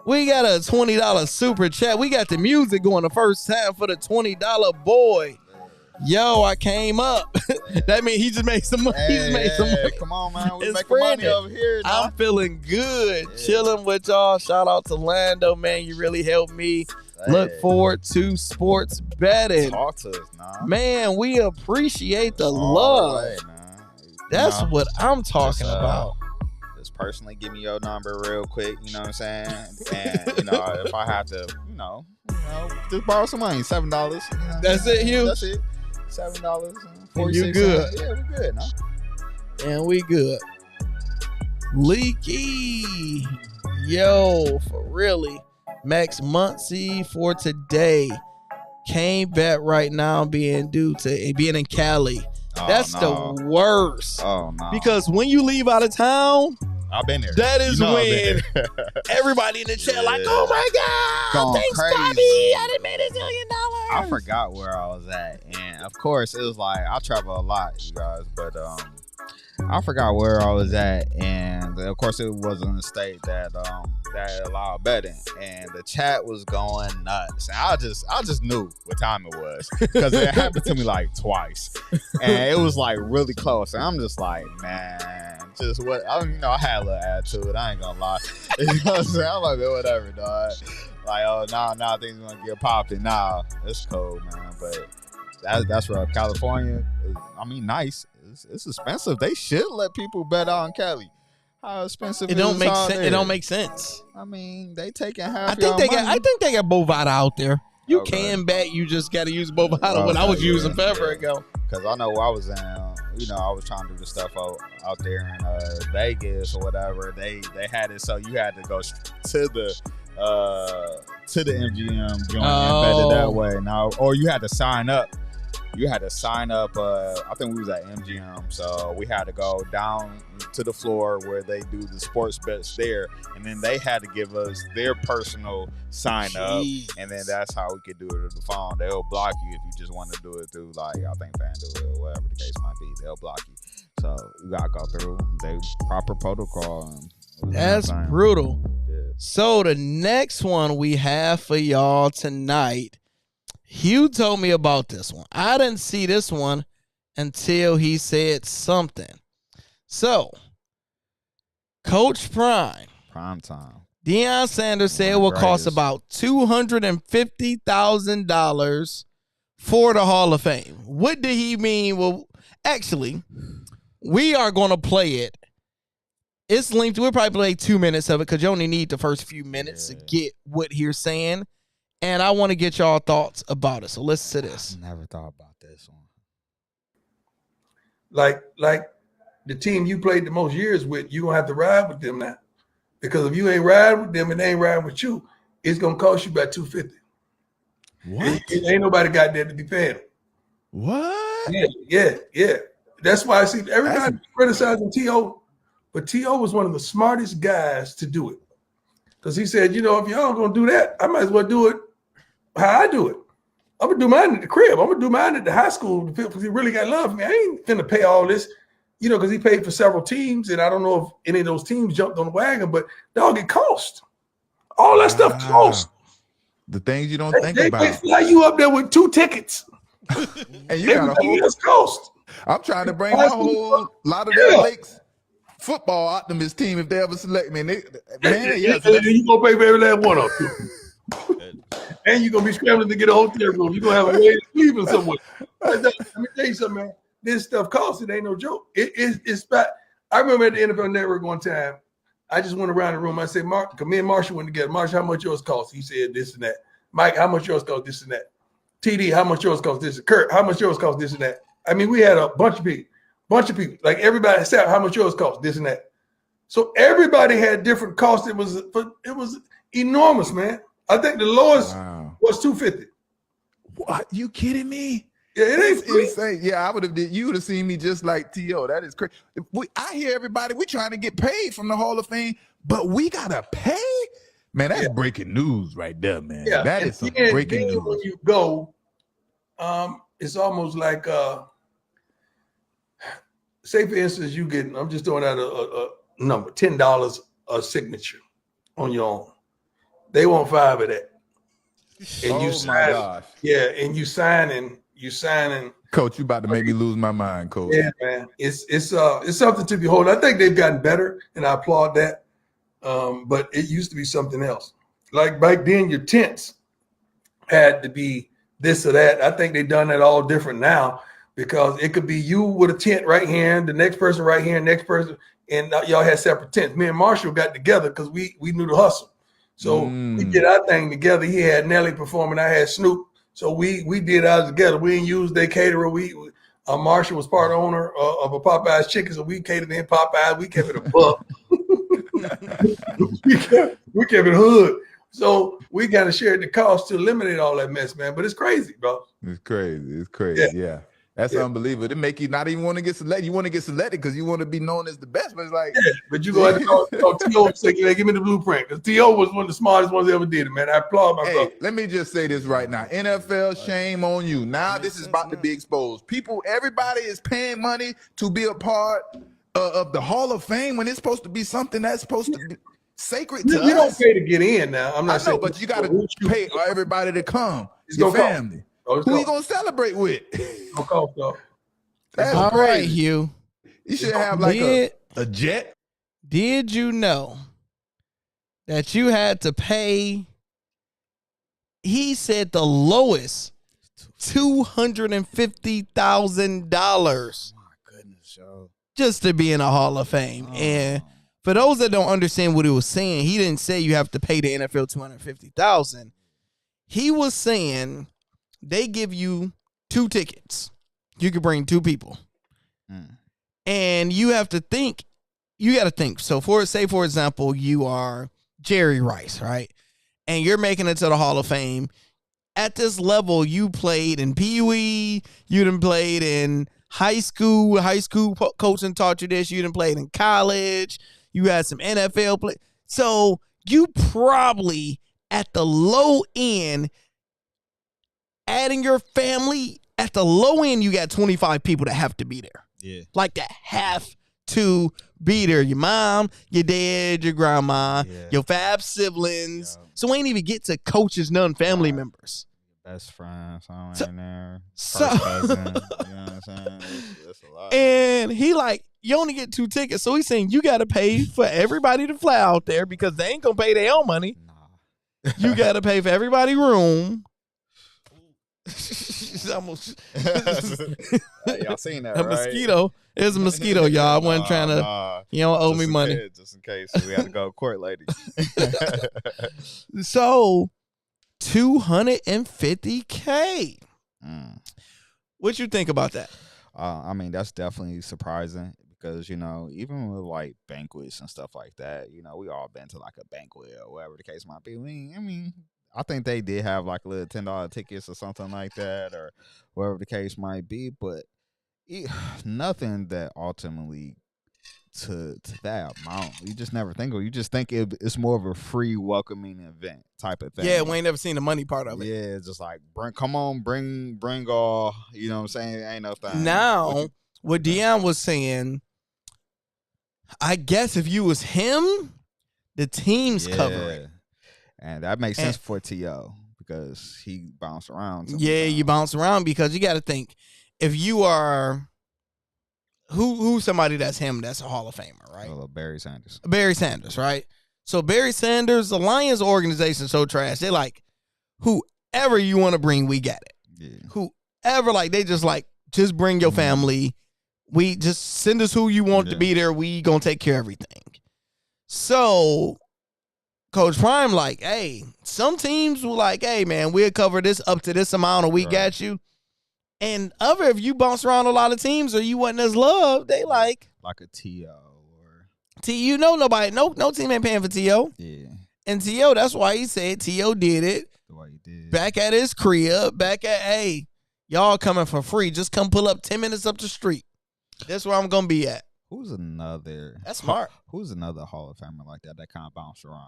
We got a $20 super chat. We got the music going the first time for the $20 boy. Yo, I came up. That means he just made some money. Hey, he just made some money. Come on, man. We It's making money Friday. over here. Now. I'm feeling good. Chilling with y'all. Shout out to Lando, man. You really helped me. Look forward to sports betting. Talk to us, nah. Man, we appreciate the love. Right, man. That's what I'm talking about. Just personally give me your number real quick, you know what I'm saying? And, if I have to, just borrow some money, $7. That's it, Hugh? That's it. $7. And you good. Yeah, we good, no? And we good. Leaky. Yo, for really. Max Muncy for today. Came back right now being in Cali. That's the worst. Oh, no. Because when you leave out of town, I've been there. that is when everybody in the chat like, oh my God, Going thanks, crazy. Bobby. I done made $1 million. I forgot where I was at. And, of course, it was like, I travel a lot, you guys. But I forgot where I was at. And, of course, it was in a state that allowed betting. And the chat was going nuts. And I just knew what time it was. Because it happened to me like twice. And it was like really close. And I'm just like, man, just what? I had a little attitude. I ain't going to lie. You know what I'm saying? I'm like, whatever, dog. Like, oh, nah, things are gonna get popping. Nah, it's cold, man. But that's where California is, nice. It's expensive. They should let people bet out in Cali. How expensive It don't make sense. It don't make sense. They taking half. I think they got Bovada out there. You can bet. You just got to use Bovada. When I was using forever ago. Because I know I was in I was trying to do the stuff out there in Vegas or whatever. They had it so you had to go to the MGM joint and bet it that way. Now, or you had to sign up. I think we was at MGM, so we had to go down to the floor where they do the sports bets there, and then they had to give us their personal sign up, and then that's how we could do it on the phone. They'll block you if you just want to do it through, like, I think FanDuel or whatever the case might be. They'll block you, so you gotta go through the proper protocol. That's brutal. Yeah. So the next one we have for y'all tonight. Hugh told me about this one. I didn't see this one until he said something. So, Coach Prime time. Deion Sanders said it will cost about $250,000 for the Hall of Fame. What did he mean? Well, actually, we are going to play it. It's linked. We'll probably play 2 minutes of it because you only need the first few minutes to get what he's saying. And I want to get y'all thoughts about it. So listen to this. I never thought about this one. Like the team you played the most years with, you're going to have to ride with them now. Because if you ain't riding with them and they ain't riding with you, it's going to cost you about $250. What? Ain't nobody got there to be paying them. What? Yeah. That's why I see everybody criticizing T.O., but T.O. was one of the smartest guys to do it. Because he said, if y'all going to do that, I might as well do it how I do it. I'm going to do mine at the crib. I'm going to do mine at the high school because he really got love for me. I ain't finna pay all this, because he paid for several teams, and I don't know if any of those teams jumped on the wagon, but dog, it cost. All that stuff cost. The things you don't think they about. They fly you up there with 2 tickets. And you got a whole cost. I'm trying to bring my whole lot of their Lakes football optimist team if they ever select me. You gonna pay for every last one of them. And you're gonna be scrambling to get a hotel room. You're gonna have a way to sleep or somewhere. Let me tell you something, man. This stuff costs. It ain't no joke. It's bad. I remember at the NFL Network one time, I just went around the room. I said, Mark, me and Marshall went together. Marshall, how much yours cost? He said this and that. Mike, how much yours cost? This and that. TD, how much yours cost? This. Kurt, how much yours cost? This and that. I mean, we had a bunch of people. Like everybody said, how much yours cost? This and that. So everybody had different costs. It was enormous, man. I think the lowest was $250. What? You kidding me? Yeah, it ain't free. Insane. Yeah, you would have seen me just like T.O. That is crazy. I hear everybody, we trying to get paid from the Hall of Fame, but we gotta pay? Man, that's breaking news right there, man. Yeah. That is some breaking news. When you go, it's almost like say for instance, I'm just throwing out a number, $10 a signature on your own. They want 5 of that. And you sign, and you signing. Coach, you about to make me lose my mind, Coach. Yeah, man. It's something to behold. I think they've gotten better, and I applaud that. But it used to be something else. Like back then, your tents had to be this or that. I think they've done that all different now because it could be you with a tent right here, the next person right here, next person, and y'all had separate tents. Me and Marshall got together because we knew the hustle. So we did our thing together. He had Nelly performing. I had Snoop. So we did ours together. We didn't use their caterer. Marshall was part owner of a Popeye's Chicken, so we catered in Popeyes. We kept it a buck. we kept it hood. So we kind of shared the cost to eliminate all that mess, man. But it's crazy, bro. It's crazy. Yeah. That's unbelievable. It make you not even want to get selected. You want to get selected because you want to be known as the best. But it's like, but you go ahead and call T.O. and say, give me the blueprint. Because T.O. was one of the smartest ones that ever did it, man. I applaud my brother. Let me just say this right now. NFL, shame on you. Now this is about to be exposed. Everybody is paying money to be a part of the Hall of Fame when it's supposed to be something that's supposed to be sacred to us. You don't pay to get in now. I'm not saying. But you got to pay everybody to come. It's your family. Who you gonna celebrate with? All right, Hugh. You should have like a jet. Did you know that you had to pay? He said the lowest $250,000. My goodness, yo. Just to be in a Hall of Fame. And for those that don't understand what he was saying, he didn't say you have to pay the NFL $250,000. He was saying they give you 2 tickets. You could bring 2 people. And you have to think. You got to think. So, for example, you are Jerry Rice, right? And you're making it to the Hall of Fame. At this level, you played in Pee Wee. You done played in high school. High school coaching taught you this. You done played in college. You had some NFL play. So you probably at the low end, adding your family at the low end, you got 25 people that have to be there. Yeah, like that have to be there. Your mom, your dad, your grandma, your 5 siblings. Yeah. So we ain't even get to coaches, none family members. Best friend, someone So- in there. so- First cousin, you know what I'm saying? That's a lot. And he like, you only get 2 tickets. So he's saying you got to pay for everybody to fly out there because they ain't going to pay their own money. Nah. You got to pay for everybody room. It's almost Y'all seen that, a right? mosquito. It's a mosquito, y'all. I wasn't trying to, Nah. you don't owe me Just in money. case- just in case we had to go to court, lady. So 250K. What you think about that? I mean, that's definitely surprising because, you know, even with like banquets and stuff like that, you know, we all been to like a banquet or whatever the case might be. I mean, I think they did have like little $10 tickets or something like that or whatever the case might be, but nothing that ultimately to that amount. You just never think of it. You just think it's more of a free welcoming event type of thing. Yeah, we ain't never seen the money part of it. Yeah, it's just like bring all, you know what I'm saying? Ain't no thing. Now, what Deion was saying, I guess if you was him, the team's covering. And that makes sense for T.O. because he bounced around. Yeah, you bounce around because you got to think if you are who's somebody that's him, that's a Hall of Famer, right? Barry Sanders. Barry Sanders, right? So Barry Sanders, the Lions organization so trash. They like whoever you want to bring, we got it. Yeah. Whoever, like they just bring your family. We just send us who you want to be there. We gonna take care of everything. So Coach Prime, like, hey, some teams were like, hey, man, we'll cover this up to this amount or we got you. And if you bounce around a lot of teams or you wasn't as loved, they like a T.O. or you know nobody, no team ain't paying for T.O. Yeah. And T.O., that's why he said T.O. did it. The way he did. Back at his crib, hey, y'all coming for free. Just come pull up 10 minutes up the street. That's where I'm going to be at. Who's another? That's smart. Who's another Hall of Famer like that kind of bounce around?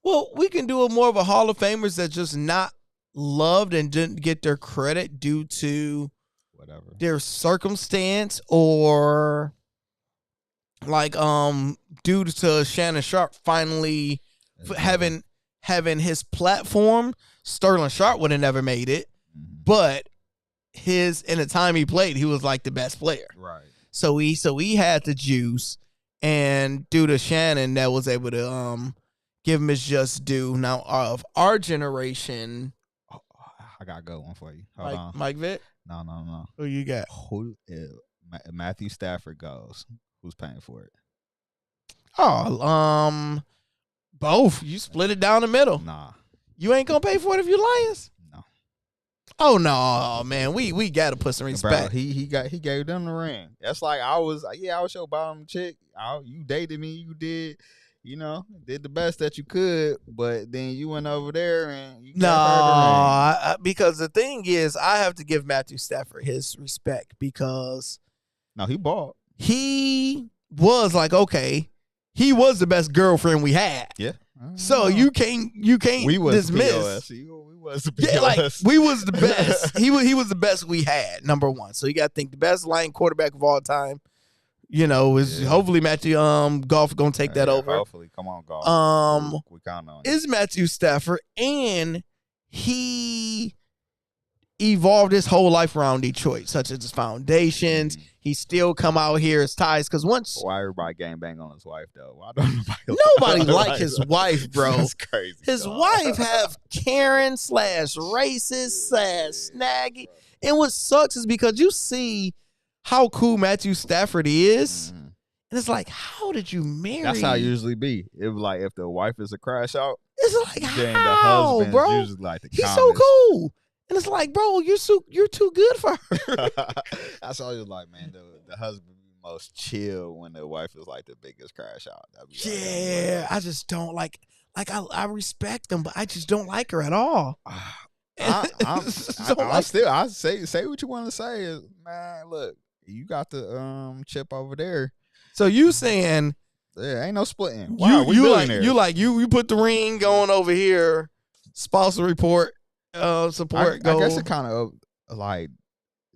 Well, we can do it more of a Hall of Famers that just not loved and didn't get their credit due to whatever their circumstance or like due to Shannon Sharp finally having his platform. Sterling Sharp would have never made it, but in the time he played, he was like the best player. Right. So he had the juice, and due to Shannon, that was able to give him his just due. Now, of our generation, I got a good one for you. Hold on. Mike Vick? No. Who you got? Who if Matthew Stafford goes? Who's paying for it? Oh, both. You split it down the middle. Nah. You ain't gonna pay for it if you Lions? No. Oh no, man. We gotta put some respect. Bro, he gave them the ring. That's like I was your bottom chick. You dated me, you did. You know, did the best that you could, but then you went over there and you got her the ring. Because the thing is, I have to give Matthew Stafford his respect because he bought. He was like, okay, he was the best girlfriend we had. Yeah. So you can't we was dismiss. We was the POS. Yeah, like we was the best. he was the best we had. Number one. So you got to think the best Lion quarterback of all time. You know, is hopefully Matthew Goff gonna take that over. Hopefully, come on, Goff. We count on it. Is Matthew Stafford, and he evolved his whole life around Detroit, such as his foundations. He still come out here as ties because once why everybody gangbang on his wife though? Why don't nobody like his wife, bro. That's crazy. His wife have Karen / racist / snaggy, and what sucks is because you see how cool Matthew Stafford is. And it's like, how did you marry? That's how it usually be. It was like if the wife is a crash out, it's like, then how, the husband bro? is usually like the He's calmest. so cool. And it's like, bro, you're too good for her. That's always like, man, the husband be most chill when the wife is like the biggest crash out. Yeah, I just don't like I respect them, but I just don't like her at all. I say what you want to say is, man, look, you got the chip over there. So you saying there ain't no splitting. Wow, you put the ring going over here, spousal report, support. I guess it kind of like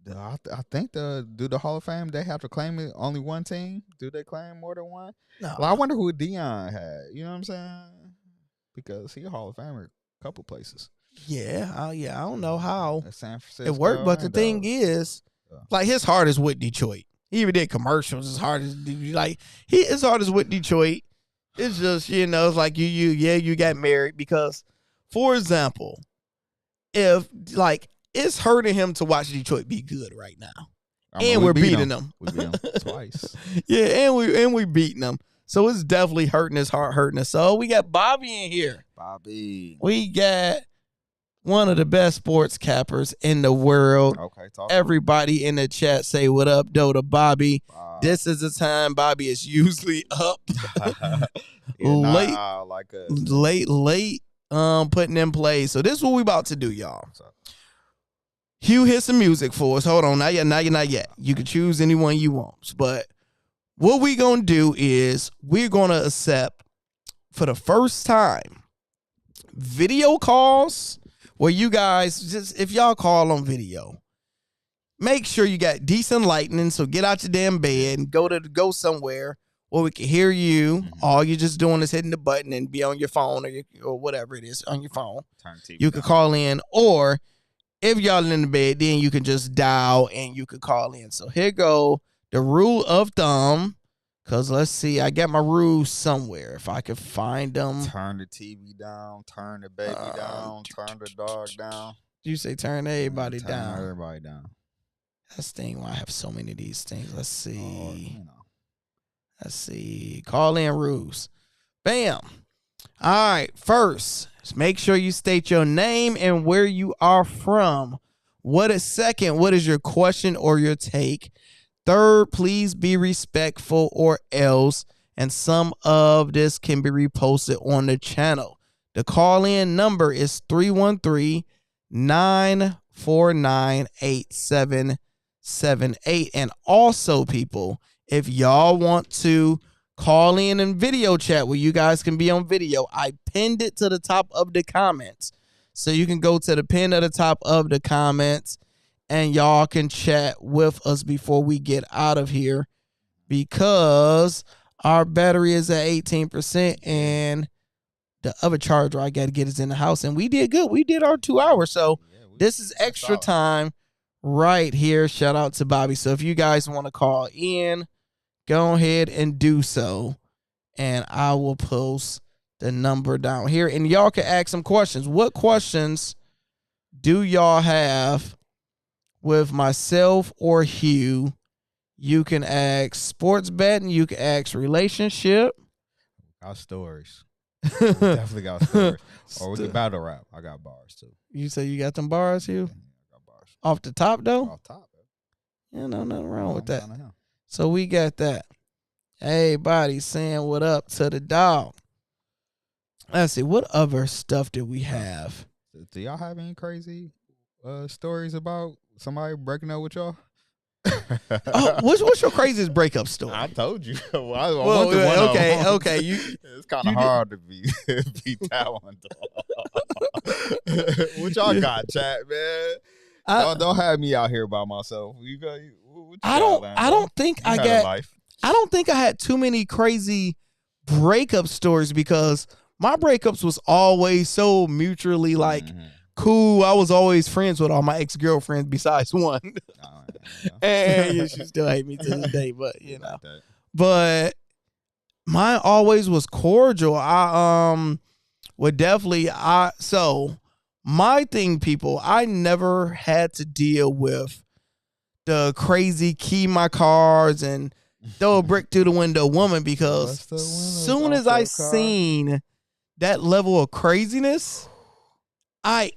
I think do the Hall of Fame they have to claim it only one team? Do they claim more than one? No. Well, I wonder who Deion had. You know what I'm saying? Because he a Hall of Famer a couple places. Yeah, I don't know how San Francisco it worked, but the thing is, like his heart is with Detroit. He even did commercials. His heart is his heart is with Detroit. It's just it's like you got married because, for example, if like it's hurting him to watch Detroit be good right now, and we're beating them. We beat them twice. Yeah, and we beating them. So it's definitely hurting his heart, hurting us. So we got Bobby in here. Bobby. We got one of the best sports cappers in the world. Okay, everybody in the chat say what up, though, to Bobby. This is the time Bobby is usually up. late, putting in play. So this is what we about to do, y'all. Hugh, hit some music for us. Hold on, not yet. You can choose anyone you want. But what we gonna do is we're gonna accept for the first time video calls where you guys just if y'all call on video, make sure you got decent lighting. So get out your damn bed and go somewhere where we can hear you. All you're just doing is hitting the button and be on your phone or whatever it is on your phone. You can call in, or if y'all in the bed, then you can just dial and you can call in. So here go the rule of thumb. Because let's see, I got my rules somewhere. If I could find them. Turn the TV down. Turn the baby down. Turn the dog down. You say turn everybody down. Turn everybody down. That's the thing why I have so many of these things. Let's see. Let's see. Call in rules. Bam. All right. First, make sure you state your name and where you are from. Second, what is your question or your take? Third, please be respectful or else. And some of this can be reposted on the channel. The call-in number is 313-949-8778. And also, people, if y'all want to call in and video chat where you guys can be on video, I pinned it to the top of the comments. So you can go to the pin at the top of the comments and y'all can chat with us before we get out of here because our battery is at 18% and the other charger I got to get is in the house. And we did good. We did our 2 hours. So this is extra time right here. Shout out to Bobby. So if you guys want to call in, go ahead and do so. And I will post the number down here. And y'all can ask some questions. What questions do y'all have with myself or Hugh? You can ask sports betting. You can ask relationship. Got stories. Definitely got stories. Or we can battle rap. I got bars too. You say you got them bars, Hugh? Yeah, I got bars. Off the top, though? Off top, bro. Yeah, no, nothing wrong with that. So we got that. Everybody saying what up to the dog. Let's see. What other stuff did we have? Do y'all have any crazy stories about somebody breaking up with y'all? What's your craziest breakup story? I told you. Okay. It's kind of hard to beat that one. What y'all got, chat, man? Don't have me out here by myself. I don't think I had too many crazy breakup stories because my breakups was always so mutually cool. I was always friends with all my ex-girlfriends besides one. And she still hate me to this day, but But mine always was cordial. So my thing, people, I never had to deal with the crazy key my cars and throw a brick through the window woman because soon as I seen that level of craziness, I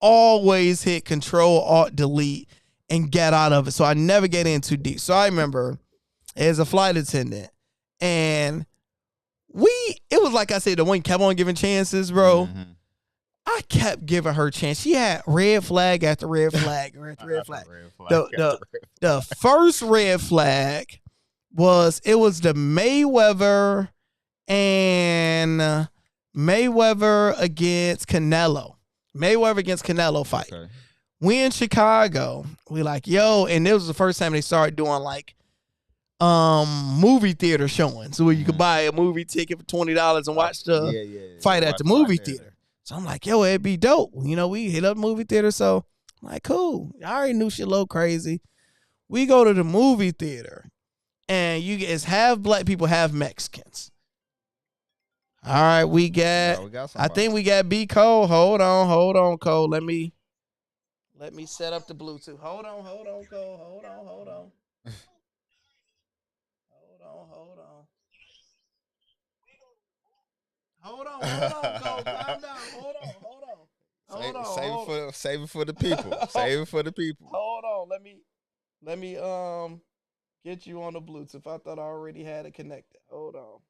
always hit Control Alt Delete and get out of it. So I never get in too deep. So I remember as a flight attendant, and it was like I said, the one kept on giving chances, bro. Mm-hmm. I kept giving her chance. She had red flag after red flag after red flag. The first red flag was the Mayweather against Canelo. Mayweather against Canelo fight. Okay. We in Chicago. We like, yo, and it was the first time they started doing like movie theater showings. So where you could buy a movie ticket for $20 and watch the fight at the movie theater. So I'm like, yo, it'd be dope. You know, we hit up movie theater. So I'm like, cool. I already knew shit low crazy. We go to the movie theater, and it's half black people, half Mexicans. All right, we got I think we got B Cole. Hold on, Cole. Let me set up the Bluetooth. Hold on, Cole. Hold on. Hold on, Cole. Calm down. Hold on. Save it for the people. Save it for the people. Hold on. Let me get you on the Bluetooth. I thought I already had it connected. Hold on.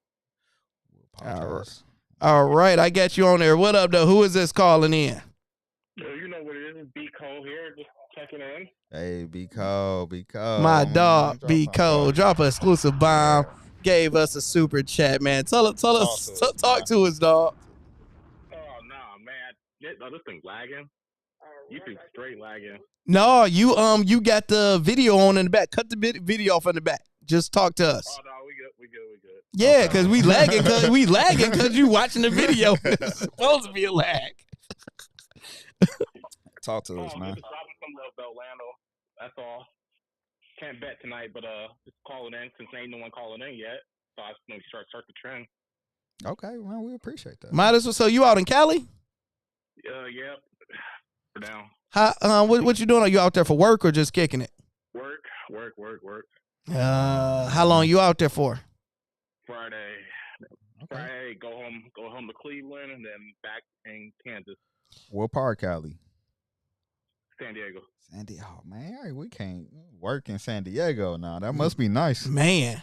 All right. I got you on there. What up, though? Who is this calling in? You know what it is. B Cole here, just checking in. Hey, B Cole. My dog, B Cole. Drop an exclusive bomb. Gave us a super chat, man. Talk to us, dog. Oh no, man. This thing lagging. You think straight lagging. No, you got the video on in the back. Cut the video off in the back. Just talk to us. Oh no, we good. Yeah, because we lagging because you watching the video. It's supposed to be a lag. Talk to us, man. Just dropping some love, Orlando. That's all. Can't bet tonight, but just calling in since ain't no one calling in yet. So I just maybe start the trend. Okay, well, we appreciate that. Might as well. So you out in Cali? Yeah. For now. How? What you doing? Are you out there for work or just kicking it? Work. How long you out there for? Friday. Okay. Friday, go home to Cleveland, and then back in Kansas. What part, Cali? San Diego. Oh man, we can't work in San Diego now. That must be nice, man.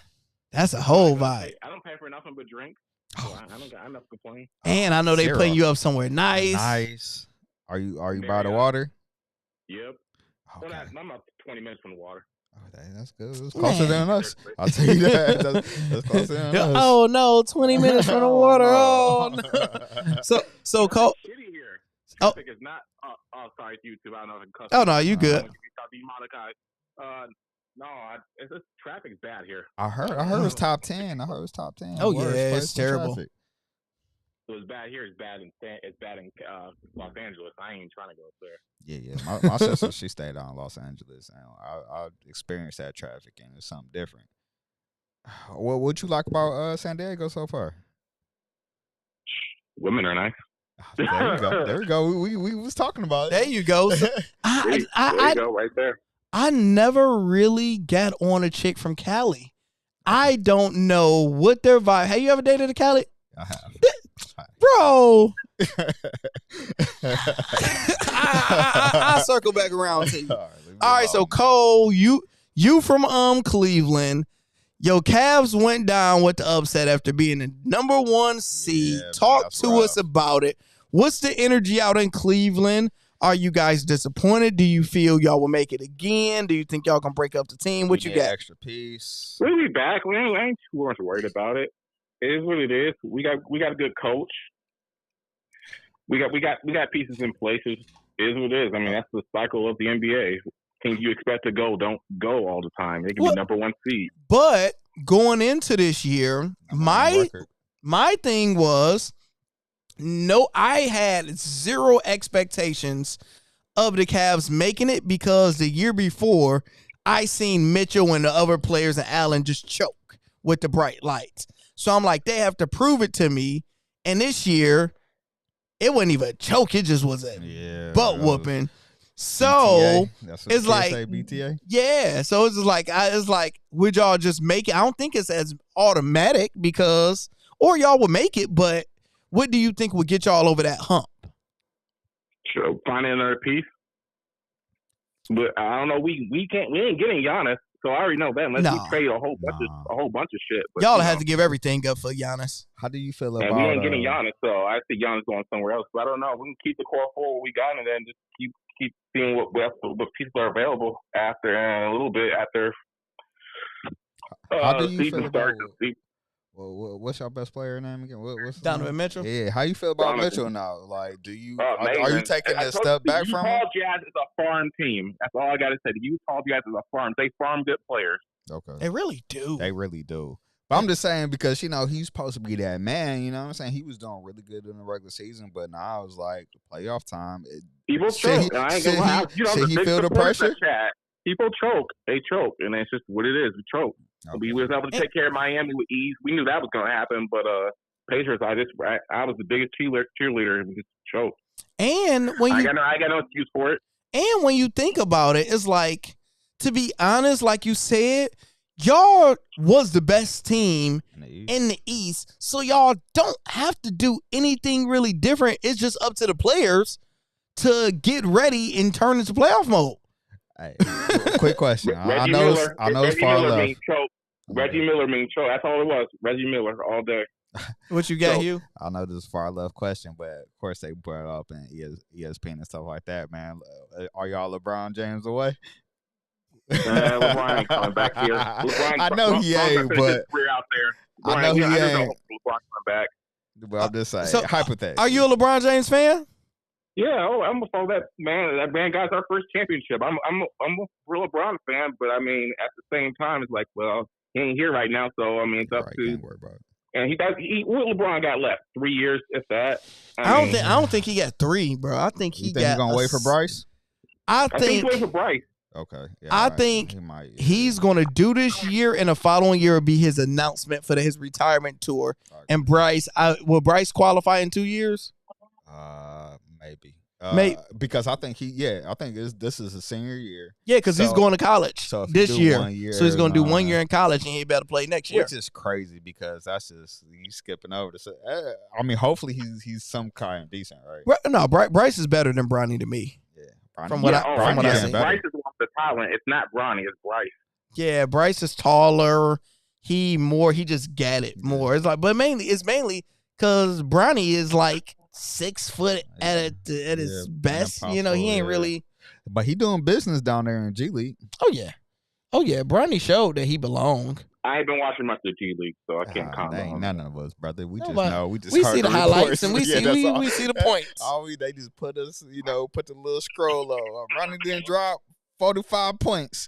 That's a whole vibe. I don't pay for nothing but drinks. So I don't got enough to complain. And I know they putting you up somewhere nice. Nice. Are you by the water? Yep. Okay. Well, I'm up 20 minutes from the water. Oh, that's good. It's closer than us. I'll tell you that. That's closer than us. Oh no, 20 minutes from the water. Oh no. So Cole. Here. Oh. Traffic is not. Sorry, YouTube. I don't know if I can cuss. Oh no, you good. Demonetized. No, it's just traffic's bad here. I heard it was top 10. Oh yeah, it's terrible. So it's bad here. It's bad in Los Angeles. I ain't trying to go up there. Yeah. My sister, she stayed out in Los Angeles, and I experienced that traffic, and it's something different. What you like about San Diego so far? Women are nice. There we go. We was talking about it. There you go. So, there you go, right there. I never really got on a chick from Cali. I don't know what their vibe. Have you ever dated a Cali? I have. Bro. I'll circle back around to you. All right, so Cole, you from Cleveland. Your Cavs went down with the upset after being the number 1 seed. Yeah, Talk to us about it. What's the energy out in Cleveland? Are you guys disappointed? Do you feel y'all will make it again? Do you think y'all gonna break up the team? What you got? Extra piece. We'll be back. We ain't too much worried about it. It is what it is. We got a good coach. We got pieces in place. It is what it is. I mean, that's the cycle of the NBA. Things you expect to don't go all the time. They can be number 1 seed. But going into this year, my thing was, I had zero expectations of the Cavs making it because the year before, I seen Mitchell and the other players and Allen just choke with the bright lights. So I'm like, they have to prove it to me. And this year, it wasn't even a choke. It just was a butt whooping. So it's like, BTA? Yeah. So it's just like, would y'all just make it? I don't think it's as automatic or y'all would make it, but what do you think would get y'all over that hump? finding another piece. But I don't know. We ain't getting Giannis, so I already know that unless we trade a whole bunch of shit. But, y'all have to give everything up for Giannis. How do you feel about? And we ain't getting Giannis, so I see Giannis going somewhere else. But I don't know. We can keep the core four we got, and then just keep seeing what people are available after a little bit after. How do you season feel starts? about? Well, what's your best player name again? What's Donovan Mitchell. Yeah, how you feel about Mitchell now? Like, do you are you taking a step back from him? Utah Jazz is a farm team. That's all I got to say. The Utah Jazz is a farm. They farm good players. Okay, They really do. They really do. But I'm just saying because he's supposed to be that man. You know what I'm saying? He was doing really good in the regular season, but now it's like playoff time. People choke. I ain't gonna lie. Should he feel the pressure? People choke. They choke, and it's just what it is. We choke. Okay. We was able to take care of Miami with ease. We knew that was going to happen, but Pacers, I was the biggest cheerleader and just choked. And when I got no excuse for it. And when you think about it, it's like, to be honest, like you said, y'all was the best team in the East, so y'all don't have to do anything really different. It's just up to the players to get ready and turn into playoff mode. Hey, quick question. I know it's far left. Reggie Miller means choke. That's all it was. Reggie Miller all day. What you got, Hugh? I know this is far left question, but of course they brought it up in ESPN and stuff like that, man. Are y'all LeBron James away? LeBron ain't coming back here. I know he ain't, but I know he ain't. LeBron coming back. But I'm just saying, hypothetically. Are you a LeBron James fan? Yeah, I'm a follow that man. That man got our first championship. I'm a real LeBron fan, but I mean, at the same time, it's like, well, he ain't here right now, so I mean, it's up to. Can't worry about it. And what LeBron got left? 3 years, if that. I don't think he got 3, bro. I think he got. You gonna wait for Bryce? I think he's waiting for Bryce. Okay. Yeah, I think he's going to do this year, and the following year will be his announcement for his retirement tour. Okay. And Bryce, will Bryce qualify in 2 years? Maybe. Maybe because I think this is his senior year. Yeah, because he's going to college this year. So he's going to do 1 year in college, and he better play next year. Which is crazy because that's just you skipping over this. I mean, hopefully he's some kind of decent, right? No, Bryce is better than Bronny to me. Yeah, from what I see. Bryce is the talent. It's not Bronny, it's Bryce. Yeah, Bryce is taller. He just got it more. It's like, but it's mainly because Bronny is like 6 foot at his best. You know, he ain't really. But he doing business down there in G League. Oh yeah. Bronny showed that he belonged. I ain't been watching much of the G League, so I can't comment. Ain't none of us, brother. We just know. We see the highlights and we see the points. They just put us, put the little scroll on. Bronny didn't drop 45 points.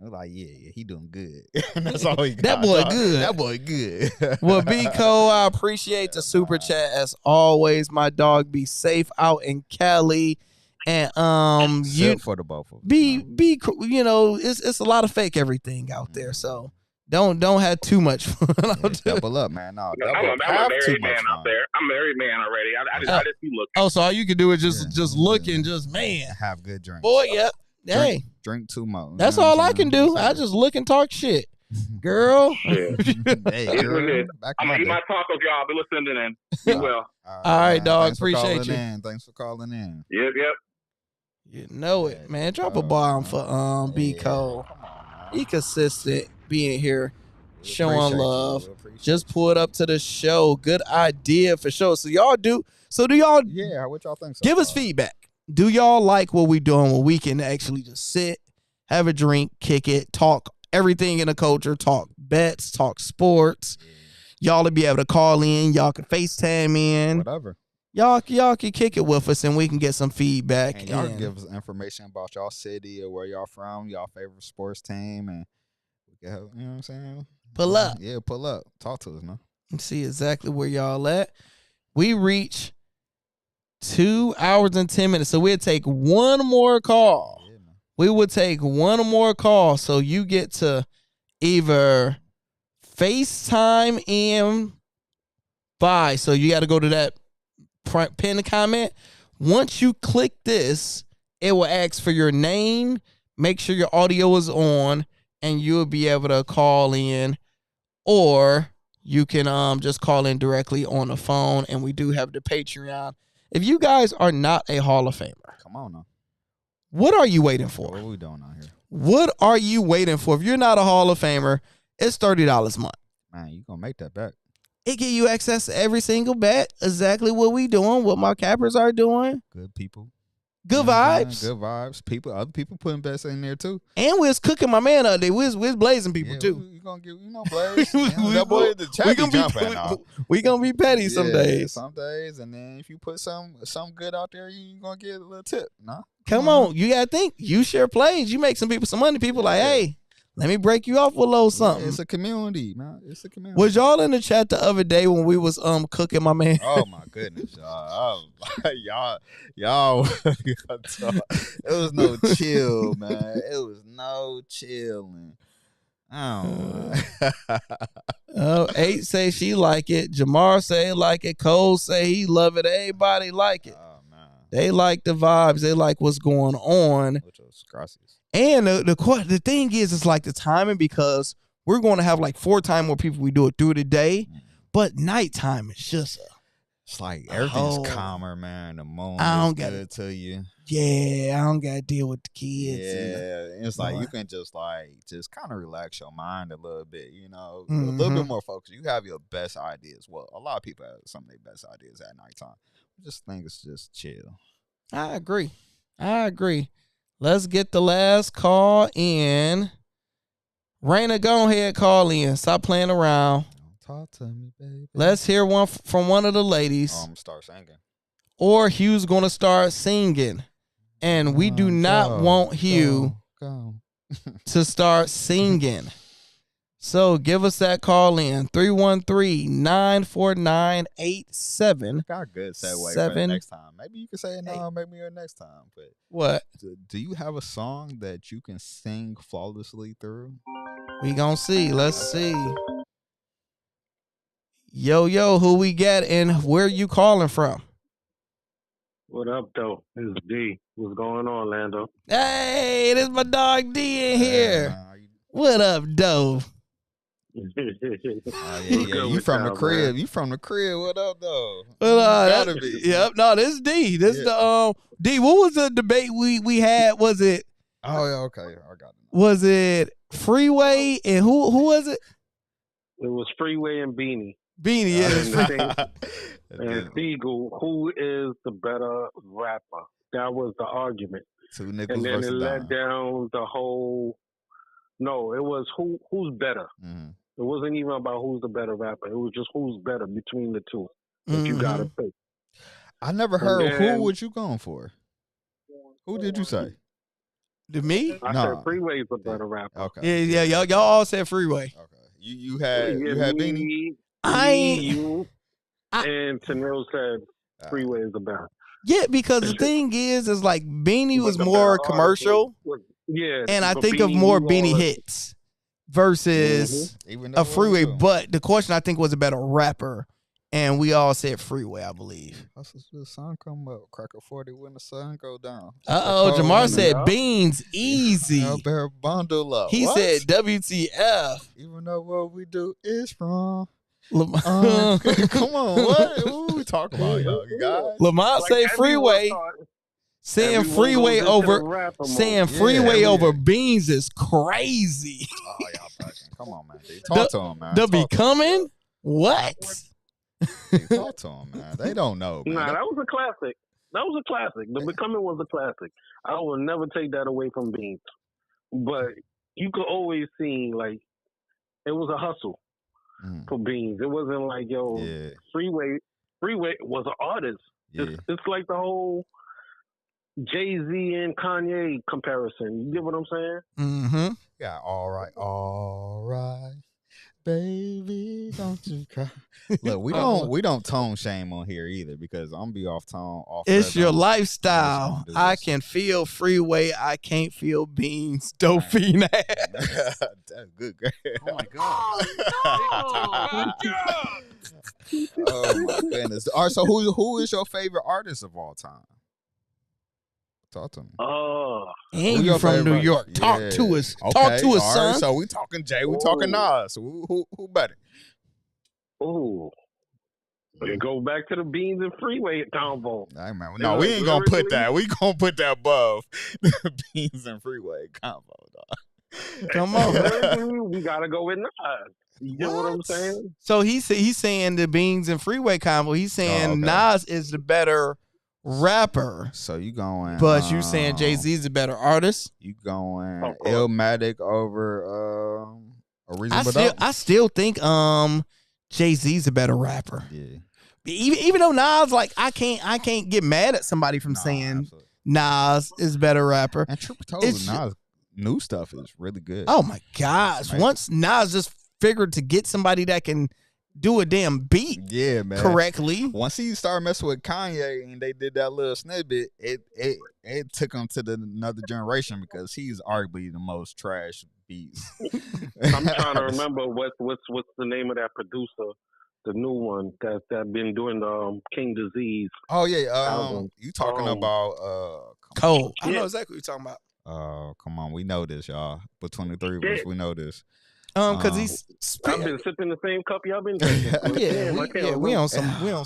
We're like, yeah, he doing good. That's all he got. That boy good. Well, B. Cole, I appreciate the super chat as always. My dog, be safe out in Cali. And for the both of them. It's a lot of fake everything out there. So don't have too much fun out there. Double up, man. No, I'm a married man out there. I'm a married man already. I just be looking. Oh, so all you can do is just look and just have good drinks. Boy, yeah. Hey, drink too much. That's all I can do. I just look and talk shit, girl. Yeah. Hey, girl. I'm gonna eat my tacos, y'all. Be listening in. Be well. All right, dog. Appreciate you. Thanks for calling in. Yep. You know it, man. Drop a bomb for B Cole. Be consistent, being here, showing love. Just pull it up to the show. Good idea for sure. So y'all do. So do y'all? Yeah. What y'all think? Give us feedback. Do y'all like what we doing where we can actually just sit, have a drink, kick it, talk everything in the culture, talk bets, talk sports. Y'all will be able to call in. Y'all can FaceTime in. Whatever. Y'all can kick it with us and we can get some feedback. And y'all can give us information about y'all city or where y'all from, y'all favorite sports team, and we can help, you know what I'm saying? Pull up. Yeah, pull up. Talk to us, man. And see exactly where y'all at. We reach 2 hours and 10 minutes. So we'll take one more call. Yeah, we will take one more call. So you get to either FaceTime and buy. So you got to go to that pin the comment. Once you click this, it will ask for your name. Make sure your audio is on and you'll be able to call in, or you can just call in directly on the phone. And we do have the Patreon. If you guys are not a Hall of Famer, Come on now. what are you waiting What for? are we doing out here? What are you waiting for? If you're not a Hall of Famer, it's $30 a month. Man, you gonna make that back. It give you access to every single bet, exactly what we doing, what my cappers are doing. Good people. Good You know what I'm vibes. saying? Good vibes. Other people putting bets in there too. And we was cooking my man up there. We was blazing people Yeah, too. You gonna get, Blaze. We- That boy at the chat we be gonna jumping be now. we gonna be petty some Yeah, days. Some days, and then if you put some good out there, you gonna get a little tip. No, Come on, you gotta think. You share plays. You make some people some money. People like, hey, let me break you off with a little something. It's a community, man. It's a community. Was y'all in the chat the other day when we was cooking my man? Oh my goodness, y'all! Y'all. It was no chill, man. It was no chilling. I don't know. 8 say she like it. Jamar say like it. Cole say he love it. Everybody like it. Oh man. They like the vibes. They like what's going on. Muchos gracias. And the thing is, it's like the timing because we're going to have like 4 times more people we do it through the day, but nighttime is just It's like everything's Oh. calmer, man. The moon I is don't get good to you. I don't got to deal with the kids. Yeah, it's like Boy. you can just kind of relax your mind a little bit, a Mhm. little bit more focused. You have your best ideas. Well, a lot of people have some of their best ideas at nighttime. I just think it's just chill. I agree. Let's get the last call in. Raina, go ahead, call in. Stop playing around. Talk to me, baby. Let's hear one from one of the ladies. I'm gonna start singing. Or Hugh's going to start singing. And we do not want Hugh Go. to start singing. So give us that call in. 313-949-87. Got a good segue for the Seven. next time. Maybe you can say it now, maybe next time. But What? do you have a song that you can sing flawlessly through? We gonna see. Let's see. Yo, who we got and where you calling from? What up, though? This is D. What's going on, Lando? Hey, this my dog D in here. Man, are you- What up, Doe? Oh, yeah. What's You good from the with crib. y'all, man? You from the crib. What up, though? Well, Gotta be. Yep. No, this is D. This is Yeah. the D. What was the debate we had? Was it Oh, yeah, okay. I got it. was it Freeway and who was it? It was Freeway and Beanie. Beanie. Yeah. And Siegel, who is the better rapper? That was the argument. Two And nickels then it versus led dime. down the whole. No, it was who's better. Mhm. It wasn't even about who's the better rapper. It was just who's better between the two. That you got to pick. I never And heard then- who was you going for? Who did you say? To me? I Nah. said Freeway's the better rapper. Okay. Yeah. Y'all all said Freeway. Okay. You had Beanie? Me, I ain't- you, I- and Tanil said Freeway is the best. Yeah, because the thing is like Beanie was But the more better commercial, artist Yeah, and I but think of more knew Beanie all the- hits versus Even a though Freeway. it was But the question I think was a better rapper, and we all said Freeway, I believe. How's the sun come up? Crack a 40 when the sun go down. Jamar said Yeah. Beans easy. Help her bundle up. He What? said WTF. Even though what we do is wrong. Lamont Come on, what we talking about, y'all guys? Like, say everyone Freeway, thought- saying everyone Freeway goes into over the rapper saying mode. Freeway Yeah, over yeah. Beans is crazy. Oh, y'all fucking. Come on, man. Talk to him, man. The Talk to 'em. Becoming? What? Talk to them, man. They don't know, man. Nah, that was a classic. That was a classic. The Becoming was a classic. I will never take that away from Beans. But you could always see, like, it was a hustle Mm, for Beans. It wasn't like, yo, yeah, Freeway was an artist. yeah. It's like the whole Jay-Z and Kanye comparison. You get what I'm saying? Mm-hmm. Yeah, all right, baby, don't you cry. Look, we don't tone shame on here either because I'm gonna be off tone. It's your rhythm. lifestyle. do I this. can feel Freeway. I can't feel Beans. Don't fiend ass. That's good, girl. Oh my god. Oh, Oh my goodness. All right, so who is your favorite artist of all time? Talk to me. Oh, And Who you your from New favorite? York. Talk Yeah. to us. Okay, Talk to us, all right, son. so we talking Jay, we talking Nas. Who better? oh. It goes back to the beans and freeway combo. Hey, man, no, we ain't gonna put that. We gonna put that above the beans and freeway combo, dog. Come on. We gotta go with Nas. You get what I'm saying? So he's saying the beans and freeway combo. He's saying Nas is the better rapper. So you going? But you saying Jay-Z's the better artist? You going Illmatic over a Reasonable Doubt? I still think Jay-Z's a better rapper. Yeah. Even though Nas, like, I can't get mad at somebody from saying absolutely. Nas is better rapper. And Trooper told Nas new stuff is really good. Oh my gosh! Once Nas just figured to get somebody that can do a damn beat, yeah, man, correctly. Once he started messing with Kanye and they did that little snippet, it took him to another generation because he's arguably the most trash beats. I'm trying to remember what's the name of that producer, the new one that been doing the King Disease. Oh yeah, you talking about Cole? I know exactly what you're talking about. Come on, we know this, y'all. Between the three of us, we know this. Because he's I've been sipping the same cup y'all been drinking. we on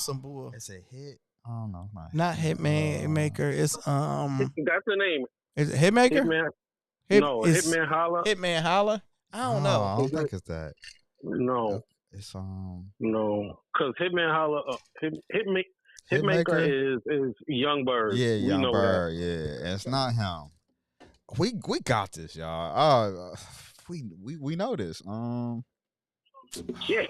some bull. It's a hit. I don't know. Not Hitmaker. It's That's the name. Is it Hitmaker? Hitman Holla. Hitman Holla. I don't know. I don't think it's that. No. It's No, because Hitman Holla, Hitmaker is Young Bird. Yeah, Young Bird. Yeah, it's not him. We got this, y'all. We know this. Yeah.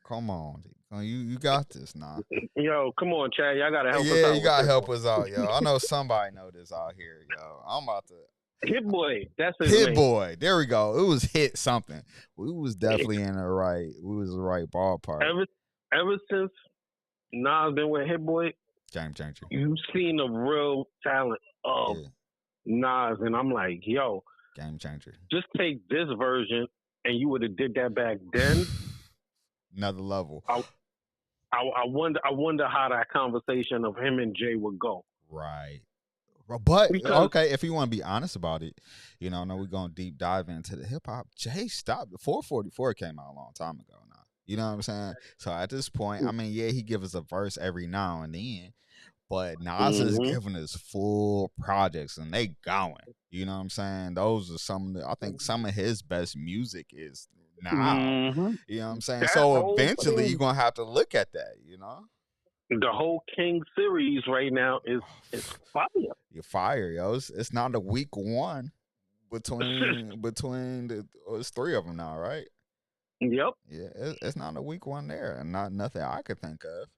Come on, you got this now. Yo, come on, Chad. Y'all gotta help us out. Yeah, you gotta help us out, yo. I know somebody know this out here, yo. I'm about to. Hit Boy, that's his Hit name. Boy. There we go. It was Hit something. We was definitely in the right. We was the right ballpark. Ever since Nas been with Hit Boy, game changer. You've seen the real talent of Nas, and I'm like, yo, game changer. Just take this version, and you would have did that back then. Another level. I wonder how that conversation of him and Jay would go. Right. But okay, if you want to be honest about it, I know we're gonna deep dive into the hip hop. Jay stopped. 444 came out a long time ago now. You know what I'm saying? So at this point, I mean, yeah, he gives us a verse every now and then, but Nas is giving us full projects and they going. You know what I'm saying? Those are some of his best music is now. You know what I'm saying? That so eventually you're gonna have to look at that, The whole King series right now is fire. You're fire, yo. It's not a week one between it's three of them now, right? Yep. Yeah, it's not a weak one there, and not nothing I could think of.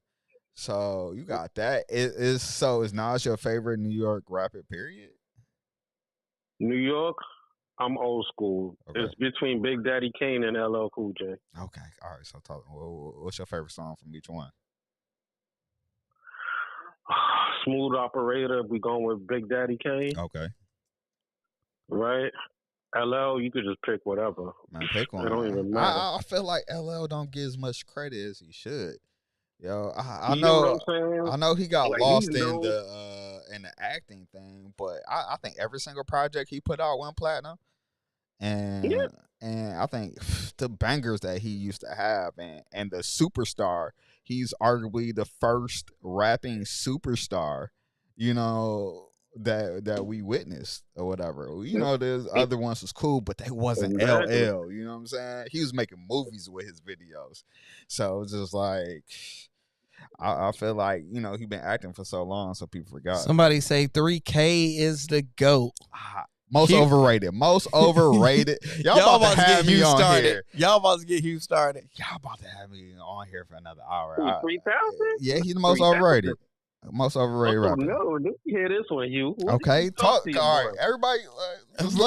So you got that. Is Nas your favorite New York rapper? Period. New York, I'm old school. Okay. It's between Big Daddy Kane and LL Cool J. Okay, all right. So what's your favorite song from each one? Smooth Operator. We going with Big Daddy Kane. Okay. Right. LL, you could just pick whatever. Man, pick one. It don't even matter. I feel like LL don't get as much credit as he should. Yo, I You know what I'm saying? I know he got Like, lost in the acting thing, but I think every single project he put out went platinum. And I think the bangers that he used to have and the superstar, he's arguably the first rapping superstar, that we witnessed or whatever. There's other ones was cool, but they wasn't LL. You know what I'm saying? He was making movies with his videos. So it's just like I feel like, he been acting for so long, so people forgot. Somebody say 3K is the GOAT. Most overrated. Y'all about to have me on here. Y'all about to get Hugh started. Y'all about to have me on here for another hour. 3,000? Yeah, he's the most overrated. Most overrated rapper. No, let me hear this one, Hugh. Okay, talk. All right, everybody,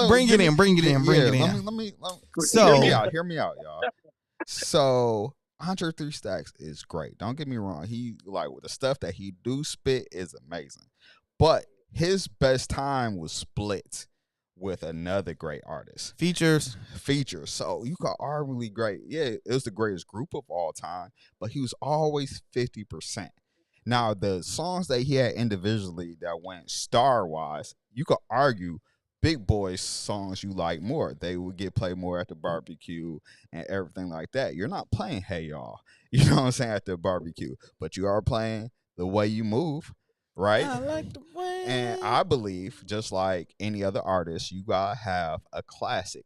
bring it in. Let me. So hear me out, y'all. So 103 Stacks is great. Don't get me wrong. He with the stuff that he do spit is amazing, but his best time was split with another great artist. Features. So you could arguably great. Yeah, it was the greatest group of all time, but he was always 50%. Now, the songs that he had individually that went star-wise, you could argue Big Boy's songs you like more. They would get played more at the barbecue and everything like that. You're not playing Hey Y'all, you know what I'm saying, at the barbecue, but you are playing The Way You Move, right? I like the way. And I believe, just like any other artist, you gotta have a classic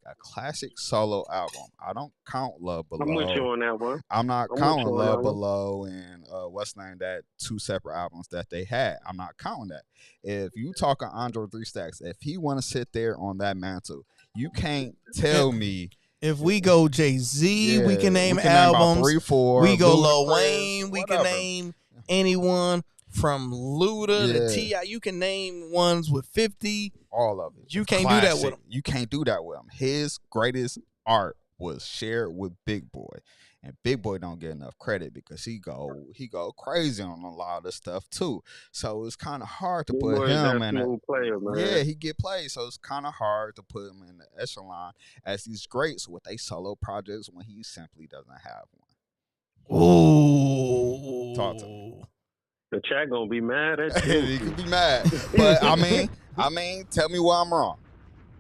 solo album. I don't count Love Below. I'm with you on that one. I'm not I'm counting with you on Love that one. Below and what's the name, that 2 separate albums that they had. I'm not counting that. If you talking Andre 3 Stacks, if he want to sit there on that mantle, you can't tell me. If we go Jay-Z, we can name about albums. 3, 4. We go Ludacris, Lil Wayne. We can whatever. name anyone from Luda to Yeah. T.I. You can name ones with 50. All of it. You can't do that with Classic. him. You can't do that with him. His greatest art was shared with Big Boy, and Big Boy don't get enough credit because he go crazy on a lot of this stuff too. So it's kind of hard to Big put Boy is him that in. smooth player, man. Yeah, he get played, so it's kind of hard to put him in the echelon as these greats with a solo projects when he simply doesn't have one. Ooh. Talk to me. The chat gonna be mad at you. He could be mad, but I mean, tell me where I'm wrong.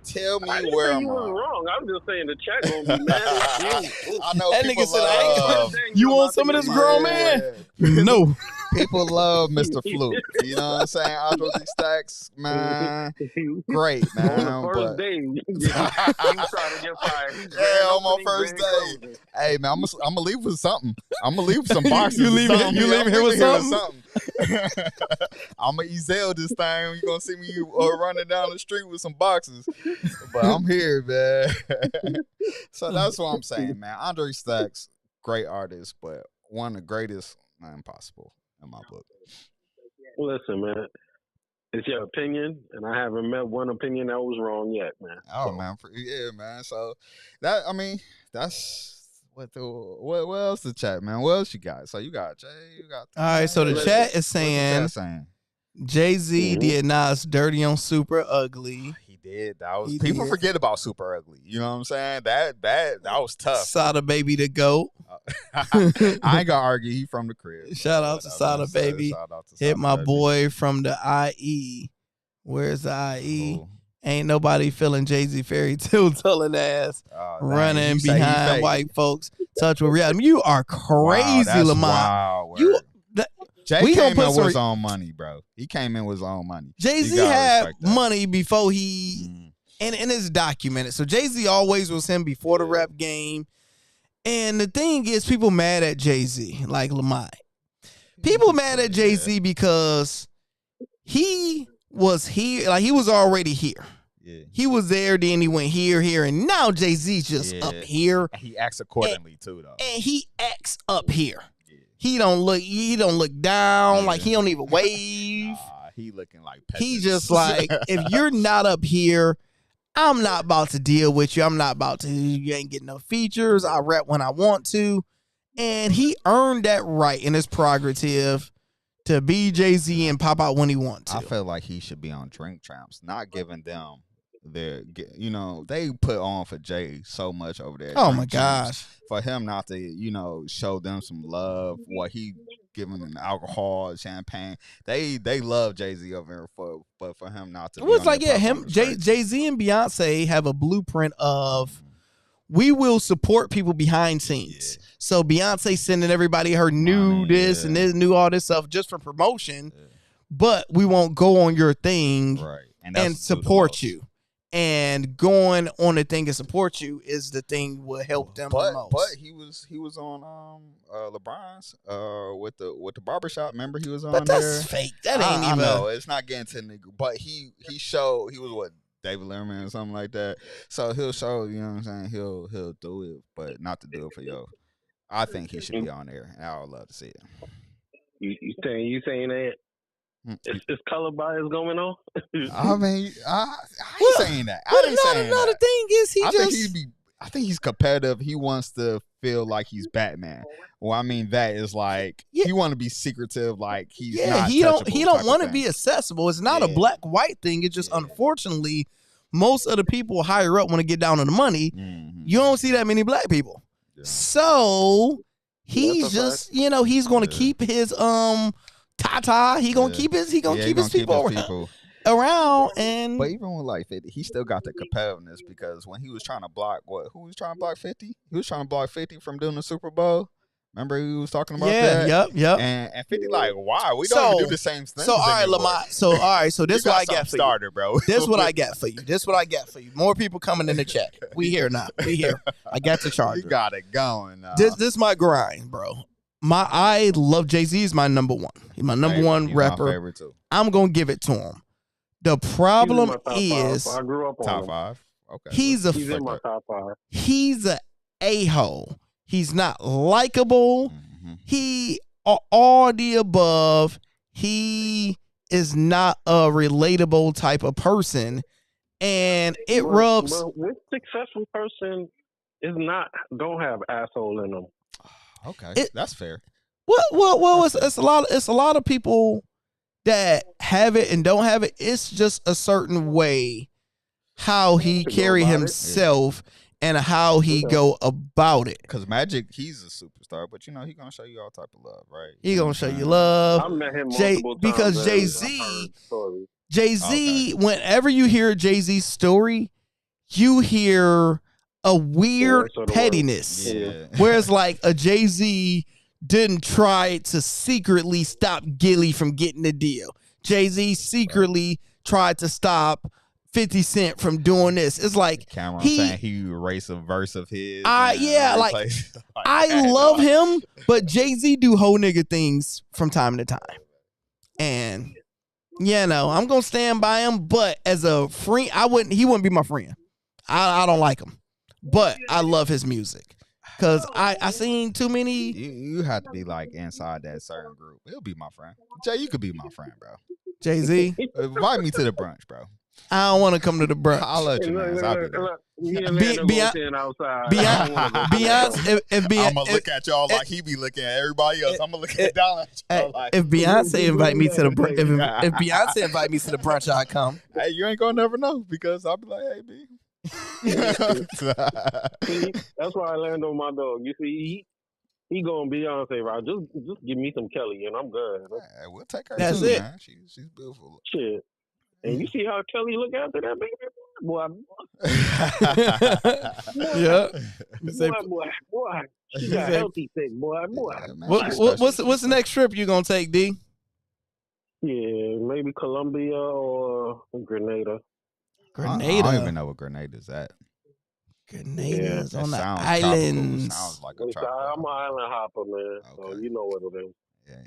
Tell me I didn't where say I'm you was wrong. wrong. I'm just saying the chat gonna be mad at you. I know That people nigga said, I love. You want some of this grown man? No. People love Mr. Fluke. You know what I'm saying? Andre 3 Stacks, man, great, man. On the but first day, you trying to get fired. He yeah, on my opening, first grand day. closing. Hey, man, I'm gonna leave with something. I'm gonna leave with some boxes. You or leaving- something. you leaving I'm here with something? I'm gonna Ezel this time. You're gonna see me running down the street with some boxes. But I'm here, man. So that's what I'm saying, man. Andre Stacks, great artist, but one of the greatest, not impossible in my book. Listen, man, it's your opinion, and I haven't met one opinion that was wrong yet, man. Oh man, yeah, man. So that, I mean, that's what else the chat, man. What else you got? So you got Jay, you got. All right, so the What's chat is What's the saying chat saying? Jay-Z did Nas dirty on Super Ugly. He did. That was He people did. forget about Super Ugly. You know what I'm saying? That was tough. Sada Baby the GOAT. I ain't gonna argue. He from the crib. Shout out to Sada Baby. Shout out to Hit Sada my Baby. boy from the IE. Where's the IE? Cool. Ain't nobody feeling Jay-Z fairy tale telling ass. Oh, dang. Running You say he behind fake. white folks. Touch with reality. You are crazy, that's Lamont. wild, You word. that- Jay we gonna came put in some with his own money, bro. He came in with his own money. Jay-Z You gotta had respect that. money before he and it's documented. So Jay-Z always was him before the rap game. And the thing is, people mad at Jay-Z, like Lamont. People mad at Jay-Z because he was here, like he was already here. Yeah. He was there, then he went here, and now Jay-Z's just Yeah. up here, He acts accordingly too, though. and he acts up here. Yeah. He don't look down, like he don't even wave. He looking like He peasants. just like, if you're not up here, I'm not about to deal with you. I'm not about to, you ain't getting no features. I rap when I want to. And he earned that right in his prerogative to be Jay-Z and pop out when he wants to. I feel like he should be on Drink Champs, not giving them their, they put on for Jay so much over there. at Oh Drink my Champs. gosh. For him not to, show them some love, what he giving them alcohol, champagne. They love Jay-Z over here but for him not to. It was be on like, their yeah, him, Jay-Z and Beyonce have a blueprint of we will support people behind scenes. Yeah. So Beyonce sending everybody her new Money, this yeah. and this, new all this stuff just for promotion, but we won't go on your thing right and that's support you. And going on the thing and support you is the thing will help them the most. But he was on LeBron's with the barbershop. Remember he was on But there. that's fake. That ain't I even. know it's not getting to the nigga, but he showed he was what David Letterman or something like that. So he'll show, you know what I'm saying. He'll do it, but not to do it for yo. I think he should be on there, and I would love to see it. You saying that it's color bias going on? I mean, I ain't saying that. I ain't saying no, that. the thing is, I think he's competitive. He wants to feel like he's Batman. Well, I mean that is like he want to be secretive, like he's not. he don't touchable want to type of be thing. accessible. It's not a black white thing. It's just unfortunately most of the people higher up want to get down on the money. Mhm. You don't see that many black people. Yeah. So he's That's a just he's going to keep his tata. He gonna keep his people over. people. around and But even with like 50, he still got the competitiveness because when he was trying to block who was trying to block 50? He was trying to block 50 from doing the Super Bowl. Remember he was talking about that? Yep. And 50 like, why? We don't even do the same thing. So all right, Lamont. So this what I got for started, you. Bro. This what I got for you. More people coming in the chat. We here now. We here. I got the charger. You got it going now. This my grind, bro. I love Jay-Z. He's my number one. He's my number one rapper. My favorite too. I'm gonna give it to him. The problem is I grew up on top him. 5. Okay. He's in my top 5. He's a a-hole. He's not likable. Mm-hmm. He all the above. He is not a relatable type of person, and it rubs. But which successful person don't have asshole in them? Okay, that's fair. Well, it's a lot of people that have it and don't have it. It's just a certain way how he carry himself and how he go about it. Because Magic, he's a superstar, but you know he gonna show you all type of love, right? He gonna show you love. I met him multiple times. Because Jay-Z, whenever you hear Jay-Z's story, you hear a weird pettiness. Yeah. Whereas like a Jay-Z didn't try to secretly stop Gilly from getting the deal. Jay-Z secretly tried to stop 50 Cent from doing this. It's like Cameron saying he erased a verse of his. I love him, but Jay-Z do whole nigga things from time to time. And I'm gonna stand by him, but as a friend, he wouldn't be my friend. I don't like him. But I love his music. Cause I seen too many. You have to be like inside that certain group. He'll be my friend. Jay, you could be my friend, bro. Jay-Z, invite me to the brunch, bro. I don't want to come to the brunch. I'll let you know. Beyonce, I'm gonna look at y'all like he be looking at everybody else. I'm gonna look at down at y'all like. If Beyonce invite me to the brunch, if Beyonce invite me to the brunch, I'll come. Hey, you ain't gonna never know because I'll be like, hey, B. See, that's why I land on my dog. You see, he going Beyonce, right? Just give me some Kelly and I'm good. Hey, we'll take her. That's too, it. Man. She's beautiful. Shit. And you see how Kelly look after that baby? Boy. Boy. She got healthy thick, boy. What's the next trip you gonna take, D? Yeah, maybe Colombia or Grenada. I don't even know what Grenada is at. Grenada's on the islands. Sounds like I'm an island hopper, man. Okay. So you know what it is. Yeah.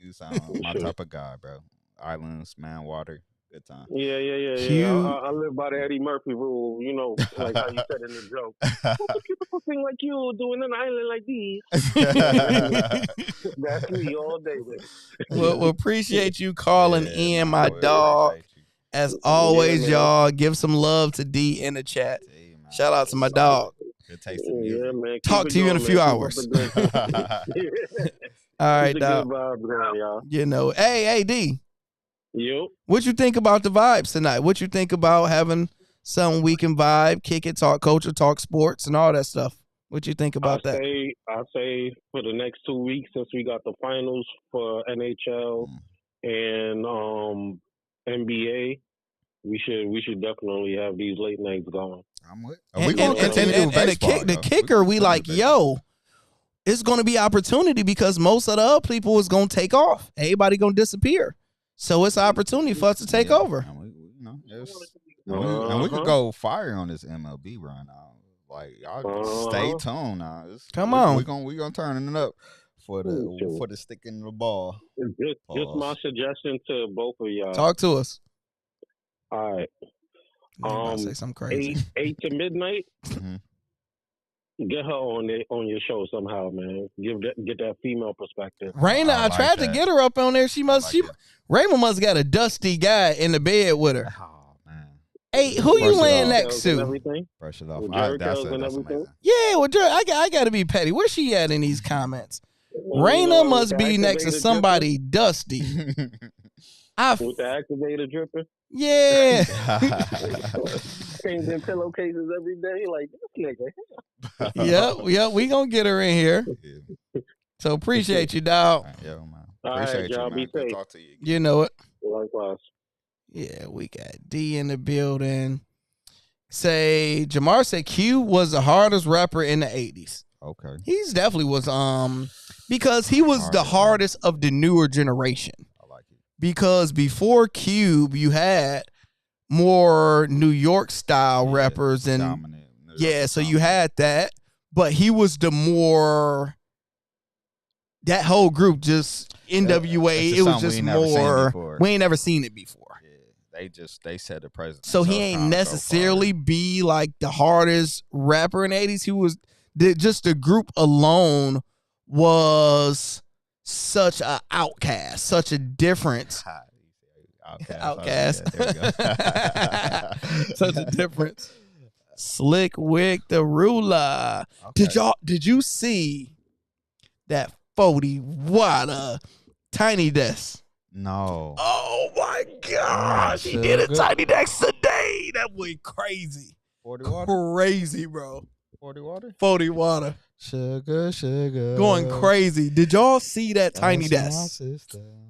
You sound my type of guy, bro. Islands, man, water. Good time. Yeah. I live by the Eddie Murphy rule, you know, like how you said in the joke. What's a beautiful thing like you doing an island like these? That's me all day, man. Well, appreciate you calling in, my dog. As always, y'all, give some love to D in the chat. Shout out to my dog. Good taste in music. Yeah, man. Talk to you in a few hours. All right, dog. You know, hey, D. Yep. What you think about the vibes tonight? What you think about having some weekend vibe, kick it, talk culture, talk sports, and all that stuff? What you think about that? I say for the next 2 weeks, since we got the finals for NHL and NBA, we should definitely have these late nights going. I'm with. And the kicker, we like, yo, it's going to be opportunity because most of the other people is going to take off. Everybody going to disappear. So it's an opportunity for us to take over. And we could go fire on this MLB run now. Like, y'all stay tuned now. Come on. We're gonna turn it up for the sticking the ball. Just my suggestion to both of y'all. Talk to us. All right. Say something crazy. 8 to midnight. Mm-hmm. Get her on your show somehow, man. Get that female perspective. Raina, I tried to get her up on there. Raymond must got a dusty guy in the bed with her. Oh man. Hey, who you laying next to? Brush it off. That's amazing. Yeah, well, I got to be petty. Where's she at in these comments? Raina must be next to somebody dusty. With the activator dripping? Yeah. Changing pillowcases every day like this nigga. Yep, we gonna get her in here. So appreciate you, dog. Yeah, man. Appreciate y'all. Be safe. Talk to you again. You know it. Likewise. Yeah, we got D in the building. Say Jamar said Q was the hardest rapper in the 80s. Okay. He's definitely was because he was the hardest of the newer generation. I like it. Because before Cube, you had more New York style rappers and Dominant. so you had that, but he was the more that whole group just NWA. It was just more. We ain't never seen it before. They set the precedent. So he ain't necessarily be like the hardest rapper in the 80s. He was just the group alone was such a outcast, such a difference. Outcast. Such a difference. Slick Wick the ruler. Okay. Did you see that 40 water Tiny Desk? No. Oh my gosh. He did a Tiny Desk today. That boy crazy. 40 water? Crazy, bro. 40 water? 40 water. Sugar. Going crazy. Did y'all see that Tiny Desk?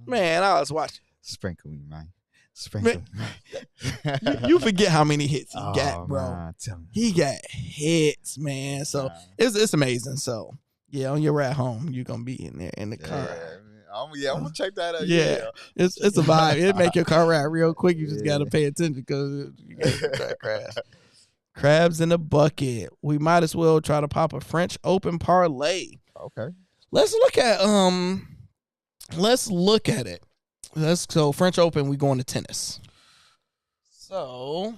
Man, I was watching. Sprinkle me, man. Sprinkle me. You forget how many hits he got, bro. Man, he got hits, man. So it's amazing. So yeah, on your ride home, you're gonna be in there in the car. I'm gonna check that out. Yeah. It's a vibe. It make your car ride real quick. You just gotta pay attention because you got crash. Crabs in a bucket. We might as well try to pop a French Open parlay. Okay. Let's look at it. So French Open, we going to tennis. So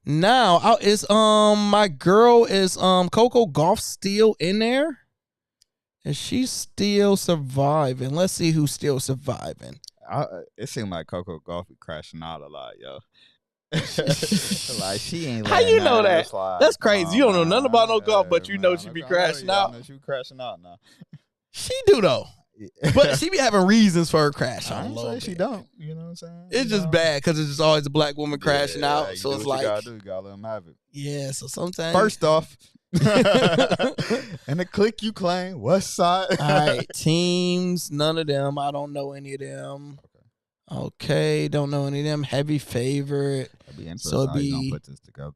now is my girl is Coco Golf still in there? Is she still surviving? Let's see who's still surviving. It seemed like Coco Golf be crashing out a lot, yo. Like she ain't. How you know that? That's crazy. You don't know nothing about no golf, but you know she be crashing out. She be crashing out now. She do though, but she be having reasons for her crash. I ain't say she don't. You know what I'm saying? It's just bad because it's just always a black woman crashing out. So it's like you gotta let them have it. Yeah. So sometimes first off. And the click you claim, what side? All right, teams, none of them. I don't know any of them. Okay, don't know any of them. Heavy favorite. So it'd be put this together.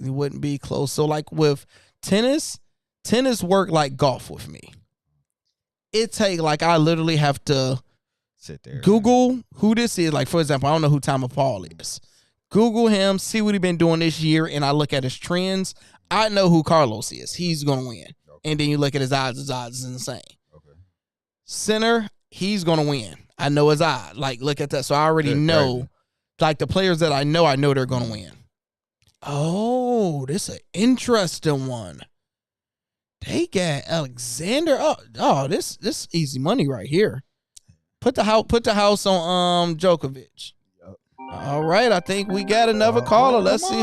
It wouldn't be close. So like with tennis work like golf with me. It take like I literally have to sit there, Google who this is. Like for example, I don't know who Tom Paul is. Google him, see what he been doing this year, and I look at his trends. I know who Carlos is. He's going to win. Okay. And then you look at his odds is insane. Okay. Center, he's going to win. I know his odds. Like, look at that. So I already know, like, the players that I know they're going to win. Oh, this is an interesting one. They got Alexander. Oh, this easy money right here. Put the house on Djokovic. Yep. All right, I think we got another caller. Let's see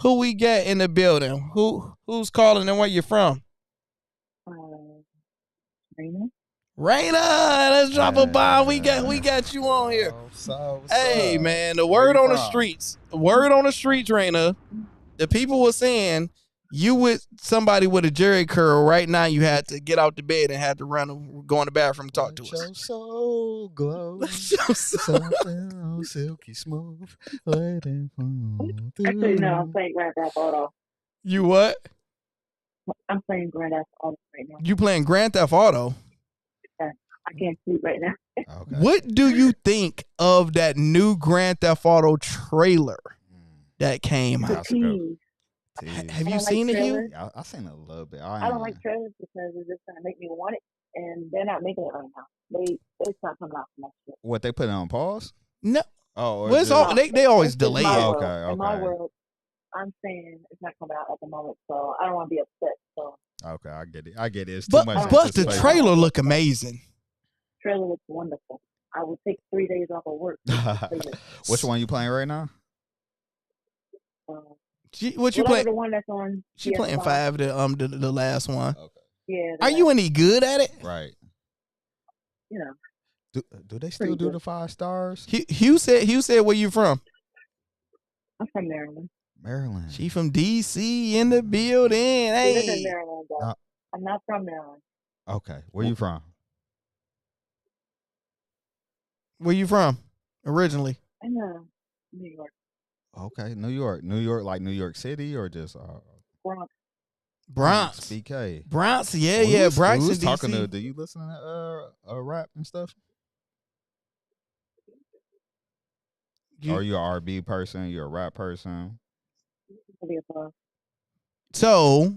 who we get in the building. Who's calling and where you from? Raina, let's drop a bomb. We got you on here. Hey man, the word on the streets, Raina. The people were saying you with somebody with a Jerry curl right now. You had to get out the bed and had to go in the bathroom and talk to us. Your soul glow, something silky smooth. Actually, no, I'm playing Grand Theft Auto. You what? I'm playing Grand Theft Auto right now. You playing Grand Theft Auto? Yeah, I can't sleep right now. Okay. What do you think of that new Grand Theft Auto trailer that came out? Have you seen it, Hugh? I seen it a little bit. I don't like trailers because it's just gonna make me want it, and they're not making it right now. It's not coming out for next year. What, they put it on pause? No. Oh, well, it's all, they always delay it. Okay. In my world, I'm saying it's not coming out at the moment, so I don't want to be upset. So okay, I get it. It's too much. But the trailer look amazing. Trailer looks wonderful. I would take 3 days off of work. Which one you playing right now? What you playing? The one that's on. She playing 5, the last one. Okay. Yeah. Are you any good at it? Right. You know. Do they still do the 5 stars? Hugh said where you from? I'm from Maryland. Maryland. She from DC in the building. Hey. I live in Maryland, though. I'm not from Maryland. Okay. Where you from? Where you from originally? New York. Okay, New York, like New York City, or just Bronx. Bronx. BK. Bronx, yeah, Well, yeah. Bronx who's and talking DC. to? Do you listen to rap and stuff? Are you a R&B person? You're a rap person? So,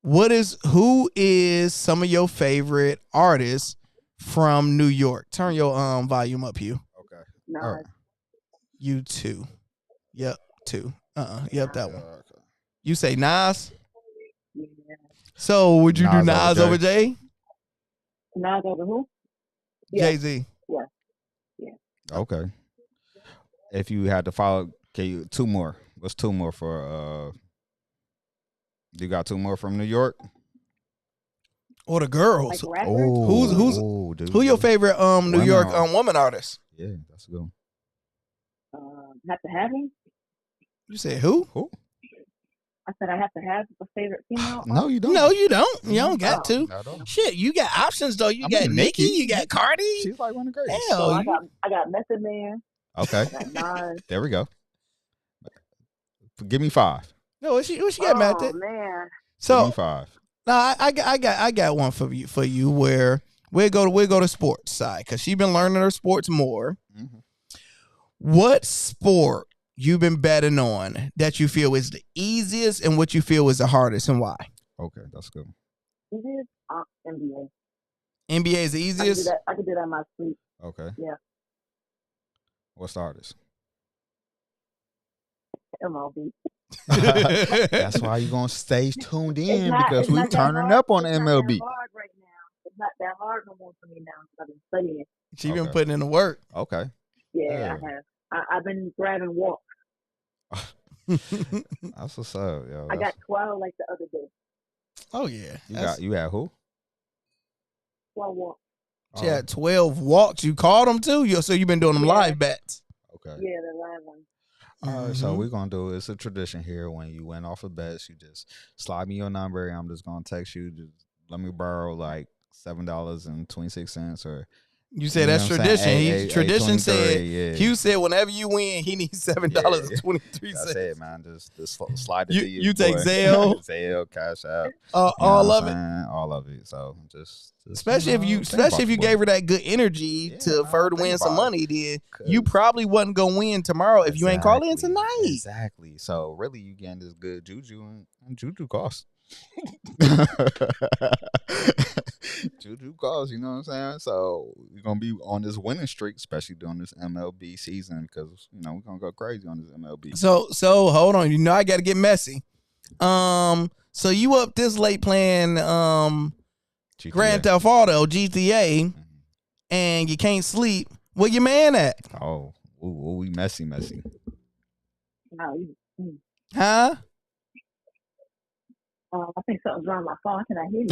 who is some of your favorite artists from New York? Turn your volume up, Hugh. Okay. Nas. All right. You too. Yep, two. Yep, that one. Okay. You say Nas? Yeah. So would you do Nas Nas over Jay? Nas over who? Yeah. Jay-Z. Yeah. Okay. If you had to follow, two more. What's two more for? You got two more from New York? Or the girls? Like rappers? Who your favorite New York woman artist? Yeah, that's a good one. Have to have him? You said who? Who? I said I have to have a favorite female. No, you don't. No, you don't. You don't got to. Not at all. Shit, you got options though. You I got mean, Nicki, Nicki. you got Cardi. She's like one of the greatest. So Hell, I got Method Man. Okay. I got Nas. There we go. Give me five. no, what she got mad Oh at? man. Give So me five. no, I got one for you where we'll go to sports side because she been learning her sports more. Mm-hmm. What sport you been betting on that you feel is the easiest and what you feel is the hardest and why? Okay, that's good. It is NBA. NBA is the easiest. I could do that in my sleep. Okay. Yeah. What's the hardest? MLB. That's why you're gonna stay tuned in because It's we're not that turning hard. up on It's not MLB. that hard right now. It's not that hard no more for me now. I've been studying. She been Okay. putting in the work. Okay. Yeah, Yeah. I have. I've been grabbing walks. That's what's up, yo. I got 12 like the other day. Oh yeah, You had who? 12 walks. She had 12 walks. You called them too. So you been doing them Yeah. live bets. Okay. Yeah, the live one. All right, so we're gonna do it's a tradition here. When you win off of bets, you just slide me your number, and I'm just gonna text you. Just let me borrow like $7.26, or You said you know that's what I'm saying? tradition. Tradition said yeah. Hugh said whenever you win, he needs $7.23. That's it, man. Just slide it to you. You take boy. Zelle? Zelle, Cash App, all of it. all of it. So just Especially if you gave her that good energy for her to win some money, then you probably wasn't gonna win tomorrow if you ain't calling in tonight. Exactly. So really, you getting this good juju, and juju costs. Juju costs, you know what I'm saying? So we're gonna be on this winning streak, especially during this MLB season, because we're gonna go crazy on this MLB. So hold on, I gotta get messy. So you up this late playing GTA. Grand Theft Auto GTA, and you can't sleep. Where your man at? Oh, we messy. No, Huh? I think something's wrong with my phone. Can I hear you?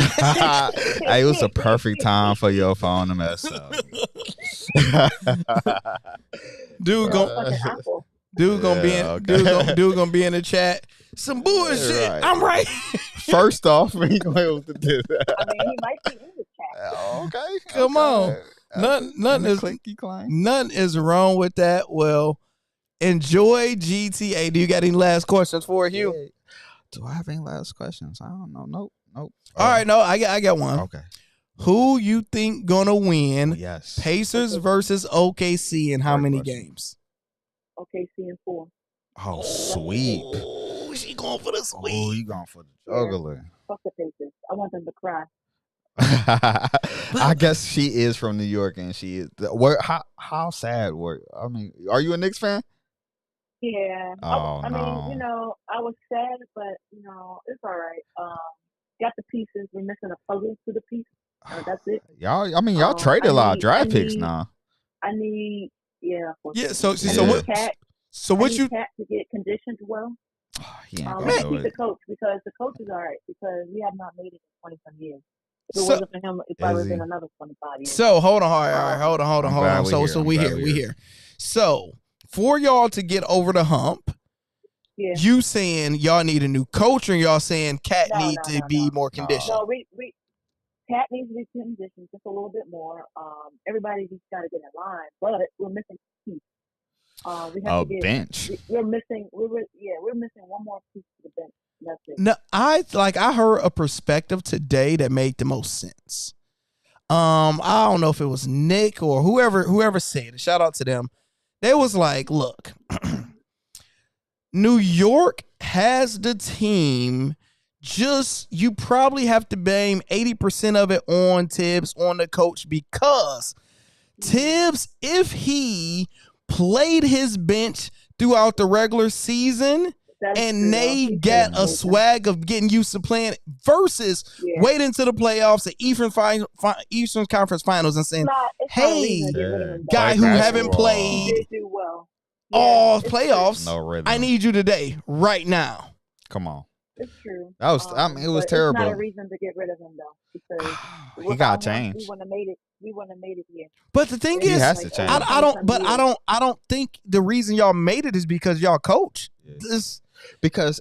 Hey, it was a perfect time for your phone to mess up. Dude gonna be in the chat. Some bullshit. Right. I'm right. First off, he gonna be able to do that. I mean, he might be in the chat. Okay. Come on. Nothing is wrong with that. Well, enjoy GTA. Do you got any last questions for Hugh? Yeah. Do I have any last questions? I don't know. Nope. All right, no, I got one. Okay. Who you think gonna win? Yes. Pacers versus OKC in how Great many question. games? Okay, seeing 4. Oh, sweep. Oh, she going for the Oh, sweep. you going for the juggler. Fuck the Pacers. I want them to cry. I guess she is from New York, and she is. How sad? I mean, are you a Knicks fan? Yeah. Oh, I no. mean, I was sad, but it's all right. Got the pieces. We're missing a puzzle to the piece. That's it. Y'all traded a lot of draft picks now. I need, yeah. So what you? Cat to get conditioned well. He ain't Let's gonna do keep it. the coach because the coach is all right because we have not made it in 20-some years. If it wasn't for him, it probably would have been another 25 years. So hold on, all right, hold on. So we here. So for y'all to get over the hump, you saying y'all need a new coach, or y'all saying Cat need to be more conditioned? No, we Cat needs to be conditioned just a little bit more. Everybody just got to get in line, but we're missing a piece. We have A to get bench. We're missing. We're missing one more piece to the bench. That's it. No, I heard a perspective today that made the most sense. I don't know if it was Nick or whoever said it. Shout out to them. They was like, look, New York has the team. Just you probably have to blame 80% of it on Tibbs, on the coach, because Tibbs, if he played his bench throughout the regular season, and they get a swag of getting used to playing versus waiting to the playoffs, the Eastern Conference Finals, and saying, "Hey, guy who haven't played all playoffs, No rhythm. I need you today, right now." Come on. It's true. That was. I mean, it was terrible. It's not a reason to get rid of him though, because he got changed. We wouldn't have made it. We wouldn't have made it here. But the thing He is, has to change. I don't think the reason y'all made it is because y'all coach. Because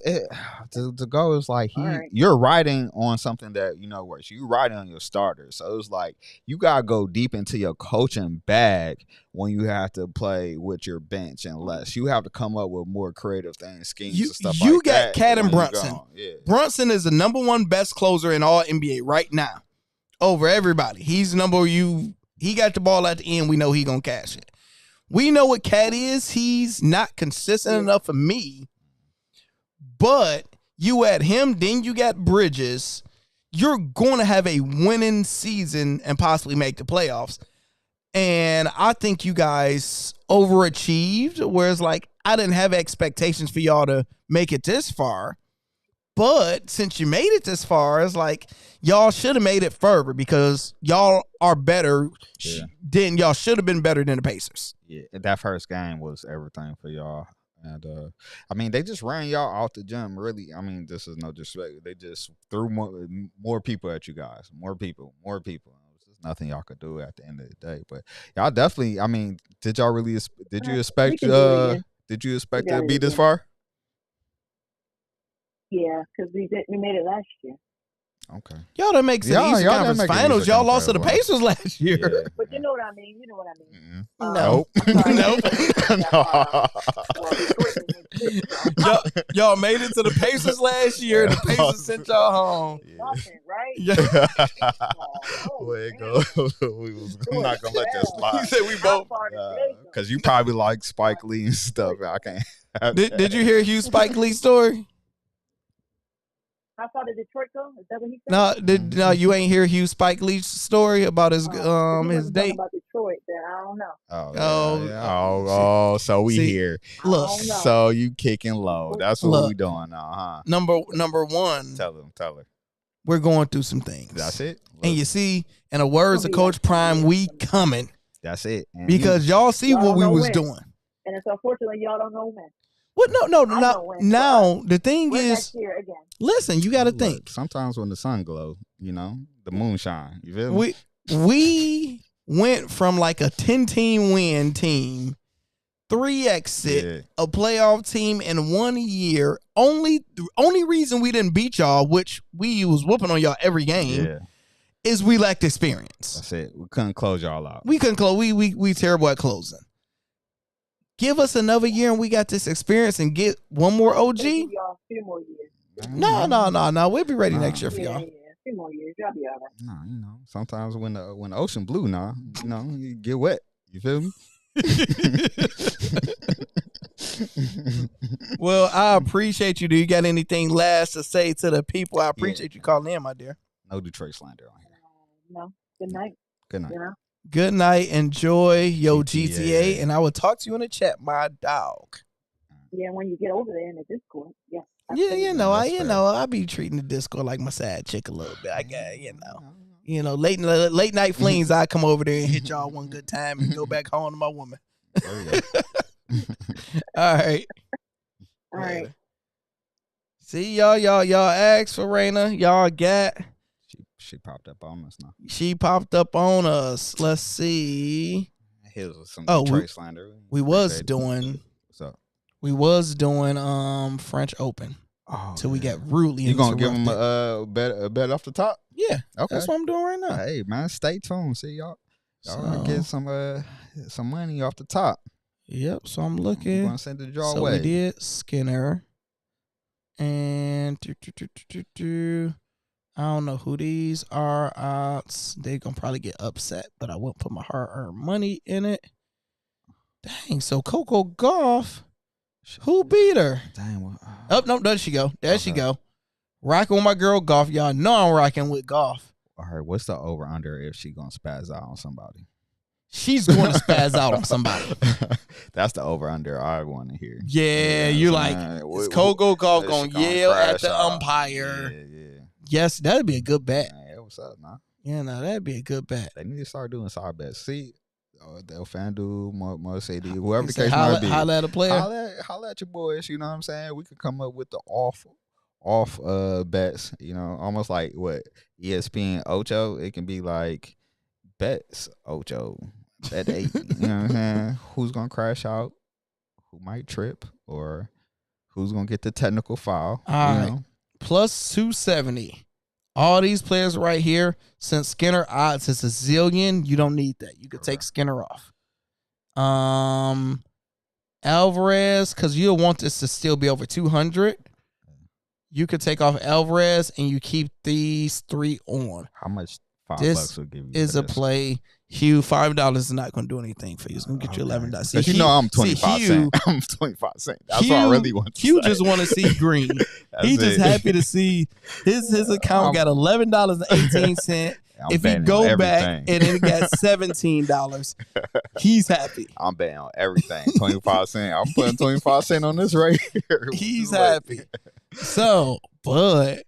the goal is like you're riding on something that works. You riding on your starters, so it's like you gotta go deep into your coaching bag when you have to play with your bench, unless you have to come up with more creative things, schemes, and stuff like that. You got Cat and Brunson. Brunson is the number one best closer in all NBA right now, over everybody. He's He got the ball at the end. We know he gonna cash it. We know what Cat is. He's not consistent enough for me. But you add him, then you got Bridges. You're going to have a winning season and possibly make the playoffs. And I think you guys overachieved, whereas I didn't have expectations for y'all to make it this far. But since you made it this far, it's like y'all should have made it further because y'all are better. Then y'all should have been better than the Pacers. Yeah, that first game was everything for y'all. And I mean, they just ran y'all out the gym. Really, I mean, this is no disrespect. They just threw more people at you guys. More people. There's nothing y'all could do at the end of the day. But y'all definitely. I mean, did y'all really? Did you expect? Did you expect to be this far? Yeah, because we made it last year. Okay. Y'all done make some Eastern Conference Finals. Y'all lost to the Pacers last year. Yeah. But you know what I mean. Nope. Y'all made it to the Pacers last year. The Pacers sent y'all home. Nothing, right? I'm not gonna let that slide. You said we both. Because you probably like Spike Lee and stuff. I can't. Did you hear Hugh Spike Lee story? How far did Detroit go? Is that what he said? No, you ain't hear Hugh Spike Lee's story about his date. About Detroit, then I don't know. Oh, so we here. Look, so you kicking low. That's what we doing now, huh? Number one. Tell her. We're going through some things. That's it. And you see, in the words of Coach Prime, we coming. That's it. And because y'all see what we was doing. And it's unfortunately y'all don't know when. What? No. Now the thing is, listen, you got to think. Sometimes when the sun glows, the moon shine. You feel me? We went from like a 10-team win team, 3 exit, a playoff team in 1 year. Only reason we didn't beat y'all, which we was whooping on y'all every game, is we lacked experience. That's it. We couldn't close y'all out. We couldn't close. We terrible at closing. Give us another year and we got this experience and get one more OG. Y'all 2 more years. No. We'll be ready next year for y'all. Yeah, 2 more years. Y'all be all right. No, sometimes when the ocean blue, you get wet. You feel me? Well, I appreciate you. Do you got anything last to say to the people? I appreciate you calling in, my dear. No Detroit slander on here. No. Good night. Good night. Good night. Enjoy your GTA, and I will talk to you in the chat, my dog. Yeah, when you get over there in the Discord. Yeah. I be treating the Discord like my side chick a little bit. I got, late night flings. I come over there and hit y'all one good time and go back home to my woman. There you go. All right. All right. See y'all asked for Raina. Y'all got. She popped up on us now. She popped up on us. Let's see. Here's some Detroit slander. We was doing. What's up? We was doing French Open. Till we got rudely interrupted. You gonna give them a bet off the top? Yeah. Okay. That's what I'm doing right now. Hey man, stay tuned. See y'all gonna get some money off the top. Yep. So I'm We're looking. gonna send the draw So away. we did Skinner. And I don't know who these are. They're going to probably get upset, but I won't put my hard-earned money in it. Dang, so Coco Golf, who beat her? Dang, well, Oh, no, there she go. There she Okay. go. Rocking with my girl Golf. Y'all know I'm rocking with Golf. all right, what's the over-under if she gonna spaz out on somebody? She's going to spaz out on somebody. That's the over-under I want to hear. Yeah, You you're know what like, I'm saying? is What- Coco Golf what- going to she gonna yell at crash the out. umpire? Yeah. Yes, that'd be a good bet. Man, what's up, man? Yeah, no, that'd be a good bet. They need to start doing side bets. See, they'll FanDuel, Mercedes, whoever the Say case holla, might be. holla at a player. Holla at your boys. You know what I'm saying? We could come up with the off bets. You know, almost like what ESPN Ocho. It can be like bets Ocho, bet 8. You know what I'm saying? Who's gonna crash out? Who might trip? Or who's gonna get the technical foul? All you right. know? Plus 270. All these players right here, since Skinner odds is a zillion, you don't need that. You could take Skinner off. Alvarez, because you'll want this to still be over 200. You could take off Alvarez and you keep these 3 on. How much $5 This will give you? is for a this? play. Hugh, $5 is not going to do anything for you. It's going to get you $11. Because you know I'm 25 cents. I'm 25 cents. That's what I really want to Hugh say. just want to see green. He just happy to see his account got $11.18. If he betting go on back everything. and it got $17, he's happy. I'm betting on everything. 25 cents. I'm putting 25 cents on this right here. He's happy. So, but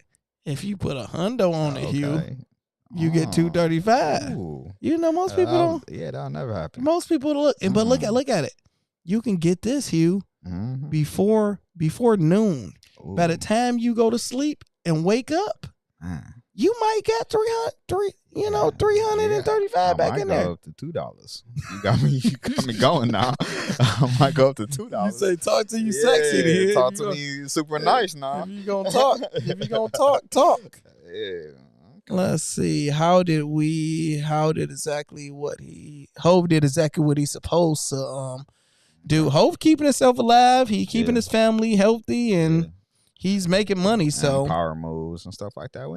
if you put a hundo on it, Hugh, you get $235. Ooh. You know, most people don't. Yeah, that'll never happen. Most people look, but look at it. You can get this, Hugh, Mhm. before noon. By the Ooh. time you go to sleep and wake up, Man. you might get 335 back in go there. up to $2. You got me going now. I might go up to $2. You say talk to you sexy to hear. Talk to me super nice now. If you gonna talk, talk. Yeah. Let's see. Hove did exactly what he's supposed to do. Hove keeping himself alive. He keeping his family healthy and he's making money. So And power moves and stuff like that.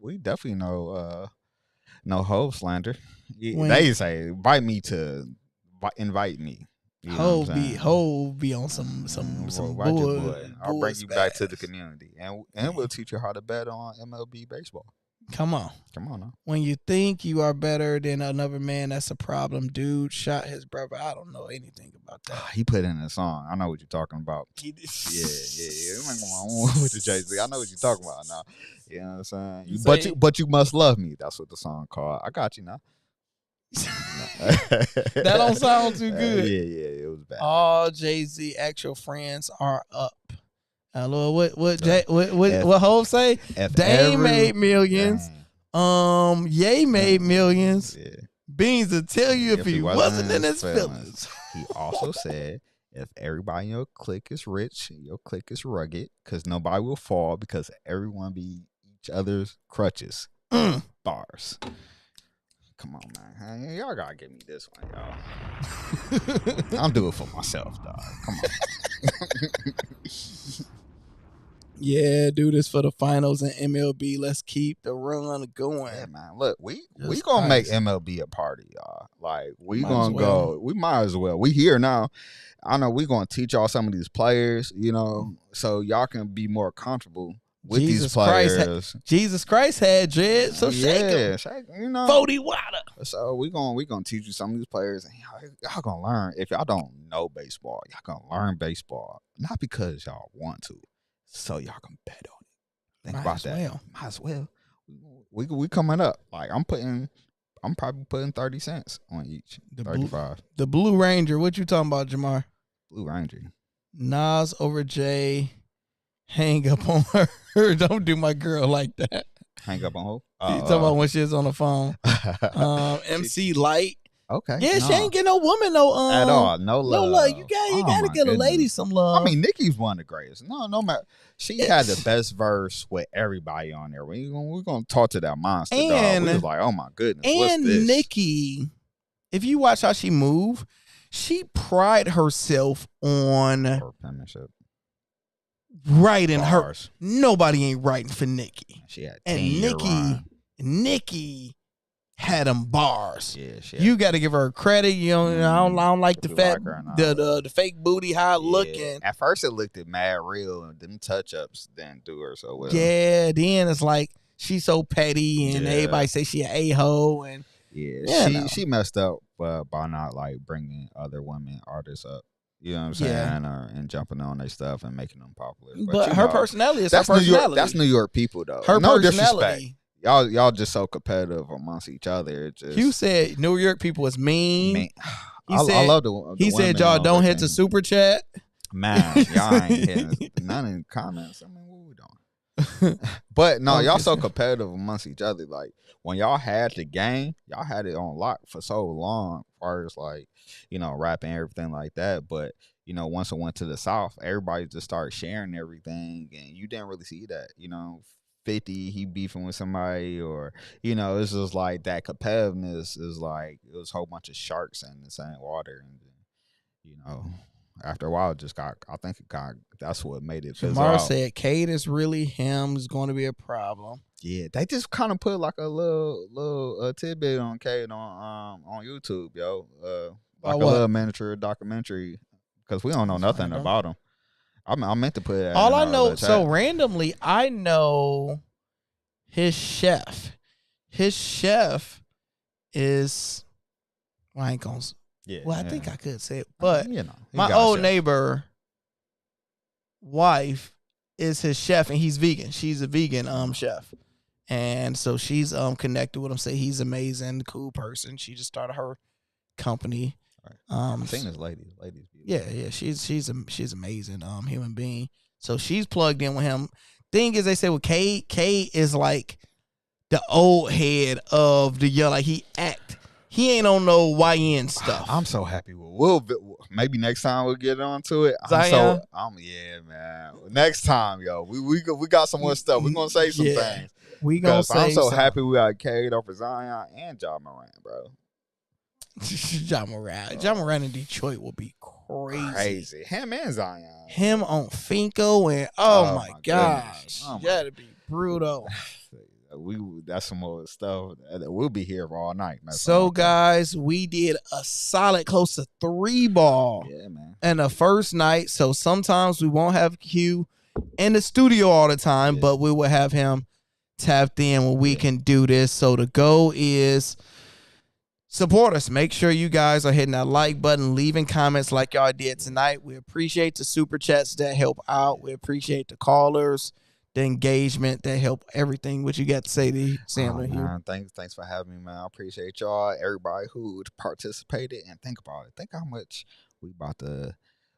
We definitely know Hove slander. They say invite me. You know what I'm saying? Hove be on some Watch your bull. boy. I'll bring you back to the community, and we'll teach you how to bet on MLB baseball. Come on. Now. When you think you are better than another man, that's a problem. Dude shot his brother. I don't know anything about that. He put in a song. I know what you're talking about. He did. Yeah. With the Jay-Z. I know what you're talking about now. You know what I'm saying? You But say- but you must love me. That's what the song called. I got you now. That don't sound too good. Yeah, it was bad. All Jay-Z actual friends are up. Lord, what Hov say? Dame made millions. Ye made millions. Yeah. Beans will tell you if he wasn't in his feelings. He also said, if everybody in your clique is rich, your clique is rugged, because nobody will fall because everyone be each other's crutches. Bars. Come on, man. Y'all gotta give me this one, y'all. I'll do it for myself, dog. Come on. Yeah, do this for the finals in MLB. Let's keep the run going. Yeah, man. Look, we Just gonna make nice. MLB a party, y'all. Like we Might gonna as well. go. We might as well. We here now. I know we gonna teach y'all some of these players, you know, so y'all can be more comfortable with these Jesus Christ players. Jesus Christ had dread, so shake him. shake, you know. 40 water. So we gonna teach you some of these players, and y'all gonna learn. If y'all don't know baseball, y'all gonna learn baseball, not because y'all want to, so y'all can bet on it. Think Might about as that. well. Might as well. We coming up. Like I'm probably putting 30 cents on each. The 35. The Blue Ranger. What you talking about, Jamar? Blue Ranger. Nas over Jay. Hang up on her. Don't do my girl like that. Hang up on who? You talking about when she was on the phone. MC Light. Okay. Yeah, she ain't get no woman no at all. No love. No love. You Oh, gotta my get a lady goodness. some love. I mean, Nicki's one of the greatest. No matter. She had the best verse with everybody on there. We're gonna talk to that monster dog. We was like, oh my goodness, what's and this? Nikki, if you watch how she move, she pride herself on Her penmanship. writing her. Bars. Nobody ain't writing for Nikki. She had And 10-year run. Nikki had them bars. Yeah, she You got to give her credit. You know, I don't like the You fat, like her or not? the fake booty, how it looking. At first, it looked at mad real, and them touch ups didn't do her so well. Yeah, then it's like she's so petty, and Yeah. everybody say she an a-hole, and She messed up by not like bringing other women artists up. You know what I'm saying? Yeah. And jumping on their stuff and making them popular. but her personality is that's her personality. New York. That's New York people though. Her no personality. disrespect. Y'all just so competitive amongst each other. It just, Hugh said New York people is mean. I love the He said women y'all on don't their hit the team. super chat. Man, y'all ain't hitting none in the comments. I mean, what we doing? But no, y'all so competitive amongst each other. Like when y'all had the game, y'all had it on lock for so long, as far as like, you know, rapping and everything like that. But you know, once it went to the South, everybody just started sharing everything, and you didn't really see that. You know, 50, he beefing with somebody, or you know, it's just like that competitiveness is like it was a whole bunch of sharks in the same water, and you know. After a while, it just got. I think it got. That's what made it. Jamar said, "Cade is really him. Is going to be a problem." Yeah, they just kind of put like a little tidbit on Cade on YouTube, yo. Like a little miniature documentary, because we don't know nothing about him. I meant to put that. All I know, so randomly, I know his chef. His chef is. Well, I ain't gonna. Yeah. Well, I think I could say it, but you know, my old neighbor wife is his chef, and he's vegan. She's a vegan chef, and so she's connected with him. Say he's amazing, cool person. She just started her company. Right. I've seen this lady. Yeah, she's amazing human being. So she's plugged in with him. Thing is, they say with Cade is like the old head of the young. Like he ain't on no YN stuff. I'm so happy with Will. Maybe next time we'll get onto it. Zion? Yeah, man. Next time, yo, we got some more stuff. We're gonna say some things. We gonna say. I'm so happy we got Cade over Zion and Ja Morant, bro. Ja Morant in Detroit will be crazy. Him and Zion. Him on Finko and my gosh, Oh my that'd be brutal. That's some more stuff that we'll be here for all night. So guys, we did a solid close to 3 ball in the first night. So sometimes we won't have Q in the studio all the time, but we will have him tapped in when we can do this. So the goal is support us. Make sure you guys are hitting that like button, leaving comments like y'all did tonight. We appreciate the super chats that help out. We appreciate the callers, the engagement that help everything. What you got to say to Sam? Thanks for having me, man. I appreciate y'all, everybody who participated, and think about it. Think how much we about to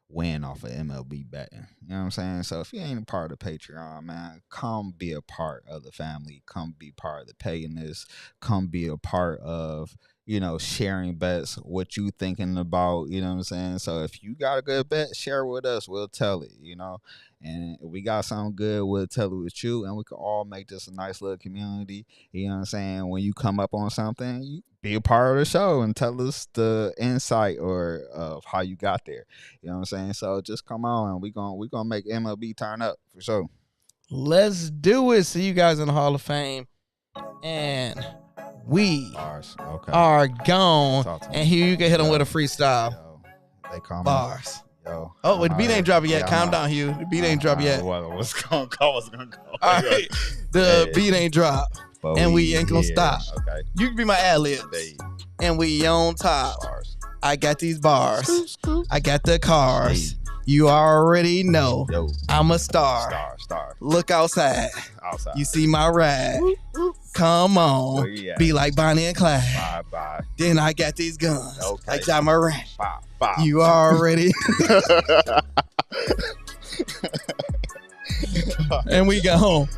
win off of MLB betting. You know what I'm saying? So if you ain't a part of the Patreon, man, come be a part of the family. Come be part of the paying-this. Come be a part of, you know, sharing bets, what you thinking about, you know what I'm saying? So if you got a good bet, share with us. We'll tell it, you know. And if we got something good, we'll tell it with you, and we can all make this a nice little community. You know what I'm saying? When you come up on something, you be a part of the show and tell us the insight or of how you got there. You know what I'm saying? So just come on, and we gonna make MLB turn up for sure. Let's do it. See you guys in the Hall of Fame, and we are gone. And here you can hit them with a freestyle. They call bars. Yo. Oh, the beat ain't dropping yet. Calm down, Hugh. The beat ain't dropped yet. What's gonna go? All right. The beat ain't dropped. And we ain't gonna stop. Okay. You can be my ad-libs. And we on top. Bars. I got these bars. I got the cars. You already know. Yo. I'm a star. Star. Look outside. You see my ride. Come on. Be like Bonnie and Clyde. Bye. Then I got these guns. Okay. Like Ja Morant. Bye. You already. And we go home.